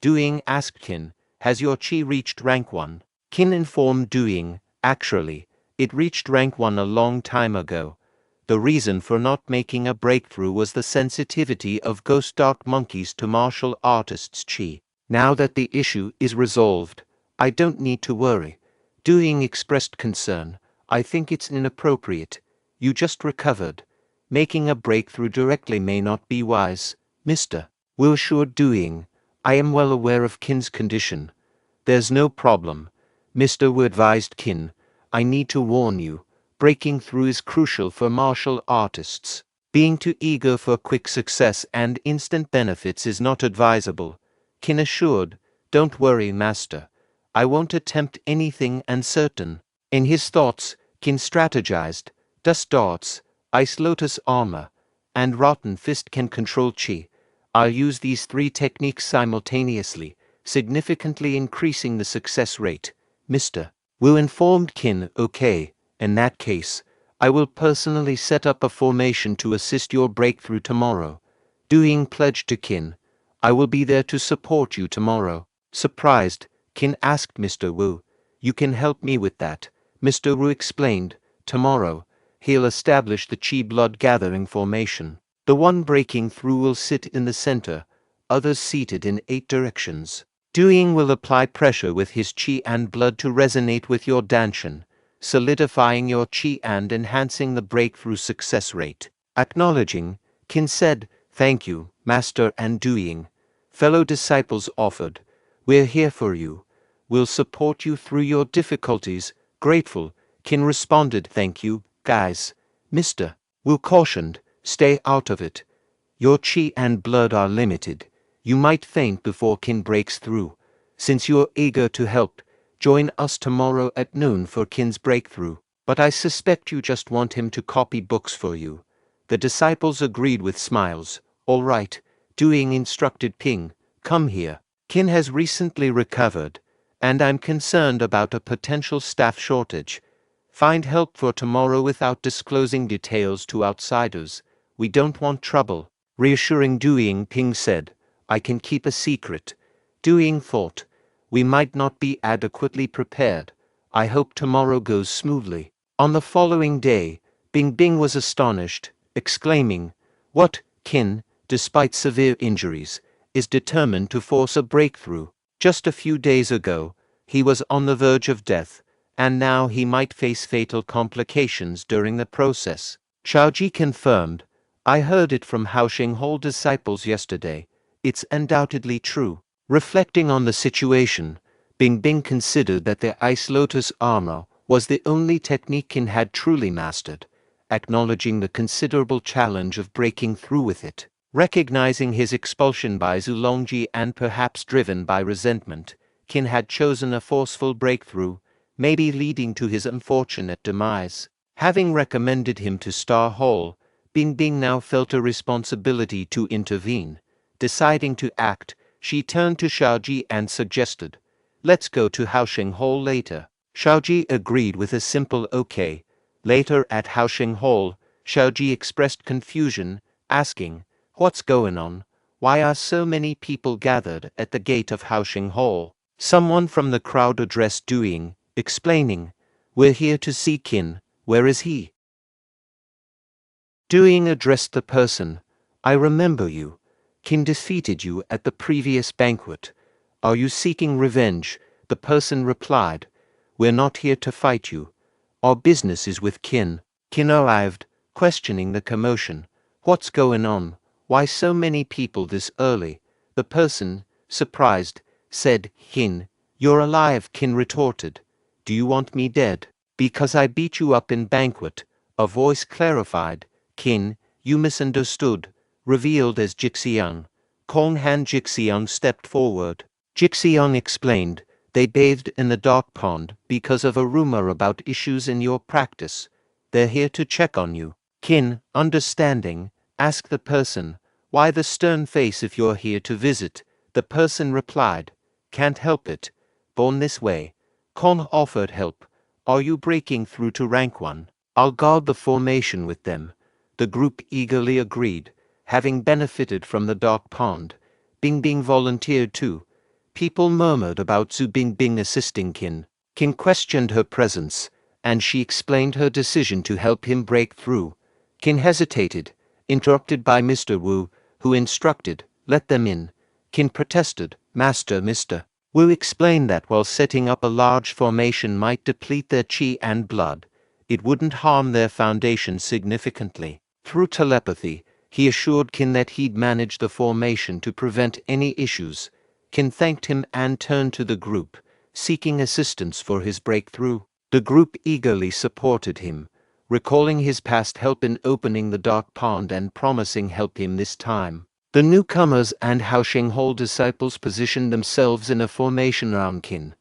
Duing asked Qin, has your chi reached rank 1? Qin informed Duing, actually, it reached rank 1 a long time ago. The reason for not making a breakthrough was the sensitivity of ghost dark monkeys to martial artists' chi. Now that the issue is resolved, I don't need to worry. Duing expressed concern, I think it's inappropriate. You just recovered. Making a breakthrough directly may not be wise. Mr. Wu assured Duing, I am well aware of Qin's condition. There's no problem. Mr. Wu advised Qin, I need to warn you, breaking through is crucial for martial artists. Being too eager for quick success and instant benefits is not advisable. Qin assured, don't worry, master. I won't attempt anything uncertain. In his thoughts, Qin strategized, dust darts, ice lotus armor, and rotten fist can control chi. I'll use these 3 techniques simultaneously, significantly increasing the success rate. Mr. Wu informed Qin, okay, in that case, I will personally set up a formation to assist your breakthrough tomorrow. Duing pledged to Qin, I will be there to support you tomorrow. Surprised, Qin asked Mr. Wu, you can help me with that. Mr. Wu explained, tomorrow, he'll establish the Qi blood gathering formation. The one breaking through will sit in the center, others seated in 8 directions. Duing will apply pressure with his Qi and blood to resonate with your Danshan, solidifying your Qi and enhancing the breakthrough success rate. Acknowledging, Qin said, thank you, Master and Duing. Fellow disciples offered, we're here for you. We'll support you through your difficulties. Grateful, Qin responded, thank you, guys. Mr. Wu cautioned, stay out of it. Your Qi and blood are limited. You might faint before Qin breaks through. Since you're eager to help, join us tomorrow at noon for Qin's breakthrough. But I suspect you just want him to copy books for you. The disciples agreed with smiles. All right, Duing instructed Ping, come here. Qin has recently recovered, and I'm concerned about a potential staff shortage. Find help for tomorrow without disclosing details to outsiders. We don't want trouble. Reassuring Duing, Ping said, I can keep a secret. Duing thought, we might not be adequately prepared. I hope tomorrow goes smoothly. On the following day, Bing Bing was astonished, exclaiming, what, Qin, despite severe injuries, is determined to force a breakthrough. Just a few days ago, he was on the verge of death, and now he might face fatal complications during the process. Xiaoji confirmed, I heard it from Haoxing Hall disciples yesterday. It's undoubtedly true. Reflecting on the situation, Bing Bing considered that the Ice Lotus armor was the only technique Qin had truly mastered, acknowledging the considerable challenge of breaking through with it. Recognizing his expulsion by Zulongji and perhaps driven by resentment, Qin had chosen a forceful breakthrough, maybe leading to his unfortunate demise. Having recommended him to Star Hall, Bing Bing now felt a responsibility to intervene. Deciding to act, she turned to Xiaoji and suggested, let's go to Haoxing Hall later. Xiaoji agreed with a simple okay. Later at Haoxing Hall, Xiaoji expressed confusion, asking, what's going on? Why are so many people gathered at the gate of Haoxing Hall? Someone from the crowd addressed Doing, explaining, "We're here to see Qin, where is he?" Doing addressed the person, "I remember you. Qin defeated you at the previous banquet. Are you seeking revenge?" The person replied, "We're not here to fight you. Our business is with Qin." Qin arrived, questioning the commotion. "What's going on? Why so many people this early?" The person, surprised, said, "Qin, you're alive," Qin retorted. "Do you want me dead?" "Because I beat you up in banquet," a voice clarified. "Qin, you misunderstood," revealed as Jixiang. Kong Han Jixiang stepped forward. Jixiang explained, "They bathed in the dark pond because of a rumor about issues in your practice. They're here to check on you." Qin, understanding, asked the person, "Why the stern face if you're here to visit?" The person replied, "Can't help it. Born this way." Kong offered help. "Are you breaking through to rank 1? I'll guard the formation with them." The group eagerly agreed, having benefited from the dark pond. Bingbing volunteered too. People murmured about Zhu Bingbing assisting Qin. Qin questioned her presence, and she explained her decision to help him break through. Qin hesitated, interrupted by Mr. Wu, who instructed, "Let them in." Qin protested, "Master, Mr. Wu explained that while setting up a large formation might deplete their qi and blood, it wouldn't harm their foundation significantly." Through telepathy, he assured Qin that he'd manage the formation to prevent any issues. Qin thanked him and turned to the group, seeking assistance for his breakthrough. The group eagerly supported him, recalling his past help in opening the dark pond and promising help him this time. The newcomers and Haosheng Hall disciples positioned themselves in a formation around Qin.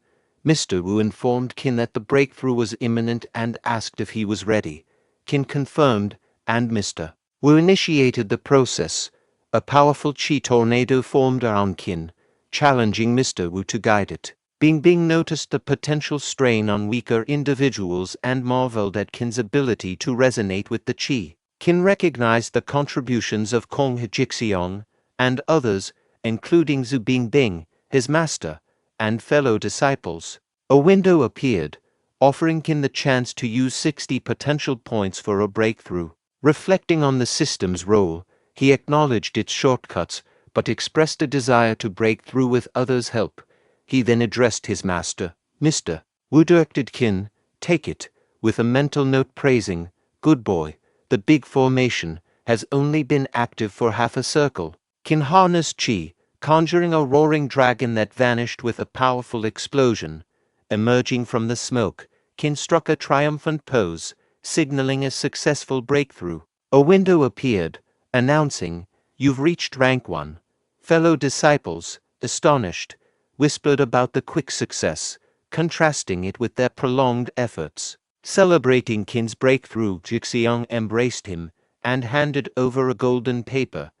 Mr. Wu informed Qin that the breakthrough was imminent and asked if he was ready. Qin confirmed, and Mr. Wu initiated the process. A powerful qi tornado formed around Qin, challenging Mr. Wu to guide it. Bingbing noticed the potential strain on weaker individuals and marveled at Qin's ability to resonate with the qi. Qin recognized the contributions of Kong Jixiang and others, including Zhu Bingbing, his master, and fellow disciples. A window appeared, offering Qin the chance to use 60 potential points for a breakthrough. Reflecting on the system's role, he acknowledged its shortcuts, but expressed a desire to break through with others' help. He then addressed his master, Mr. Wu directed Qin, "Take it," with a mental note praising, "Good boy, the big formation has only been active for half a circle." Qin harnessed qi, conjuring a roaring dragon that vanished with a powerful explosion. Emerging from the smoke, Qin struck a triumphant pose, signaling a successful breakthrough. A window appeared, announcing, "You've reached rank 1. Fellow disciples, astonished, whispered about the quick success, contrasting it with their prolonged efforts. Celebrating Qin's breakthrough, Jixiang embraced him and handed over a golden paper.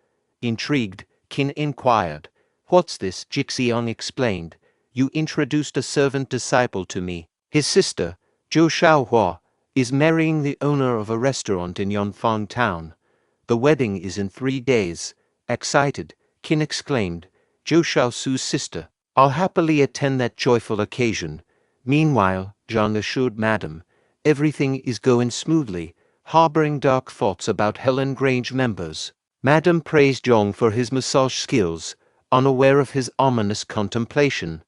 Intrigued, Qin inquired, "What's this?" Jixiang explained, "You introduced a servant disciple to me. His sister, Zhou Shaohua, is marrying the owner of a restaurant in Yonfang town. The wedding is in 3 days." Excited, Qin exclaimed, "Zhou Shaosu's sister. I'll happily attend that joyful occasion." Meanwhile, Zhang assured Madam, "Everything is going smoothly," harboring dark thoughts about Helan Grange members. Madam praised Zhang for his massage skills, unaware of his ominous contemplation.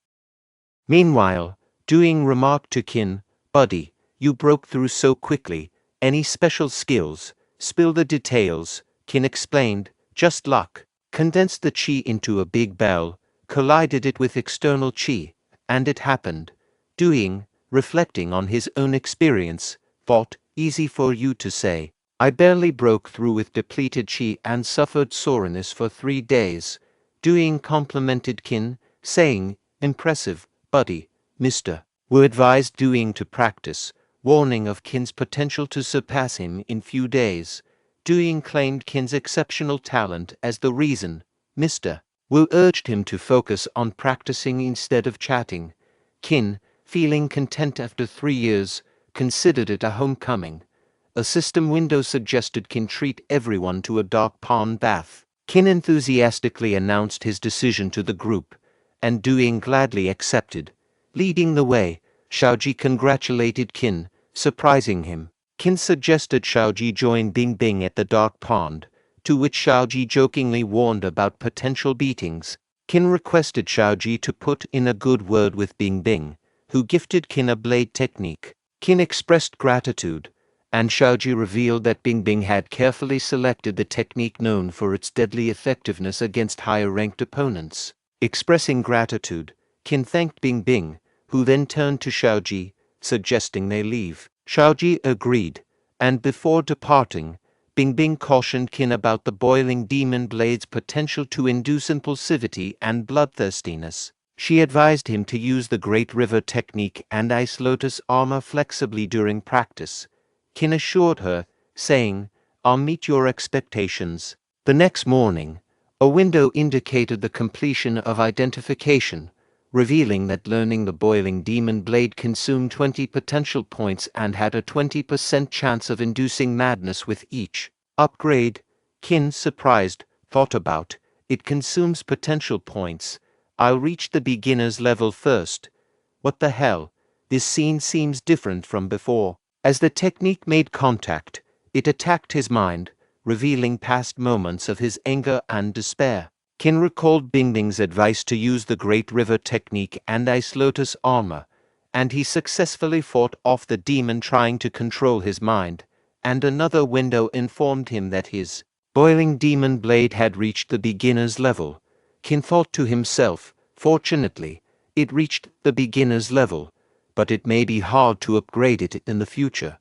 Meanwhile, Doing remarked to Qin, "Buddy, you broke through so quickly. Any special skills? Spill the details." Qin explained, "Just luck. Condensed the qi into a big bell, collided it with external qi, and it happened." Doing, reflecting on his own experience, thought, "Easy for you to say. I barely broke through with depleted qi and suffered soreness for 3 days." Doing complimented Qin, saying, "Impressive, buddy." Mr. Wu advised Doing to practice, warning of Qin's potential to surpass him in few days. Doing claimed Qin's exceptional talent as the reason. Mr. Wu urged him to focus on practicing instead of chatting. Qin, feeling content after 3 years, considered it a homecoming. A system window suggested Qin treat everyone to a dark pond bath. Qin enthusiastically announced his decision to the group, and Duing gladly accepted. Leading the way, Xiaoji congratulated Qin, surprising him. Qin suggested Xiaoji join Bingbing at the dark pond, to which Xiaoji jokingly warned about potential beatings. Qin requested Xiaoji to put in a good word with Bingbing, who gifted Qin a blade technique. Qin expressed gratitude, and Xiaoji revealed that Bingbing had carefully selected the technique known for its deadly effectiveness against higher-ranked opponents. Expressing gratitude, Qin thanked Bingbing, who then turned to Xiaoji, suggesting they leave. Xiaoji agreed, and before departing, Bingbing cautioned Qin about the boiling demon blade's potential to induce impulsivity and bloodthirstiness. She advised him to use the Great River technique and Ice Lotus armor flexibly during practice. Qin assured her, saying, "I'll meet your expectations." The next morning, a window indicated the completion of identification, revealing that learning the boiling demon blade consumed 20 potential points and had a 20% chance of inducing madness with each upgrade. Qin, surprised, thought about, "It consumes potential points. I'll reach the beginner's level first. What the hell? This scene seems different from before." As the technique made contact, it attacked his mind, revealing past moments of his anger and despair. Qin recalled Bingbing's advice to use the Great River technique and Ice Lotus armor, and he successfully fought off the demon trying to control his mind, and another window informed him that his boiling demon blade had reached the beginner's level. Qin thought to himself, "Fortunately, it reached the beginner's level, but it may be hard to upgrade it in the future.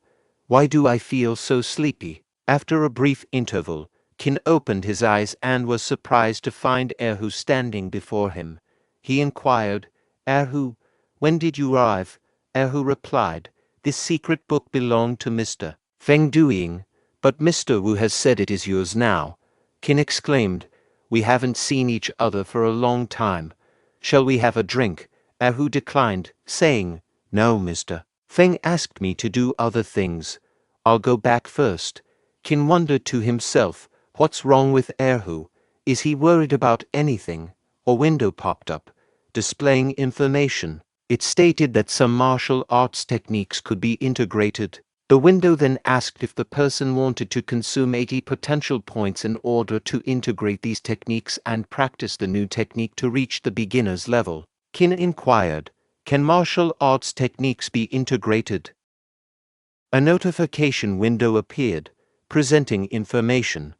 Why do I feel so sleepy?" After a brief interval, Qin opened his eyes and was surprised to find Erhu standing before him. He inquired, "Erhu, when did you arrive?" Erhu replied, "This secret book belonged to Mr. Feng Duing, but Mr. Wu has said it is yours now." Qin exclaimed, "We haven't seen each other for a long time. Shall we have a drink?" Erhu declined, saying, "No, Mr. Feng asked me to do other things. I'll go back first." Qin wondered to himself, what's wrong with Erhu? Is he worried about anything? A window popped up, displaying information. It stated that some martial arts techniques could be integrated. The window then asked if the person wanted to consume 80 potential points in order to integrate these techniques and practice the new technique to reach the beginner's level. Qin inquired, "Can martial arts techniques be integrated?" A notification window appeared, presenting information.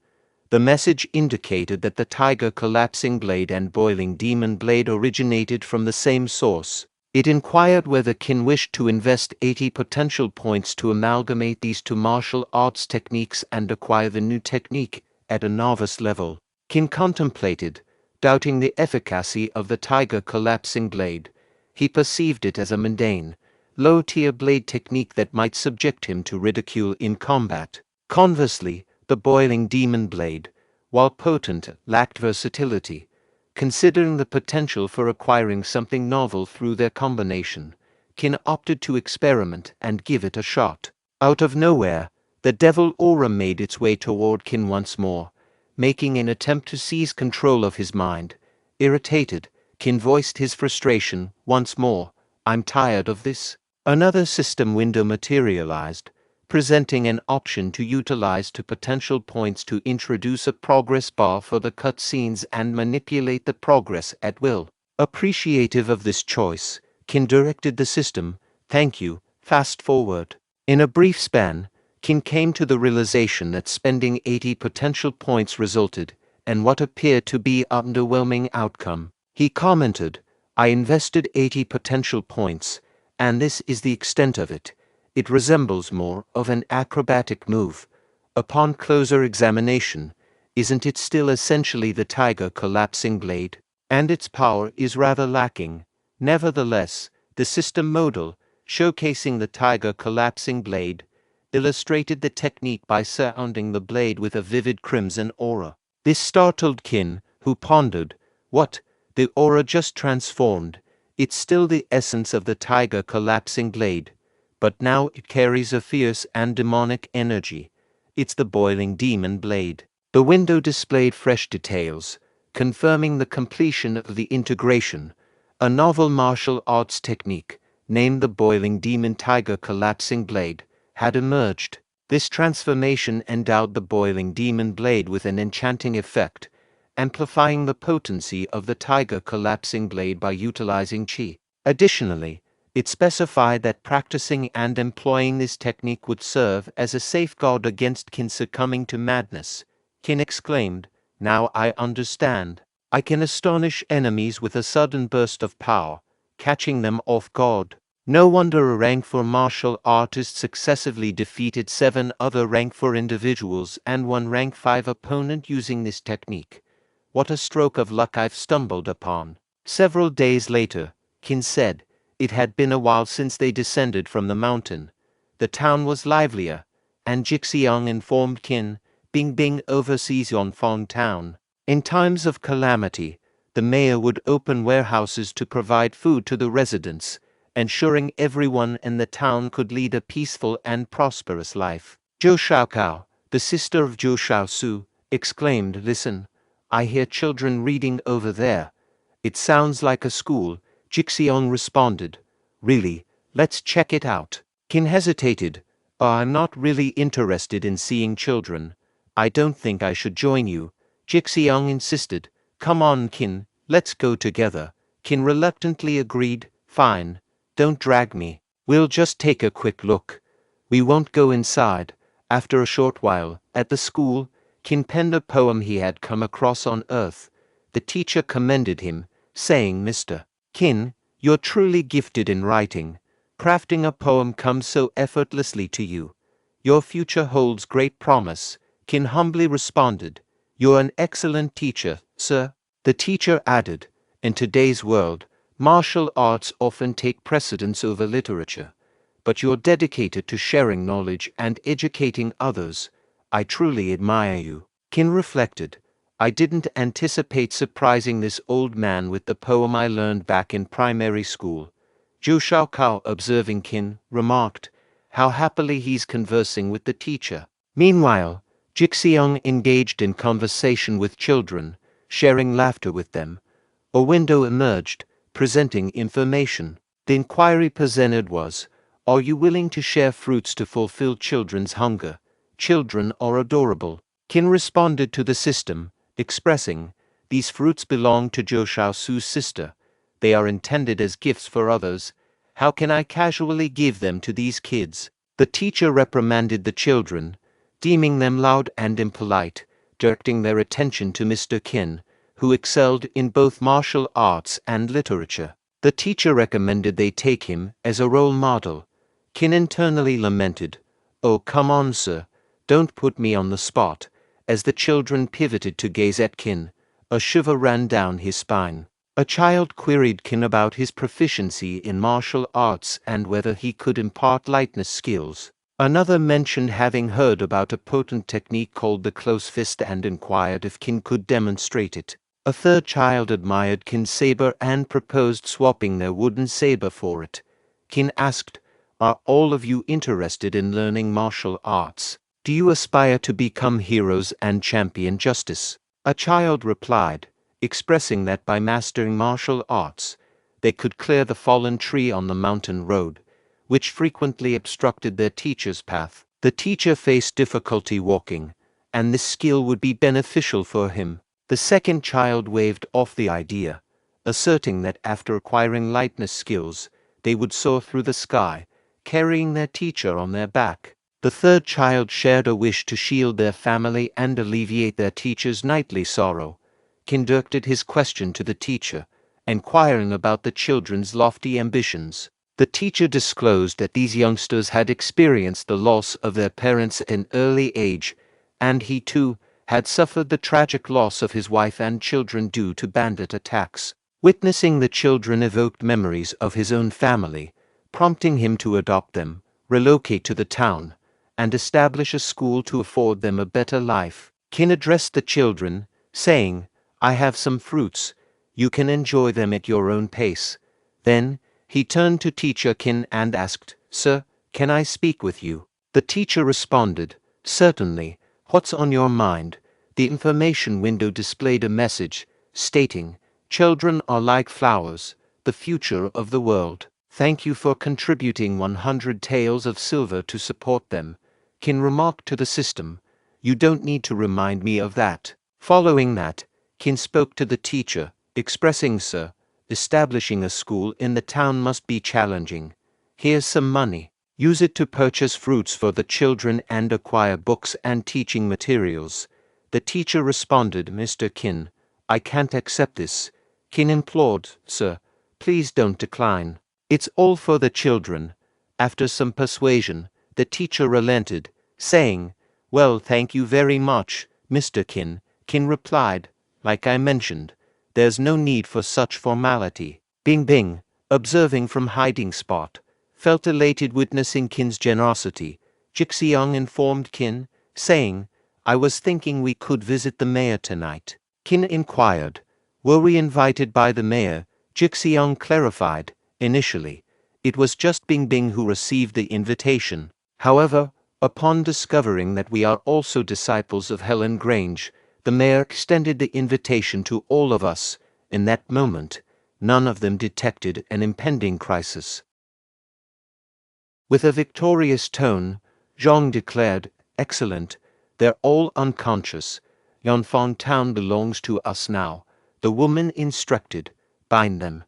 The message indicated that the Tiger Collapsing Blade and Boiling Demon Blade originated from the same source. It inquired whether Qin wished to invest 80 potential points to amalgamate these two martial arts techniques and acquire the new technique at a novice level. Qin contemplated, doubting the efficacy of the Tiger Collapsing Blade. He perceived it as a mundane, low-tier blade technique that might subject him to ridicule in combat. Conversely, the Boiling Demon Blade, while potent, lacked versatility. Considering the potential for acquiring something novel through their combination, Qin opted to experiment and give it a shot. Out of nowhere, the devil aura made its way toward Qin once more, making an attempt to seize control of his mind. Irritated, Qin voiced his frustration once more. "I'm tired of this." Another system window materialized, presenting an option to utilize two potential points to introduce a progress bar for the cutscenes and manipulate the progress at will. Appreciative of this choice, Qin directed the system, "Thank you, fast forward." In a brief span, Qin came to the realization that spending 80 potential points resulted in what appeared to be an underwhelming outcome. He commented, "I invested 80 potential points, and this is the extent of it. It resembles more of an acrobatic move. Upon closer examination, isn't it still essentially the Tiger Collapsing Blade? And its power is rather lacking." Nevertheless, the system model, showcasing the Tiger Collapsing Blade, illustrated the technique by surrounding the blade with a vivid crimson aura. This startled Qin, who pondered, "What? The aura just transformed. It's still the essence of the Tiger Collapsing Blade, but now it carries a fierce and demonic energy. It's the Boiling Demon Blade." The window displayed fresh details, confirming the completion of the integration. A novel martial arts technique, named the Boiling Demon Tiger Collapsing Blade, had emerged. This transformation endowed the Boiling Demon Blade with an enchanting effect, amplifying the potency of the Tiger Collapsing Blade by utilizing Qi. Additionally, it specified that practicing and employing this technique would serve as a safeguard against Qin succumbing to madness. Qin exclaimed, "Now I understand. I can astonish enemies with a sudden burst of power, catching them off guard." No wonder a rank 4 martial artist successively defeated 7 other rank 4 individuals and 1 rank 5 opponent using this technique. What a stroke of luck I've stumbled upon. Several days later, Qin said, it had been a while since they descended from the mountain. The town was livelier, and Jixiang informed Qin, Bingbing oversees Yonfang town. In times of calamity, the mayor would open warehouses to provide food to the residents, ensuring everyone in the town could lead a peaceful and prosperous life. Zhou Shaokao, the sister of Zhou Shaosu, exclaimed, "Listen, I hear children reading over there. It sounds like a school." Jixiang responded, "Really, let's check it out." Qin hesitated. "I'm not really interested in seeing children. I don't think I should join you." Jixiang insisted, "Come on, Qin, let's go together." Qin reluctantly agreed, "Fine, don't drag me. We'll just take a quick look. We won't go inside." After a short while, at the school, Qin penned a poem he had come across on Earth. The teacher commended him, saying, "Mr. Qin, you're truly gifted in writing. Crafting a poem comes so effortlessly to you. Your future holds great promise." Qin humbly responded, "You're an excellent teacher, sir." The teacher added, "In today's world, martial arts often take precedence over literature, but you're dedicated to sharing knowledge and educating others. I truly admire you." Qin reflected, "I didn't anticipate surprising this old man with the poem I learned back in primary school." Zhou Shaokao, observing Qin, remarked, "How happily he's conversing with the teacher." Meanwhile, Jixiang engaged in conversation with children, sharing laughter with them. A window emerged, presenting information. The inquiry presented was, "Are you willing to share fruits to fulfill children's hunger? Children are adorable." Qin responded to the system, expressing, "These fruits belong to Zhou Shaosu's sister. They are intended as gifts for others. How can I casually give them to these kids?" The teacher reprimanded the children, deeming them loud and impolite, directing their attention to Mr. Qin, who excelled in both martial arts and literature. The teacher recommended they take him as a role model. Qin internally lamented, "Oh, come on, sir, don't put me on the spot." As the children pivoted to gaze at Qin, a shiver ran down his spine. A child queried Qin about his proficiency in martial arts and whether he could impart lightness skills. Another mentioned having heard about a potent technique called the close fist and inquired if Qin could demonstrate it. A third child admired Qin's saber and proposed swapping their wooden saber for it. Qin asked, "Are all of you interested in learning martial arts? Do you aspire to become heroes and champion justice?" A child replied, expressing that by mastering martial arts, they could clear the fallen tree on the mountain road, which frequently obstructed their teacher's path. The teacher faced difficulty walking, and this skill would be beneficial for him. The second child waved off the idea, asserting that after acquiring lightness skills, they would soar through the sky, carrying their teacher on their back. The third child shared a wish to shield their family and alleviate their teacher's nightly sorrow. Qin directed his question to the teacher, inquiring about the children's lofty ambitions. The teacher disclosed that these youngsters had experienced the loss of their parents at an early age, and he too had suffered the tragic loss of his wife and children due to bandit attacks. Witnessing the children evoked memories of his own family, prompting him to adopt them, relocate to the town, and establish a school to afford them a better life. Qin addressed the children, saying, "I have some fruits. You can enjoy them at your own pace." Then, he turned to teacher Qin and asked, "Sir, can I speak with you?" The teacher responded, "Certainly. What's on your mind?" The information window displayed a message, stating, "Children are like flowers. the future of the world. Thank you for contributing 100 taels of silver to support them, Qin remarked to the system. You don't need to remind me of that. Following that, Qin spoke to the teacher, expressing, Sir, establishing a school in the town must be challenging. Here's some money. Use it to purchase fruits for the children and acquire books and teaching materials. The teacher responded, Mr. Qin, I can't accept this. Qin implored, Sir, please don't decline. It's all for the children. After some persuasion, the teacher relented, saying, Well, thank you very much, Mr. Qin. Qin replied, Like I mentioned, there's no need for such formality. Bing Bing, observing from hiding spot, felt elated witnessing Qin's generosity. Jixiang informed Qin, saying, I was thinking we could visit the mayor tonight. Qin inquired, Were we invited by the mayor? Jixiang clarified, Initially, it was just Bing Bing who received the invitation. However, upon discovering that we are also disciples of Helan Grange, the mayor extended the invitation to all of us. In that moment, none of them detected an impending crisis. With a victorious tone, Zhang declared, Excellent, they're all unconscious. Yanfang town belongs to us now. The woman instructed, Bind them.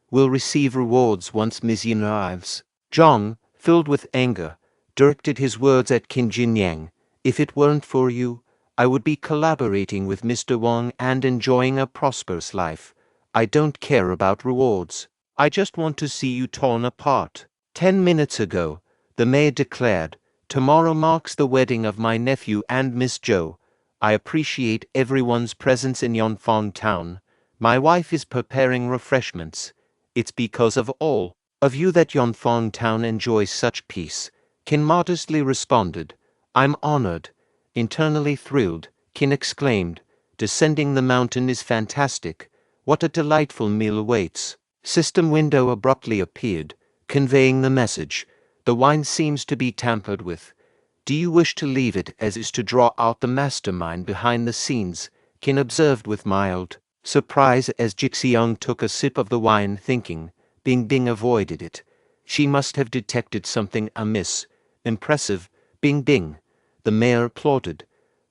We'll receive rewards once Miss Yin arrives. Zhang, filled with anger, directed his words at Qin Jinyang. If it weren't for you, I would be collaborating with Mr. Wang and enjoying a prosperous life. I don't care about rewards. I just want to see you torn apart. 10 minutes ago, the mayor declared, Tomorrow marks the wedding of my nephew and Miss Zhou. I appreciate everyone's presence in Yanfang town. My wife is preparing refreshments. It's because of all of you that Yanfang town enjoys such peace. Qin modestly responded, I'm honored. Internally thrilled, Qin exclaimed, Descending the mountain is fantastic. What a delightful meal awaits. System window abruptly appeared, conveying the message. The wine seems to be tampered with. Do you wish to leave it as is to draw out the mastermind behind the scenes? Qin observed with mild surprise as Jixiang took a sip of the wine, thinking, Bing Bing avoided it. She must have detected something amiss. Impressive, Bing Bing. The mayor applauded.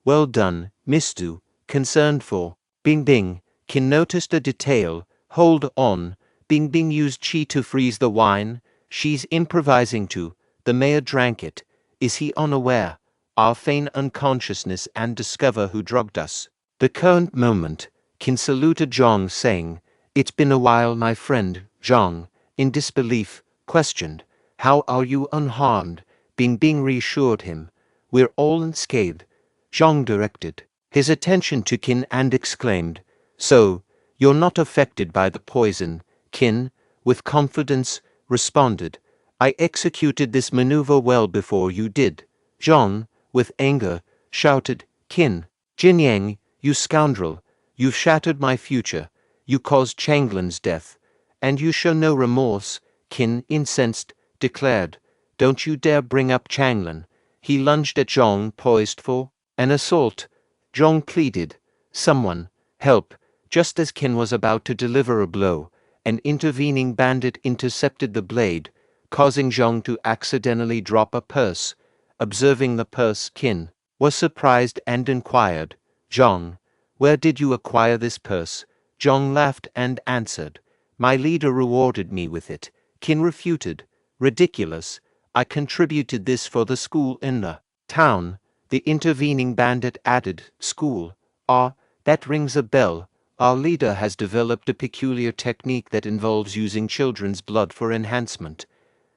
Well done, Miss Du. Concerned for Bing Bing. Qin noticed a detail. Hold on. Bing Bing used qi to freeze the wine. She's improvising too. The mayor drank it. Is he unaware? I'll feign unconsciousness and discover who drugged us. The current moment, Qin saluted Zhang, saying, It's been a while, my friend. Zhang, in disbelief, questioned, How are you unharmed? Bing Bing reassured him. We're all unscathed. Zhang directed his attention to Qin and exclaimed, So, you're not affected by the poison? Qin, with confidence, responded, I executed this maneuver well before you did. Zhang, with anger, shouted, Qin Jinyang, you scoundrel, you've shattered my future, you caused Changlan's death, and you show no remorse. Qin, incensed, declared, Don't you dare bring up Changlan. He lunged at Zhang, poised for an assault. Zhang pleaded, Someone, help. Just as Qin was about to deliver a blow, an intervening bandit intercepted the blade, causing Zhang to accidentally drop a purse. Observing the purse, Qin was surprised and inquired, Zhang, where did you acquire this purse? Zhang laughed and answered, My leader rewarded me with it. Qin refuted, Ridiculous. I contributed this for the school in the town. The intervening bandit added, School. Ah, that rings a bell. Our leader has developed a peculiar technique that involves using children's blood for enhancement.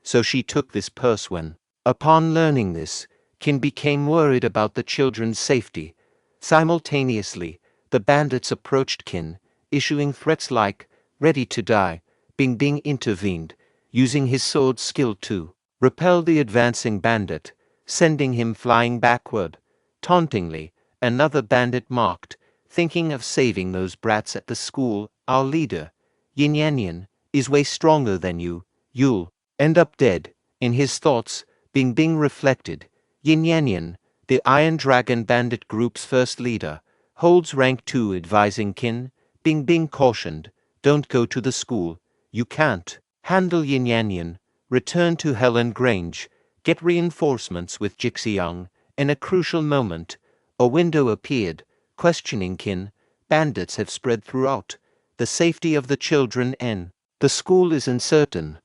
So she took this purse when, upon learning this, Qin became worried about the children's safety. Simultaneously, the bandits approached Qin, issuing threats like, Ready to die. Bing Bing intervened, using his sword skill to repel the advancing bandit, sending him flying backward. Tauntingly, another bandit mocked, Thinking of saving those brats at the school, our leader, Yin Yanyan, is way stronger than you. You'll end up dead. In his thoughts, Bing Bing reflected, Yin Yanyan, the Iron Dragon Bandit Group's first leader, holds rank 2, advising Qin. Bing Bing cautioned, Don't go to the school. You can't handle Yin Yanyan. Return to Helan Grange. Get reinforcements with Jixiang. In a crucial moment, a window appeared, questioning Qin. Bandits have spread throughout. The safety of the children and the school is uncertain.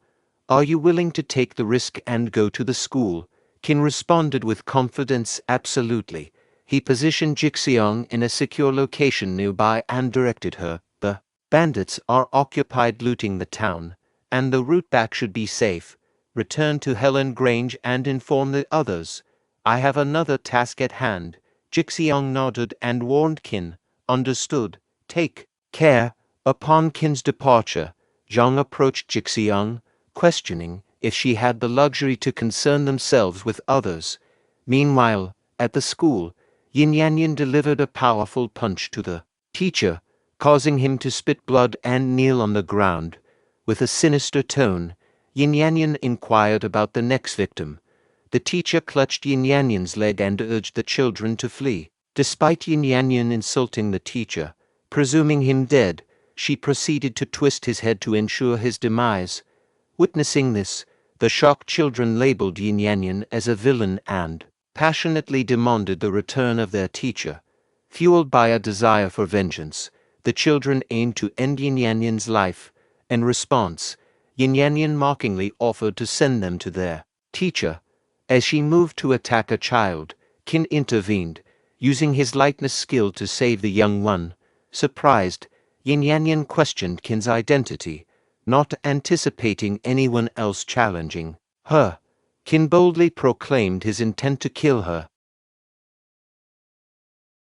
Are you willing to take the risk and go to the school? Qin responded with confidence, absolutely. He positioned Jixiang in a secure location nearby and directed her. The bandits are occupied looting the town, and the route back should be safe. Return to Helan Grange and inform the others. I have another task at hand. Jixiang nodded and warned Qin. Understood. Take care. Upon Qin's departure, Zhang approached Jixiang, questioning if she had the luxury to concern themselves with others. Meanwhile, at the school, Yin Yanyan delivered a powerful punch to the teacher, causing him to spit blood and kneel on the ground. With a sinister tone, Yin Yanyan inquired about the next victim. The teacher clutched Yin Yanyan's leg and urged the children to flee. Despite Yin Yanyan insulting the teacher, presuming him dead, she proceeded to twist his head to ensure his demise. Witnessing this, the shocked children labeled Yin Yanyan as a villain and passionately demanded the return of their teacher. Fueled by a desire for vengeance, the children aimed to end Yin Yanyan's life. In response, Yin Yanyan mockingly offered to send them to their teacher. As she moved to attack a child, Qin intervened, using his lightness skill to save the young one. Surprised, Yin Yanyan questioned Qin's identity, not anticipating anyone else challenging her. Qin boldly proclaimed his intent to kill her.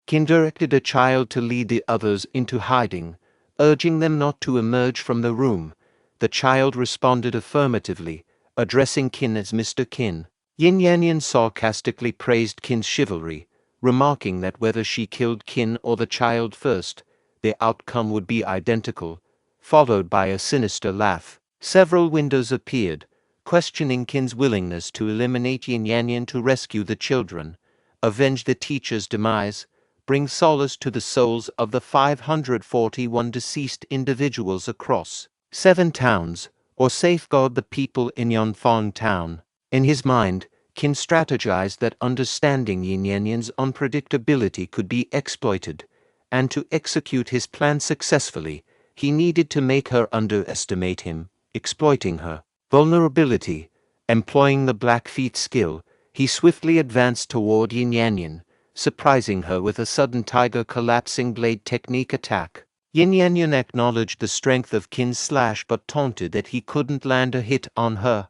Qin directed a child to lead the others into hiding, urging them not to emerge from the room. The child responded affirmatively, addressing Qin as Mr. Qin. Yin Yanyan sarcastically praised Qin's chivalry, remarking that whether she killed Qin or the child first, the outcome would be identical, followed by a sinister laugh. Several windows appeared, questioning Qin's willingness to eliminate Yin Yanyan to rescue the children, avenge the teacher's demise, bring solace to the souls of the 541 deceased individuals across 7 towns, or safeguard the people in Yanfang town. In his mind, Qin strategized that understanding Yin Yanyan's unpredictability could be exploited, and to execute his plan successfully, he needed to make her underestimate him, exploiting her vulnerability. Employing the Blackfeet skill, he swiftly advanced toward Yin Yanyan, surprising her with a sudden tiger collapsing blade technique attack. Yin Yanyan acknowledged the strength of Qin's slash but taunted that he couldn't land a hit on her.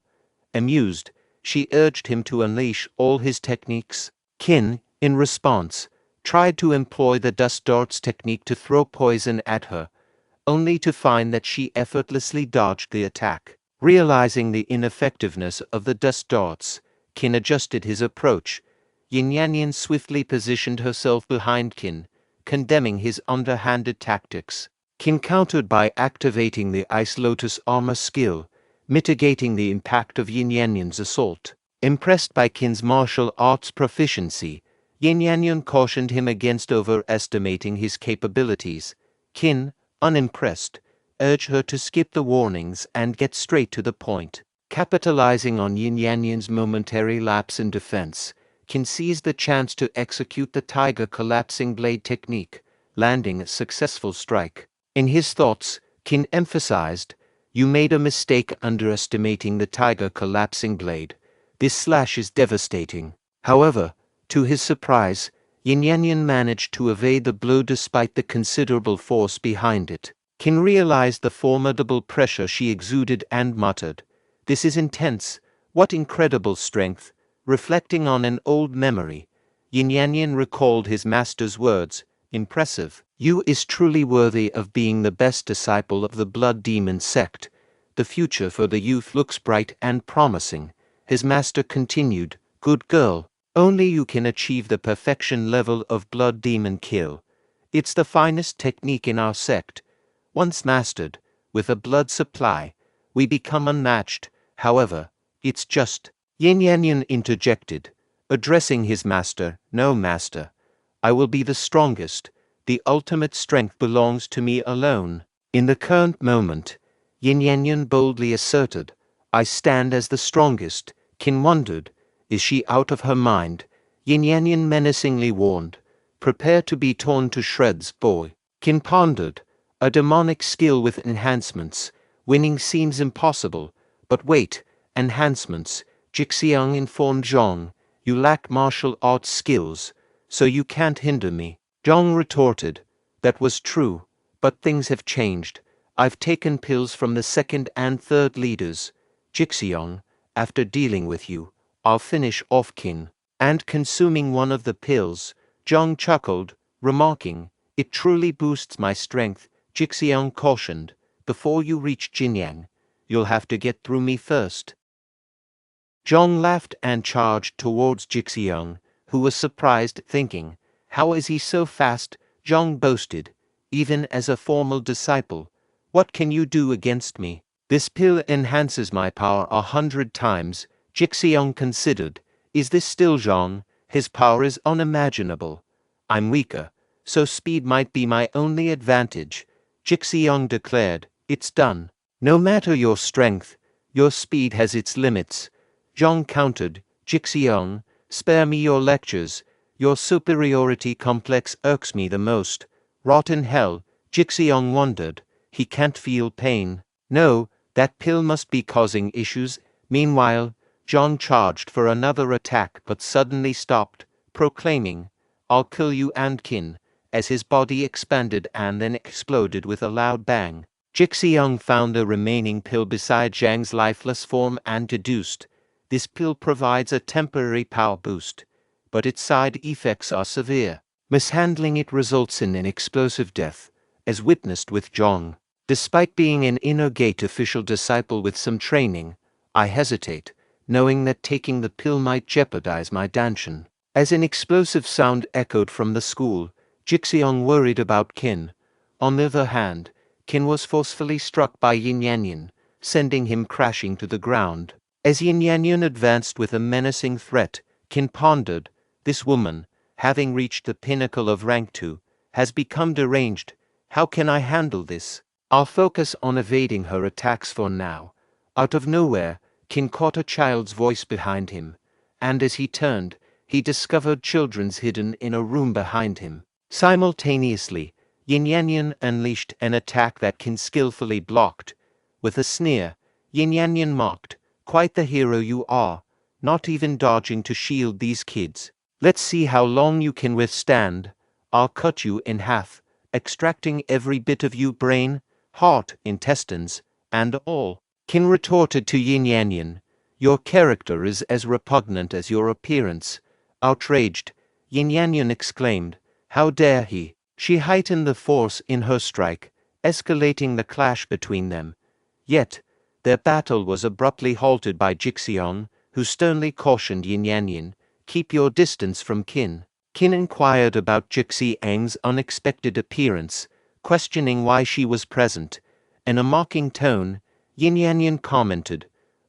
Amused, she urged him to unleash all his techniques. Qin, in response, tried to employ the dust darts technique to throw poison at her, only to find that she effortlessly dodged the attack. Realizing the ineffectiveness of the dust darts, Qin adjusted his approach. Yin Yanyan swiftly positioned herself behind Qin, condemning his underhanded tactics. Qin countered by activating the Ice Lotus armor skill, mitigating the impact of Yin Yanyan's assault. Impressed by Qin's martial arts proficiency, Yin Yanyan cautioned him against overestimating his capabilities. Qin, unimpressed, urged her to skip the warnings and get straight to the point. Capitalizing on Yin Yanyan's momentary lapse in defense, Qin seized the chance to execute the tiger collapsing blade technique, landing a successful strike. In his thoughts, Qin emphasized, "You made a mistake underestimating the tiger collapsing blade. This slash is devastating." However, to his surprise, Yin Yanyan managed to evade the blow despite the considerable force behind it. Qin realized the formidable pressure she exuded and muttered, "This is intense. What incredible strength." Reflecting on an old memory, Yin Yanyan recalled his master's words, "Impressive. You is truly worthy of being the best disciple of the Blood Demon sect. The future for the youth looks bright and promising." His master continued, "Good girl. Only you can achieve the perfection level of Blood Demon kill. It's the finest technique in our sect. Once mastered, with a blood supply, we become unmatched. However, it's just..." Yin Yanyan interjected, addressing his master, "No, master. I will be the strongest. The ultimate strength belongs to me alone." In the current moment, Jinyanyan boldly asserted. I stand as the strongest. Qin wondered. Is she out of her mind? Jinyanyan menacingly warned. Prepare to be torn to shreds, boy. Qin pondered. A demonic skill with enhancements. Winning seems impossible. But wait, enhancements. Jixiang informed Zhong. You lack martial arts skills, so you can't hinder me. Zhong retorted. That was true, but things have changed. I've taken pills from the second and third leaders. Jixiang, after dealing with you, I'll finish off Qin. And consuming one of the pills, Zhong chuckled, remarking, it truly boosts my strength. Jixiang cautioned, before you reach Jinyang, you'll have to get through me first. Zhong laughed and charged towards Jixiang, who was surprised, thinking, how is he so fast? Zhong boasted, even as a formal disciple. What can you do against me? This pill enhances my power 100 times. Jixiang considered. Is this still Zhong? His power is unimaginable. I'm weaker, so speed might be my only advantage. Jixiang declared. It's done. No matter your strength, your speed has its limits. Zhong countered. Jixiang, spare me your lectures. Your superiority complex irks me the most. Rot in hell. Jixiang wondered. He can't feel pain. No, that pill must be causing issues. Meanwhile, Zhong charged for another attack but suddenly stopped, proclaiming, I'll kill you and Qin, as his body expanded and then exploded with a loud bang. Jixiang found the remaining pill beside Zhang's lifeless form and deduced, this pill provides a temporary power boost, but its side effects are severe. Mishandling it results in an explosive death, as witnessed with Zhong. Despite being an inner gate official disciple with some training, I hesitate, knowing that taking the pill might jeopardize my danshan. As an explosive sound echoed from the school, Jixiang worried about Qin. On the other hand, Qin was forcefully struck by Jinyanyan, sending him crashing to the ground. As Jinyanyan advanced with a menacing threat, Qin pondered, this woman, having reached the pinnacle of rank 2, has become deranged. How can I handle this? I'll focus on evading her attacks for now. Out of nowhere, Qin caught a child's voice behind him, and as he turned, he discovered children's hidden in a room behind him. Simultaneously, Jinyanyan unleashed an attack that Qin skillfully blocked. With a sneer, Jinyanyan mocked, quite the hero you are, not even dodging to shield these kids. Let's see how long you can withstand. I'll cut you in half, extracting every bit of you brain, heart, intestines, and all. Qin retorted to Jinyanyan, your character is as repugnant as your appearance. Outraged, Jinyanyan exclaimed, how dare he? She heightened the force in her strike, escalating the clash between them. Yet, their battle was abruptly halted by Jixiang, who sternly cautioned Jinyanyan, keep your distance from Qin. Qin inquired about Jixiang's unexpected appearance, questioning why she was present. In a mocking tone, Jinyanyan commented,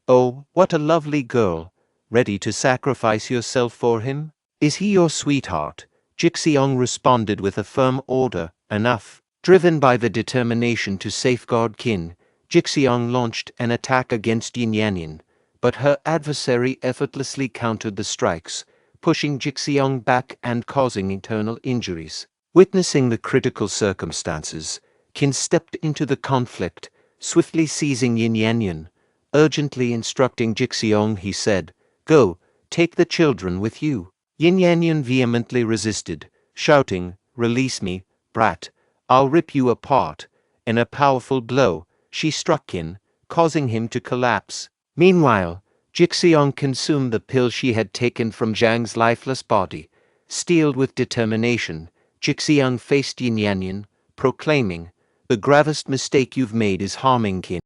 oh, what a lovely girl, ready to sacrifice yourself for him? Is he your sweetheart? Jixiang responded with a firm order, enough. Driven by the determination to safeguard Qin, Jixiang launched an attack against Jinyanyan, but her adversary effortlessly countered the strikes, pushing Jixiang back and causing internal injuries. Witnessing the critical circumstances, Qin stepped into the conflict, swiftly seizing Jinyanyan. Urgently instructing Jixiang, he said, go, take the children with you. Jinyanyan vehemently resisted, shouting, release me, brat, I'll rip you apart. In a powerful blow, she struck Qin, causing him to collapse. Meanwhile, Jixiang consumed the pill she had taken from Zhang's lifeless body. Steeled with determination, Jixiang faced Jinyanyan, proclaiming, the gravest mistake you've made is harming Qin.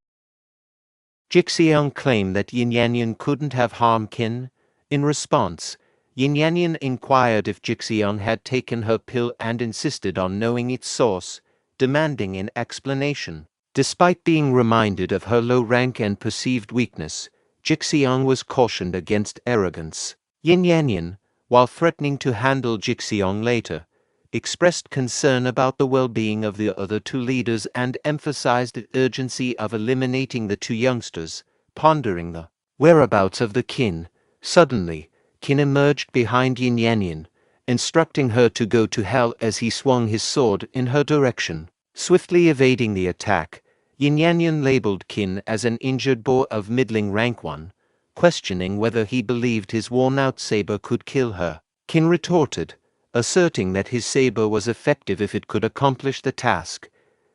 Jixiang claimed that Jinyanyan couldn't have harmed Qin. In response, Jinyanyan inquired if Jixiang had taken her pill and insisted on knowing its source, demanding an explanation. Despite being reminded of her low rank and perceived weakness, Jixiang was cautioned against arrogance. Jinyanyan, while threatening to handle Jixiang later, expressed concern about the well-being of the other two leaders and emphasized the urgency of eliminating the two youngsters, pondering the whereabouts of the Qin. Suddenly, Qin emerged behind Yin Yanyan, instructing her to go to hell as he swung his sword in her direction. Swiftly evading the attack, Yin Yanyan labeled Qin as an injured boy of middling rank 1, questioning whether he believed his worn-out saber could kill her. Qin retorted, asserting that his saber was effective if it could accomplish the task.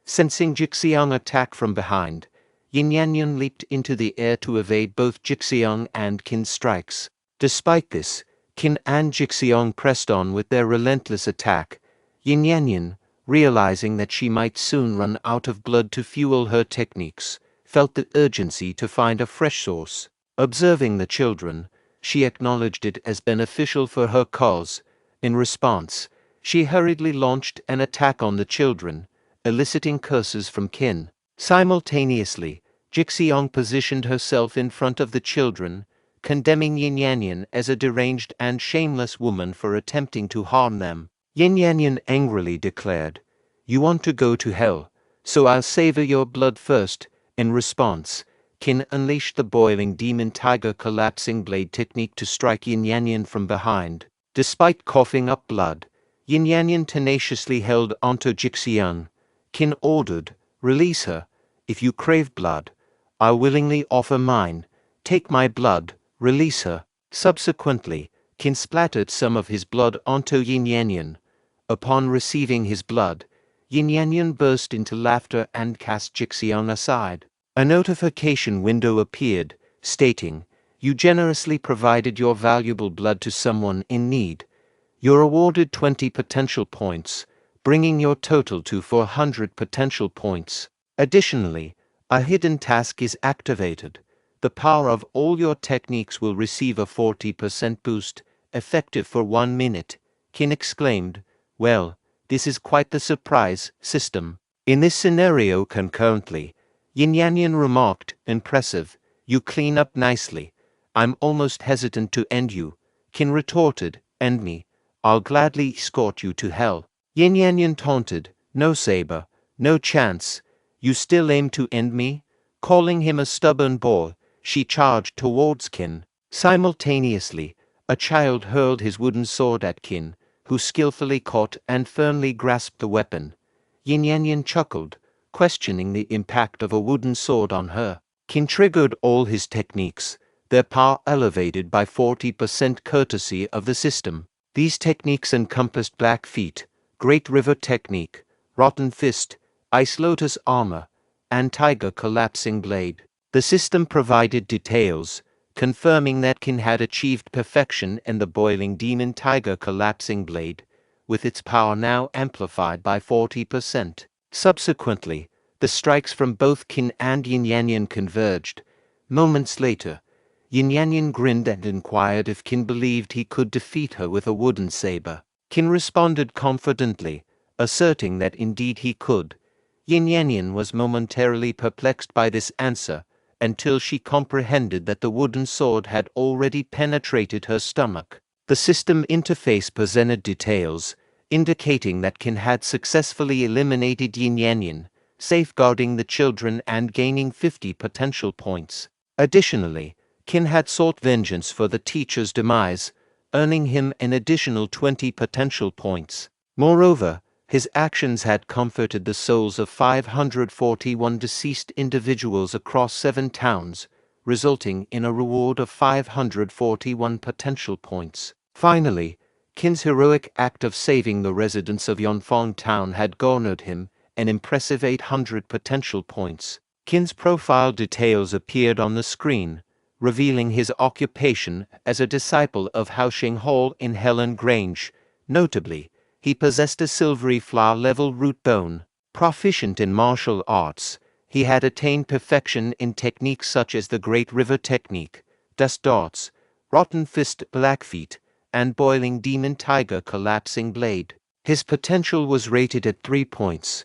Sensing Jixiang attack from behind, Yin Yanyan leaped into the air to evade both Jixiang and Qin's strikes. Despite this, Qin and Jixiang pressed on with their relentless attack. Yin Yanyan, realizing that she might soon run out of blood to fuel her techniques, felt the urgency to find a fresh source. Observing the children, she acknowledged it as beneficial for her cause. In response, she hurriedly launched an attack on the children, eliciting curses from Qin. Simultaneously, Jixiang positioned herself in front of the children, condemning Yin Yanyan as a deranged and shameless woman for attempting to harm them. Yin Yanyan angrily declared, "You want to go to hell, so I'll savor your blood first." In response, Qin unleashed the boiling demon tiger collapsing blade technique to strike Yin Yanyan from behind. Despite coughing up blood, Yin Yanyan tenaciously held onto Jixiang. Qin ordered, "Release her. If you crave blood, I'll willingly offer mine. Take my blood, release her." Subsequently, Qin splattered some of his blood onto Yin Yanyan. Upon receiving his blood, Yin Yanyan burst into laughter and cast Jixiang aside. A notification window appeared, stating, "You generously provided your valuable blood to someone in need. You're awarded 20 potential points, bringing your total to 400 potential points. Additionally, a hidden task is activated. The power of all your techniques will receive a 40% boost, effective for 1 minute." Qin exclaimed, "Well, this is quite the surprise system." In this scenario concurrently, Yin Yanyan remarked, "Impressive, you clean up nicely. I'm almost hesitant to end you." Qin retorted, "End me. I'll gladly escort you to hell." Yin Yanyan taunted, "No saber, no chance. You still aim to end me?" Calling him a stubborn boy, she charged towards Qin. Simultaneously, a child hurled his wooden sword at Qin, who skillfully caught and firmly grasped the weapon. Yin Yanyan chuckled, questioning the impact of a wooden sword on her. Qin triggered all his techniques, their power elevated by 40% courtesy of the system. These techniques encompassed Black Feet, Great River Technique, Rotten Fist, Ice Lotus Armor, and Tiger Collapsing Blade. The system provided details, confirming that Qin had achieved perfection in the Boiling Demon Tiger Collapsing Blade, with its power now amplified by 40%. Subsequently, the strikes from both Qin and Yin Yanyan converged. Moments later, Yin Yanyan grinned and inquired if Qin believed he could defeat her with a wooden saber. Qin responded confidently, asserting that indeed he could. Yin Yanyan was momentarily perplexed by this answer, until she comprehended that the wooden sword had already penetrated her stomach. The system interface presented details, indicating that Qin had successfully eliminated Yin Yanyan, safeguarding the children and gaining 50 potential points. Additionally, Qin had sought vengeance for the teacher's demise, earning him an additional 20 potential points. Moreover, his actions had comforted the souls of 541 deceased individuals across 7 towns, resulting in a reward of 541 potential points. Finally, Qin's heroic act of saving the residents of Yonfang Town had garnered him an impressive 800 potential points. Qin's profile details appeared on the screen, revealing his occupation as a disciple of Haoxing Hall in Helan Grange. Notably, he possessed a silvery flower-level root bone. Proficient in martial arts, he had attained perfection in techniques such as the Great River Technique, Dust Darts, Rotten Fist Blackfeet, and Boiling Demon Tiger Collapsing Blade. His potential was rated at 3 points.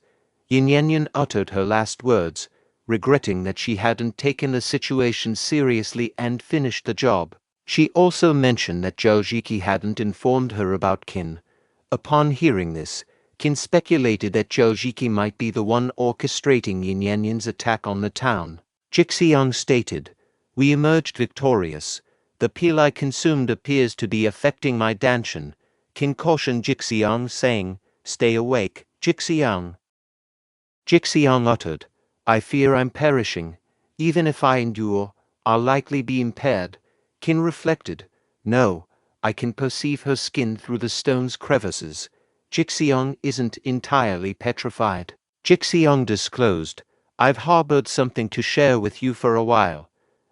Yin Yanyan uttered her last words, regretting that she hadn't taken the situation seriously and finished the job. She also mentioned that Zhao Jiki hadn't informed her about Qin, Upon hearing this, Qin speculated that Zhao Jiki might be the one orchestrating Yin Yanyan's attack on the town. Jixiang stated, "We emerged victorious. The pill I consumed appears to be affecting my danshan." Qin cautioned Jixiang, saying, "Stay awake, Jixiang." Jixiang uttered, "I fear I'm perishing. Even if I endure, I'll likely be impaired." Qin reflected, "No, I can perceive her skin through the stone's crevices. Jixiang isn't entirely petrified." Jixiang disclosed, "I've harbored something to share with you for a while.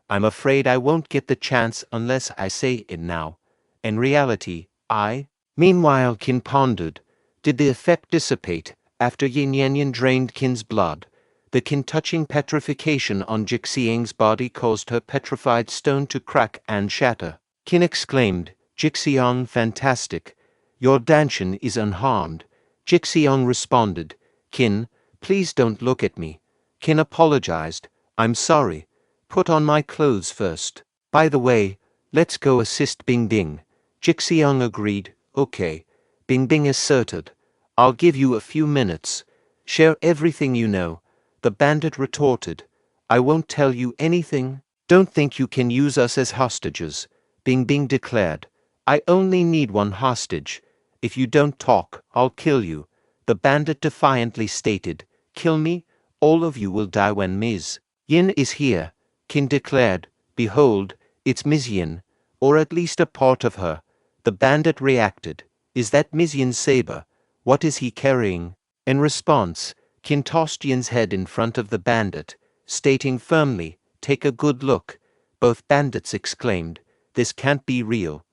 I'm afraid I won't get the chance unless I say it now. In reality, I—" Meanwhile, Qin pondered, did the effect dissipate after Yin Yanyan drained Qin's blood? The Qin-touching petrification on Jixiang's body caused her petrified stone to crack and shatter. Qin exclaimed, "Jixiang, fantastic. Your danshan is unharmed." Jixiang responded, "Qin, please don't look at me." Qin apologized, "I'm sorry. Put on my clothes first. By the way, let's go assist Bing Bing." Jixiang agreed, "Okay." Bing Bing asserted, "I'll give you a few minutes. Share everything you know." The bandit retorted, "I won't tell you anything." "Don't think you can use us as hostages," Bing Bing declared. "I only need one hostage. If you don't talk, I'll kill you." The bandit defiantly stated, "Kill me? All of you will die when Ms. Yin is here." Qin declared, "Behold, it's Ms. Yin, or at least a part of her." The bandit reacted, "Is that Ms. Yin's saber? What is he carrying?" In response, Qin tossed Yin's head in front of the bandit, stating firmly, "Take a good look." Both bandits exclaimed, "This can't be real."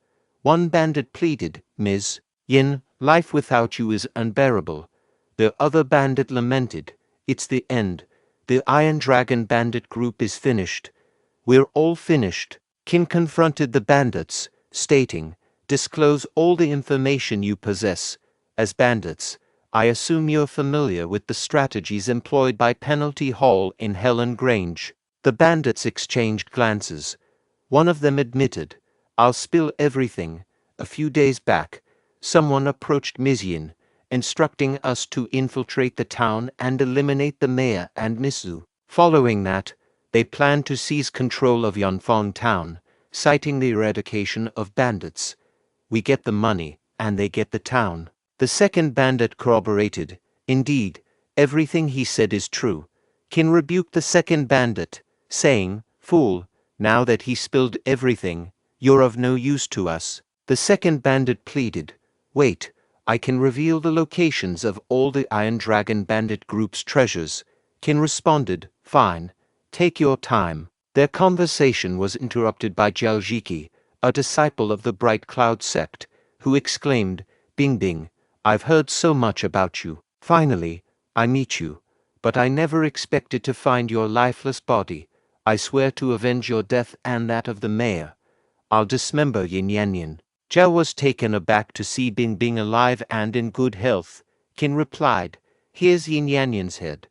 One bandit pleaded, "Ms. Yin, life without you is unbearable." The other bandit lamented, "It's the end. The Iron Dragon bandit group is finished." "We're all finished." Qin confronted the bandits, stating, "Disclose all the information you possess. As bandits, I assume you're familiar with the strategies employed by Penalty Hall in Helan Grange." The bandits exchanged glances. One of them admitted, "I'll spill everything. A few days back, someone approached Mizyin, instructing us to infiltrate the town and eliminate the mayor and Misu. Following that, they planned to seize control of Yanfang town, citing the eradication of bandits. We get the money, and they get the town." The second bandit corroborated, "Indeed, everything he said is true." Qin rebuked the second bandit, saying, "Fool, now that he spilled everything, you're of no use to us." The second bandit pleaded, "Wait, I can reveal the locations of all the Iron Dragon bandit group's treasures." Qin responded, "Fine, take your time." Their conversation was interrupted by Zhao Jiki, a disciple of the Bright Cloud sect, who exclaimed, "Bing Bing, I've heard so much about you. Finally, I meet you. But I never expected to find your lifeless body. I swear to avenge your death and that of the mayor. I'll dismember Yin Yanyan." Zhao was taken aback to see Bing Bing alive and in good health. Qin replied, "Here's Yin Yanyan's head.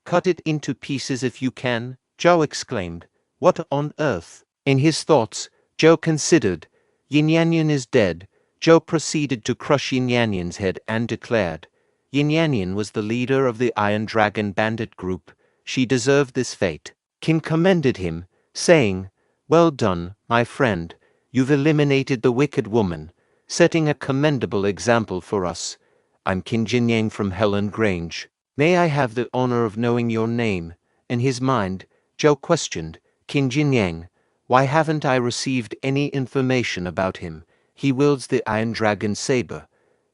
Cut it into pieces if you can." Zhao exclaimed, "What on earth?" In his thoughts, Zhao considered, Yin Yanyan is dead. Zhao proceeded to crush Yin Yanyan's head and declared, "Yin Yanyan was the leader of the Iron Dragon bandit group. She deserved this fate." Qin commended him, saying, "Well done, my friend. You've eliminated the wicked woman, setting a commendable example for us. I'm Qin Jinyang from Helan Grange. May I have the honor of knowing your name?" In his mind, Zhao questioned, "Qin Jinyang, why haven't I received any information about him? He wields the Iron Dragon saber.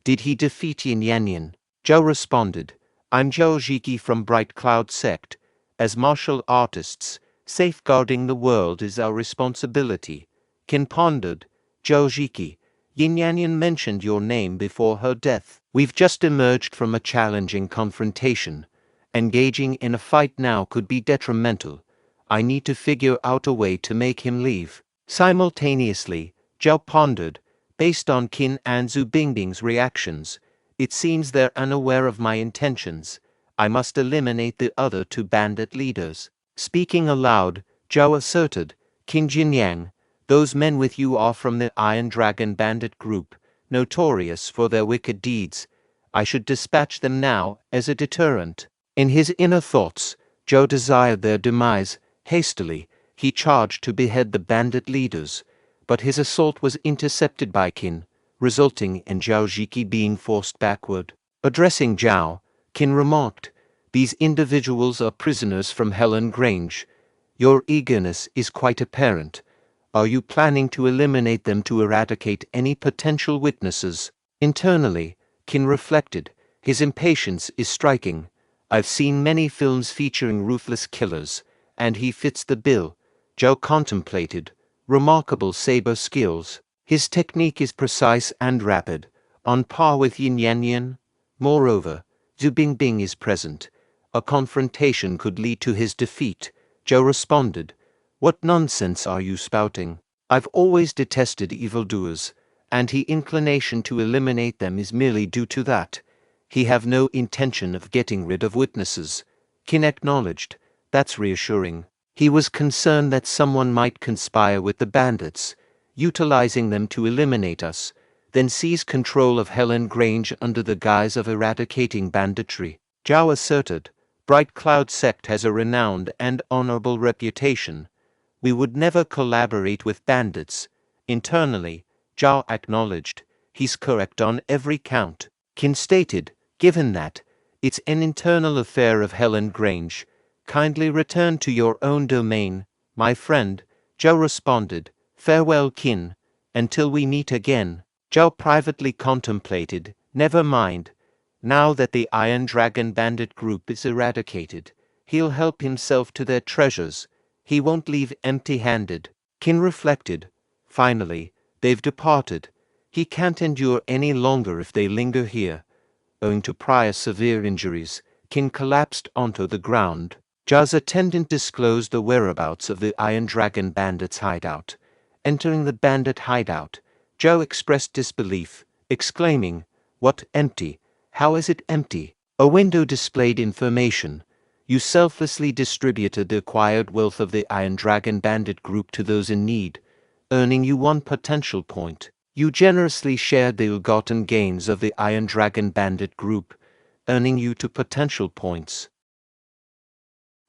Did he defeat Yin Yanyan?" Zhao responded, "I'm Zhao Jiki from Bright Cloud sect. As martial artists, safeguarding the world is our responsibility." Qin pondered, "Zhao Jiki, Yin Yanyan mentioned your name before her death. We've just emerged from a challenging confrontation. Engaging in a fight now could be detrimental. I need to figure out a way to make him leave." Simultaneously, Zhao pondered, based on Qin and Zhu Bingbing's reactions, it seems they're unaware of my intentions. I must eliminate the other two bandit leaders. Speaking aloud, Zhao asserted, "Qin Jinyang, those men with you are from the Iron Dragon bandit group. notorious for their wicked deeds. I should dispatch them now as a deterrent. In his inner thoughts, Zhou desired their demise. Hastily, he charged to behead the bandit leaders, but his assault was intercepted by Qin, resulting in Zhao Jiki being forced backward. Addressing Zhao, Qin remarked, "These individuals are prisoners from Helan Grange. Your eagerness is quite apparent. Are you planning to eliminate them to eradicate any potential witnesses?" Internally, Qin reflected, his impatience is striking. I've seen many films featuring ruthless killers, and he fits the bill. Zhao contemplated, remarkable saber skills. His technique is precise and rapid, on par with Yin Yanyan. Moreover, Zhu Bingbing is present. A confrontation could lead to his defeat. Zhou responded, "What nonsense are you spouting? I've always detested evildoers, and his inclination to eliminate them is merely due to that. He have no intention of getting rid of witnesses." Qin acknowledged, "That's reassuring." He was concerned that someone might conspire with the bandits, utilizing them to eliminate us, then seize control of Helan Grange under the guise of eradicating banditry. Zhao asserted, "Bright Cloud sect has a renowned and honorable reputation. We would never collaborate with bandits." Internally, Zhao acknowledged, "He's correct on every count." Qin stated, "Given that, it's an internal affair of Helan Grange. Kindly return to your own domain, my friend." Zhao responded, "Farewell, Qin. Until we meet again." Zhao privately contemplated, "Never mind. Now that the Iron Dragon bandit group is eradicated, he'll help himself to their treasures. He won't leave empty-handed." Qin reflected, "Finally, they've departed. He can't endure any longer if they linger here." Owing to prior severe injuries, Qin collapsed onto the ground. Zhao's attendant disclosed the whereabouts of the Iron Dragon bandits' hideout. Entering the bandit hideout, Zhao expressed disbelief, exclaiming, "What, empty? How is it empty?" A window displayed information. "You selflessly distributed the acquired wealth of the Iron Dragon bandit group to those in need, earning you 1 potential point. You generously shared the ill-gotten gains of the Iron Dragon bandit group, earning you 2 potential points."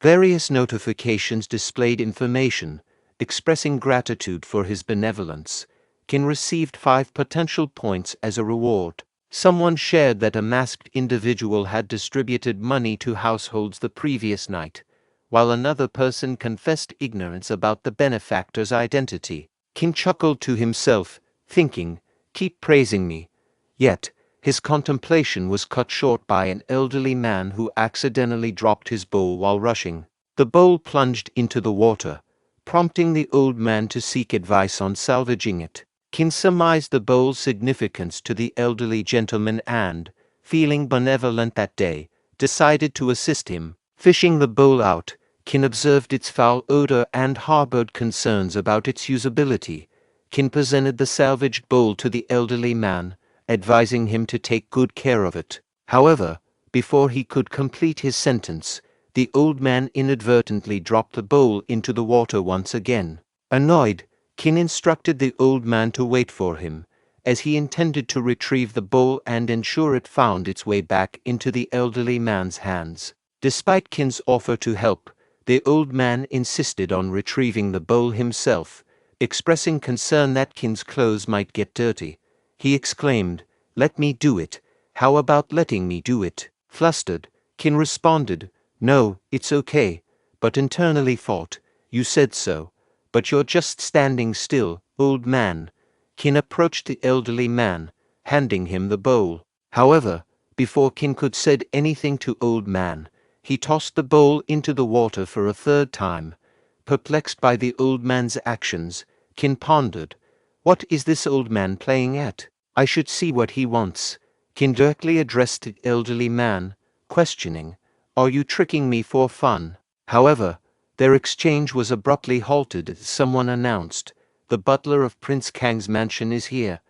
Various notifications displayed information, expressing gratitude for his benevolence. Qin received 5 potential points as a reward. Someone shared that a masked individual had distributed money to households the previous night, while another person confessed ignorance about the benefactor's identity. Qin chuckled to himself, thinking, "Keep praising me." Yet, his contemplation was cut short by an elderly man who accidentally dropped his bowl while rushing. The bowl plunged into the water, prompting the old man to seek advice on salvaging it. Qin surmised the bowl's significance to the elderly gentleman and, feeling benevolent that day, decided to assist him. Fishing the bowl out, Qin observed its foul odor and harbored concerns about its usability. Qin presented the salvaged bowl to the elderly man, advising him to take good care of it. However, before he could complete his sentence, the old man inadvertently dropped the bowl into the water once again. Annoyed, Qin instructed the old man to wait for him, as he intended to retrieve the bowl and ensure it found its way back into the elderly man's hands. Despite Qin's offer to help, the old man insisted on retrieving the bowl himself, expressing concern that Qin's clothes might get dirty. He exclaimed, "Let me do it. How about letting me do it?" Flustered, Qin responded, "No, it's okay," but internally thought, "You said so, but you're just standing still, old man." Qin approached the elderly man, handing him the bowl. However, before Qin could said anything to old man, he tossed the bowl into the water for a 3rd time. Perplexed by the old man's actions, Qin pondered, "What is this old man playing at? I should see what he wants." Qin directly addressed the elderly man, questioning, "Are you tricking me for fun?" However, their exchange was abruptly halted as someone announced, "The butler of Prince Kang's mansion is here."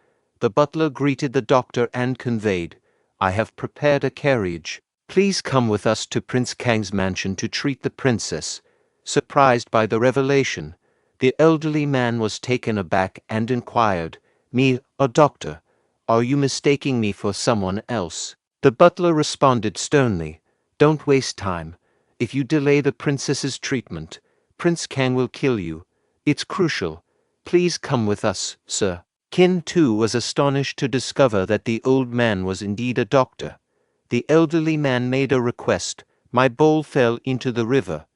The butler greeted the doctor and conveyed, "I have prepared a carriage. Please come with us to Prince Kang's mansion to treat the princess." Surprised by the revelation, the elderly man was taken aback and inquired, "Me, a doctor? Are you mistaking me for someone else? The butler responded sternly, Don't waste time. If you delay the princess's treatment, Prince Kang will kill you. It's crucial. Please come with us, sir. Qin too was astonished to discover that the old man was indeed a doctor. The elderly man made a request. My bowl fell into the river.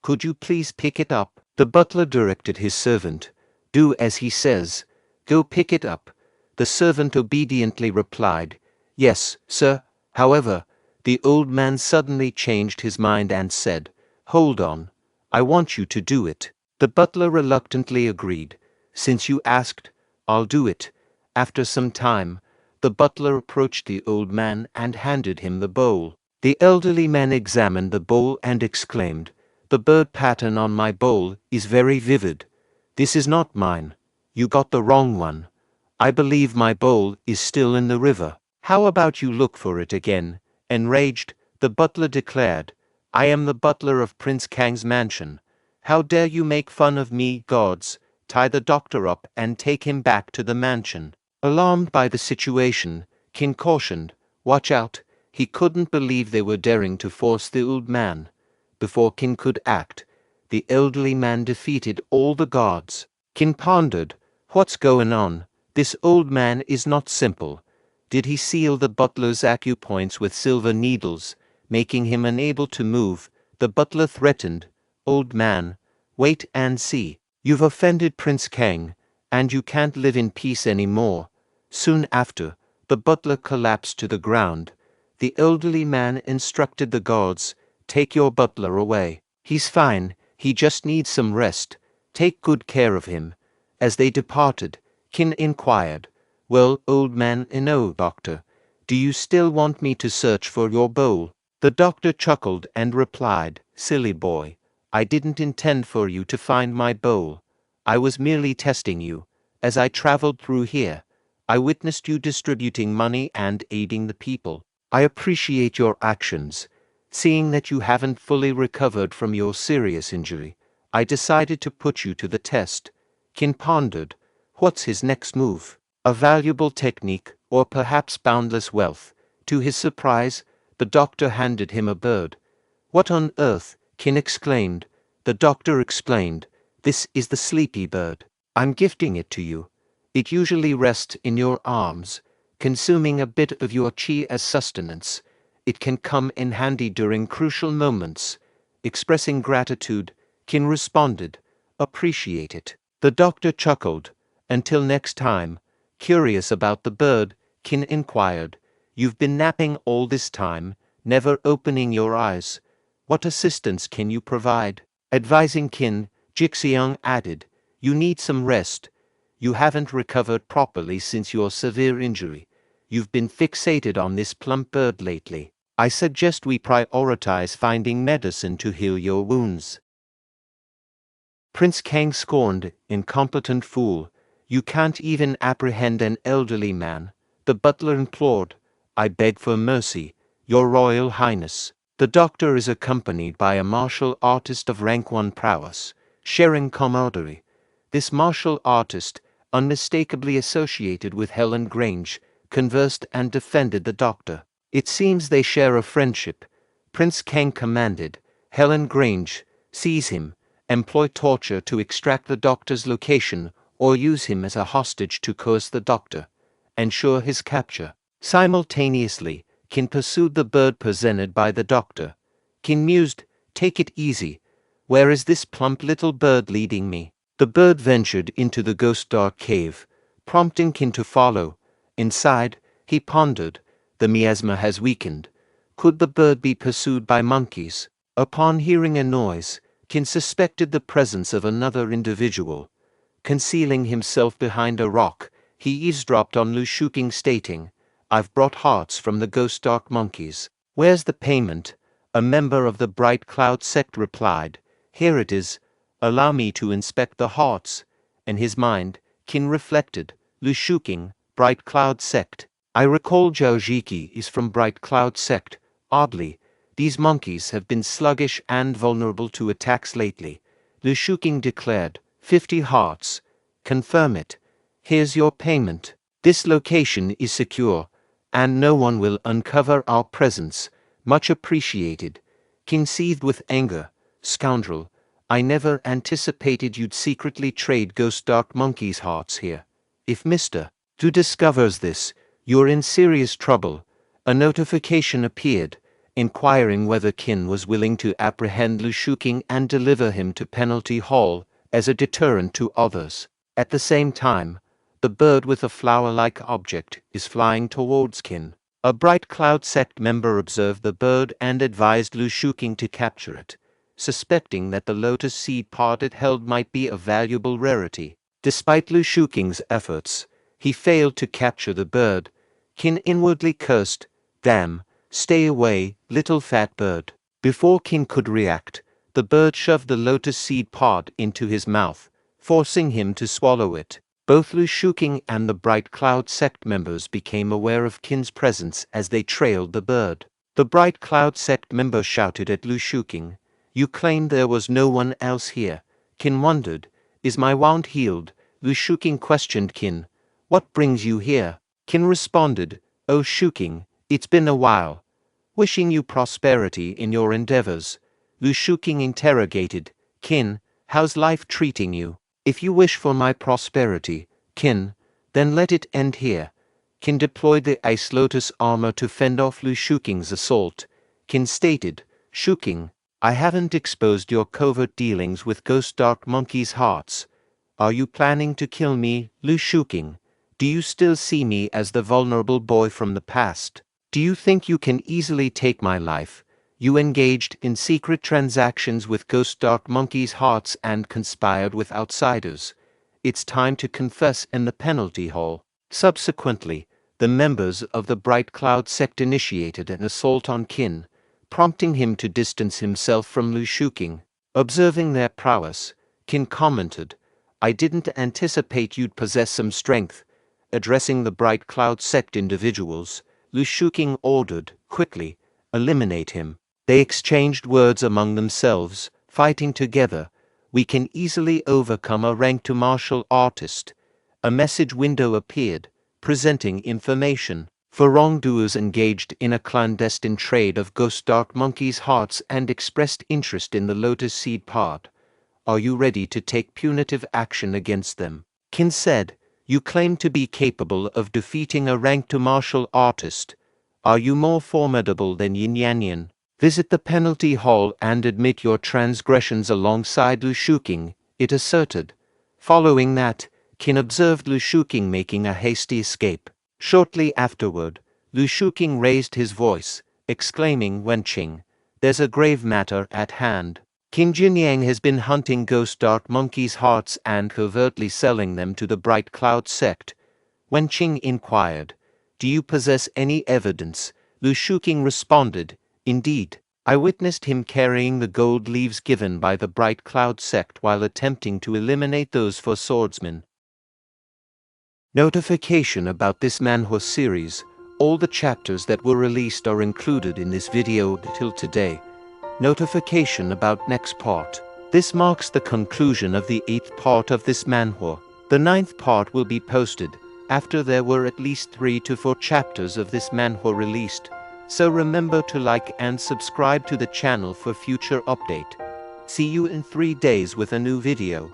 Could you please pick it up? The butler directed his servant. Do as he says. Go pick it up. The servant obediently replied, Yes, sir. However, the old man suddenly changed his mind and said, Hold on. I want you to do it. The butler reluctantly agreed. Since you asked, I'll do it. After some time, the butler approached the old man and handed him the bowl. The elderly man examined the bowl and exclaimed, The bird pattern on my bowl is very vivid. This is not mine. You got the wrong one. I believe my bowl is still in the river. How about you look for it again? Enraged, the butler declared, I am the butler of Prince Kang's mansion. How dare you make fun of me, gods? Tie the doctor up and take him back to the mansion. Alarmed by the situation, Qin cautioned, Watch out. He couldn't believe they were daring to force the old man. Before Qin could act, the elderly man defeated all the guards. Qin pondered, What's going on? This old man is not simple. Did he seal the butler's acupoints with silver needles, making him unable to move? The butler threatened, Old man, wait and see. You've offended Prince Kang, and you can't live in peace anymore. Soon after, the butler collapsed to the ground. The elderly man instructed the guards, Take your butler away. He's fine, he just needs some rest. Take good care of him. As they departed, Qin inquired, Well, old man, doctor, do you still want me to search for your bowl? The doctor chuckled and replied, Silly boy, I didn't intend for you to find my bowl. I was merely testing you. As I traveled through here, I witnessed you distributing money and aiding the people. I appreciate your actions. Seeing that you haven't fully recovered from your serious injury, I decided to put you to the test. Qin pondered, What's his next move? A valuable technique, or perhaps boundless wealth? To his surprise, the doctor handed him a bird. What on earth? Qin exclaimed. The doctor explained, This is the sleepy bird. I'm gifting it to you. It usually rests in your arms, consuming a bit of your qi as sustenance. It can come in handy during crucial moments. Expressing gratitude, Qin responded, Appreciate it. The doctor chuckled. Until next time. Curious about the bird, Qin inquired, You've been napping all this time, never opening your eyes. What assistance can you provide? Advising Qin, Jixiang added, You need some rest. You haven't recovered properly since your severe injury. You've been fixated on this plump bird lately. I suggest we prioritize finding medicine to heal your wounds. Prince Kang scorned, Incompetent fool. You can't even apprehend an elderly man. The butler implored, I beg for mercy, Your Royal Highness. The doctor is accompanied by a martial artist of rank 1 prowess, sharing camaraderie. This martial artist, unmistakably associated with Helan Grange, conversed and defended the doctor. It seems they share a friendship. Prince Kang commanded, Helan Grange, seize him, employ torture to extract the doctor's location, or use him as a hostage to coerce the doctor. Ensure his capture. Simultaneously, Qin pursued the bird presented by the doctor. Qin mused, Take it easy. Where is this plump little bird leading me? The bird ventured into the ghost dark cave, prompting Qin to follow. Inside, he pondered, The miasma has weakened. Could the bird be pursued by monkeys? Upon hearing a noise, Qin suspected the presence of another individual. Concealing himself behind a rock, he eavesdropped on Lu Shuking stating, I've brought hearts from the ghost dark monkeys. Where's the payment? A member of the Bright Cloud sect replied, Here it is. Allow me to inspect the hearts. In his mind, Qin reflected, Lu Shuking, Bright Cloud sect. I recall Zhao Jiki is from Bright Cloud sect. Oddly, these monkeys have been sluggish and vulnerable to attacks lately. Lu Shuking declared, 50 hearts. Confirm it. Here's your payment. This location is secure, and no one will uncover our presence. Much appreciated. Qin seethed with anger. Scoundrel, I never anticipated you'd secretly trade Ghost Dark Monkey's hearts here. If Mr. Du discovers this, you're in serious trouble. A notification appeared, inquiring whether Qin was willing to apprehend Lu Shuqing and deliver him to Penalty Hall as a deterrent to others. At the same time, the bird with a flower-like object is flying towards Qin. A Bright Cloud sect member observed the bird and advised Lu Shuqing to capture it, suspecting that the lotus seed pod it held might be a valuable rarity. Despite Lu Shuqing's efforts, he failed to capture the bird. Qin inwardly cursed, "Damn, stay away, little fat bird." Before Qin could react, the bird shoved the lotus seed pod into his mouth, forcing him to swallow it. Both Lu Shuqing and the Bright Cloud sect members became aware of Qin's presence as they trailed the bird. The Bright Cloud sect member shouted at Lu Shuqing, "You claimed there was no one else here." Qin wondered, "Is my wound healed?" Lu Shuqing questioned Qin, "What brings you here?" Qin responded, "Oh Shuqing, it's been a while. Wishing you prosperity in your endeavors." Lu Shuqing interrogated, "Qin, how's life treating you?" "If you wish for my prosperity, Qin, then let it end here." Qin deployed the Ice Lotus armor to fend off Lu Shuqing's assault. Qin stated, "Shuqing, I haven't exposed your covert dealings with Ghost Dark Monkey's hearts. Are you planning to kill me, Lu Shuqing? Do you still see me as the vulnerable boy from the past? Do you think you can easily take my life? You engaged in secret transactions with Ghost Dark Monkey's hearts and conspired with outsiders. It's time to confess in the Penalty Hall." Subsequently, the members of the Bright Cloud sect initiated an assault on Qin, prompting him to distance himself from Lu Shuqing. Observing their prowess, Qin commented, "I didn't anticipate you'd possess some strength." Addressing the Bright Cloud sect individuals, Lu Shuqing ordered, "Quickly, eliminate him." They exchanged words among themselves, fighting together. "We can easily overcome a ranked martial artist." A message window appeared, presenting information for wrongdoers engaged in a clandestine trade of Ghost Dark Monkey's hearts and expressed interest in the Lotus Seed Pod. Are you ready to take punitive action against them? Qin said, "You claim to be capable of defeating a ranked martial artist. Are you more formidable than Yin Yanyan? Visit the Penalty Hall and admit your transgressions alongside Lu Shuqing," it asserted. Following that, Qin observed Lu Shuqing making a hasty escape. Shortly afterward, Lu Shuqing raised his voice, exclaiming, "Wenqing, there's a grave matter at hand. Qin Jinyang has been hunting Ghost Dark Monkey's hearts and covertly selling them to the Bright Cloud sect." Wenqing inquired, "Do you possess any evidence?" Lu Shuqing responded, "Indeed, I witnessed him carrying the gold leaves given by the Bright Cloud sect while attempting to eliminate those for swordsmen." Notification about this manhwa series. All the chapters that were released are included in this video till today. Notification about next part. This marks the conclusion of the 8th part of this manhwa. The 9th part will be posted after there were at least 3 to 4 chapters of this manhwa released. So remember to like and subscribe to the channel for future update. See you in 3 days with a new video.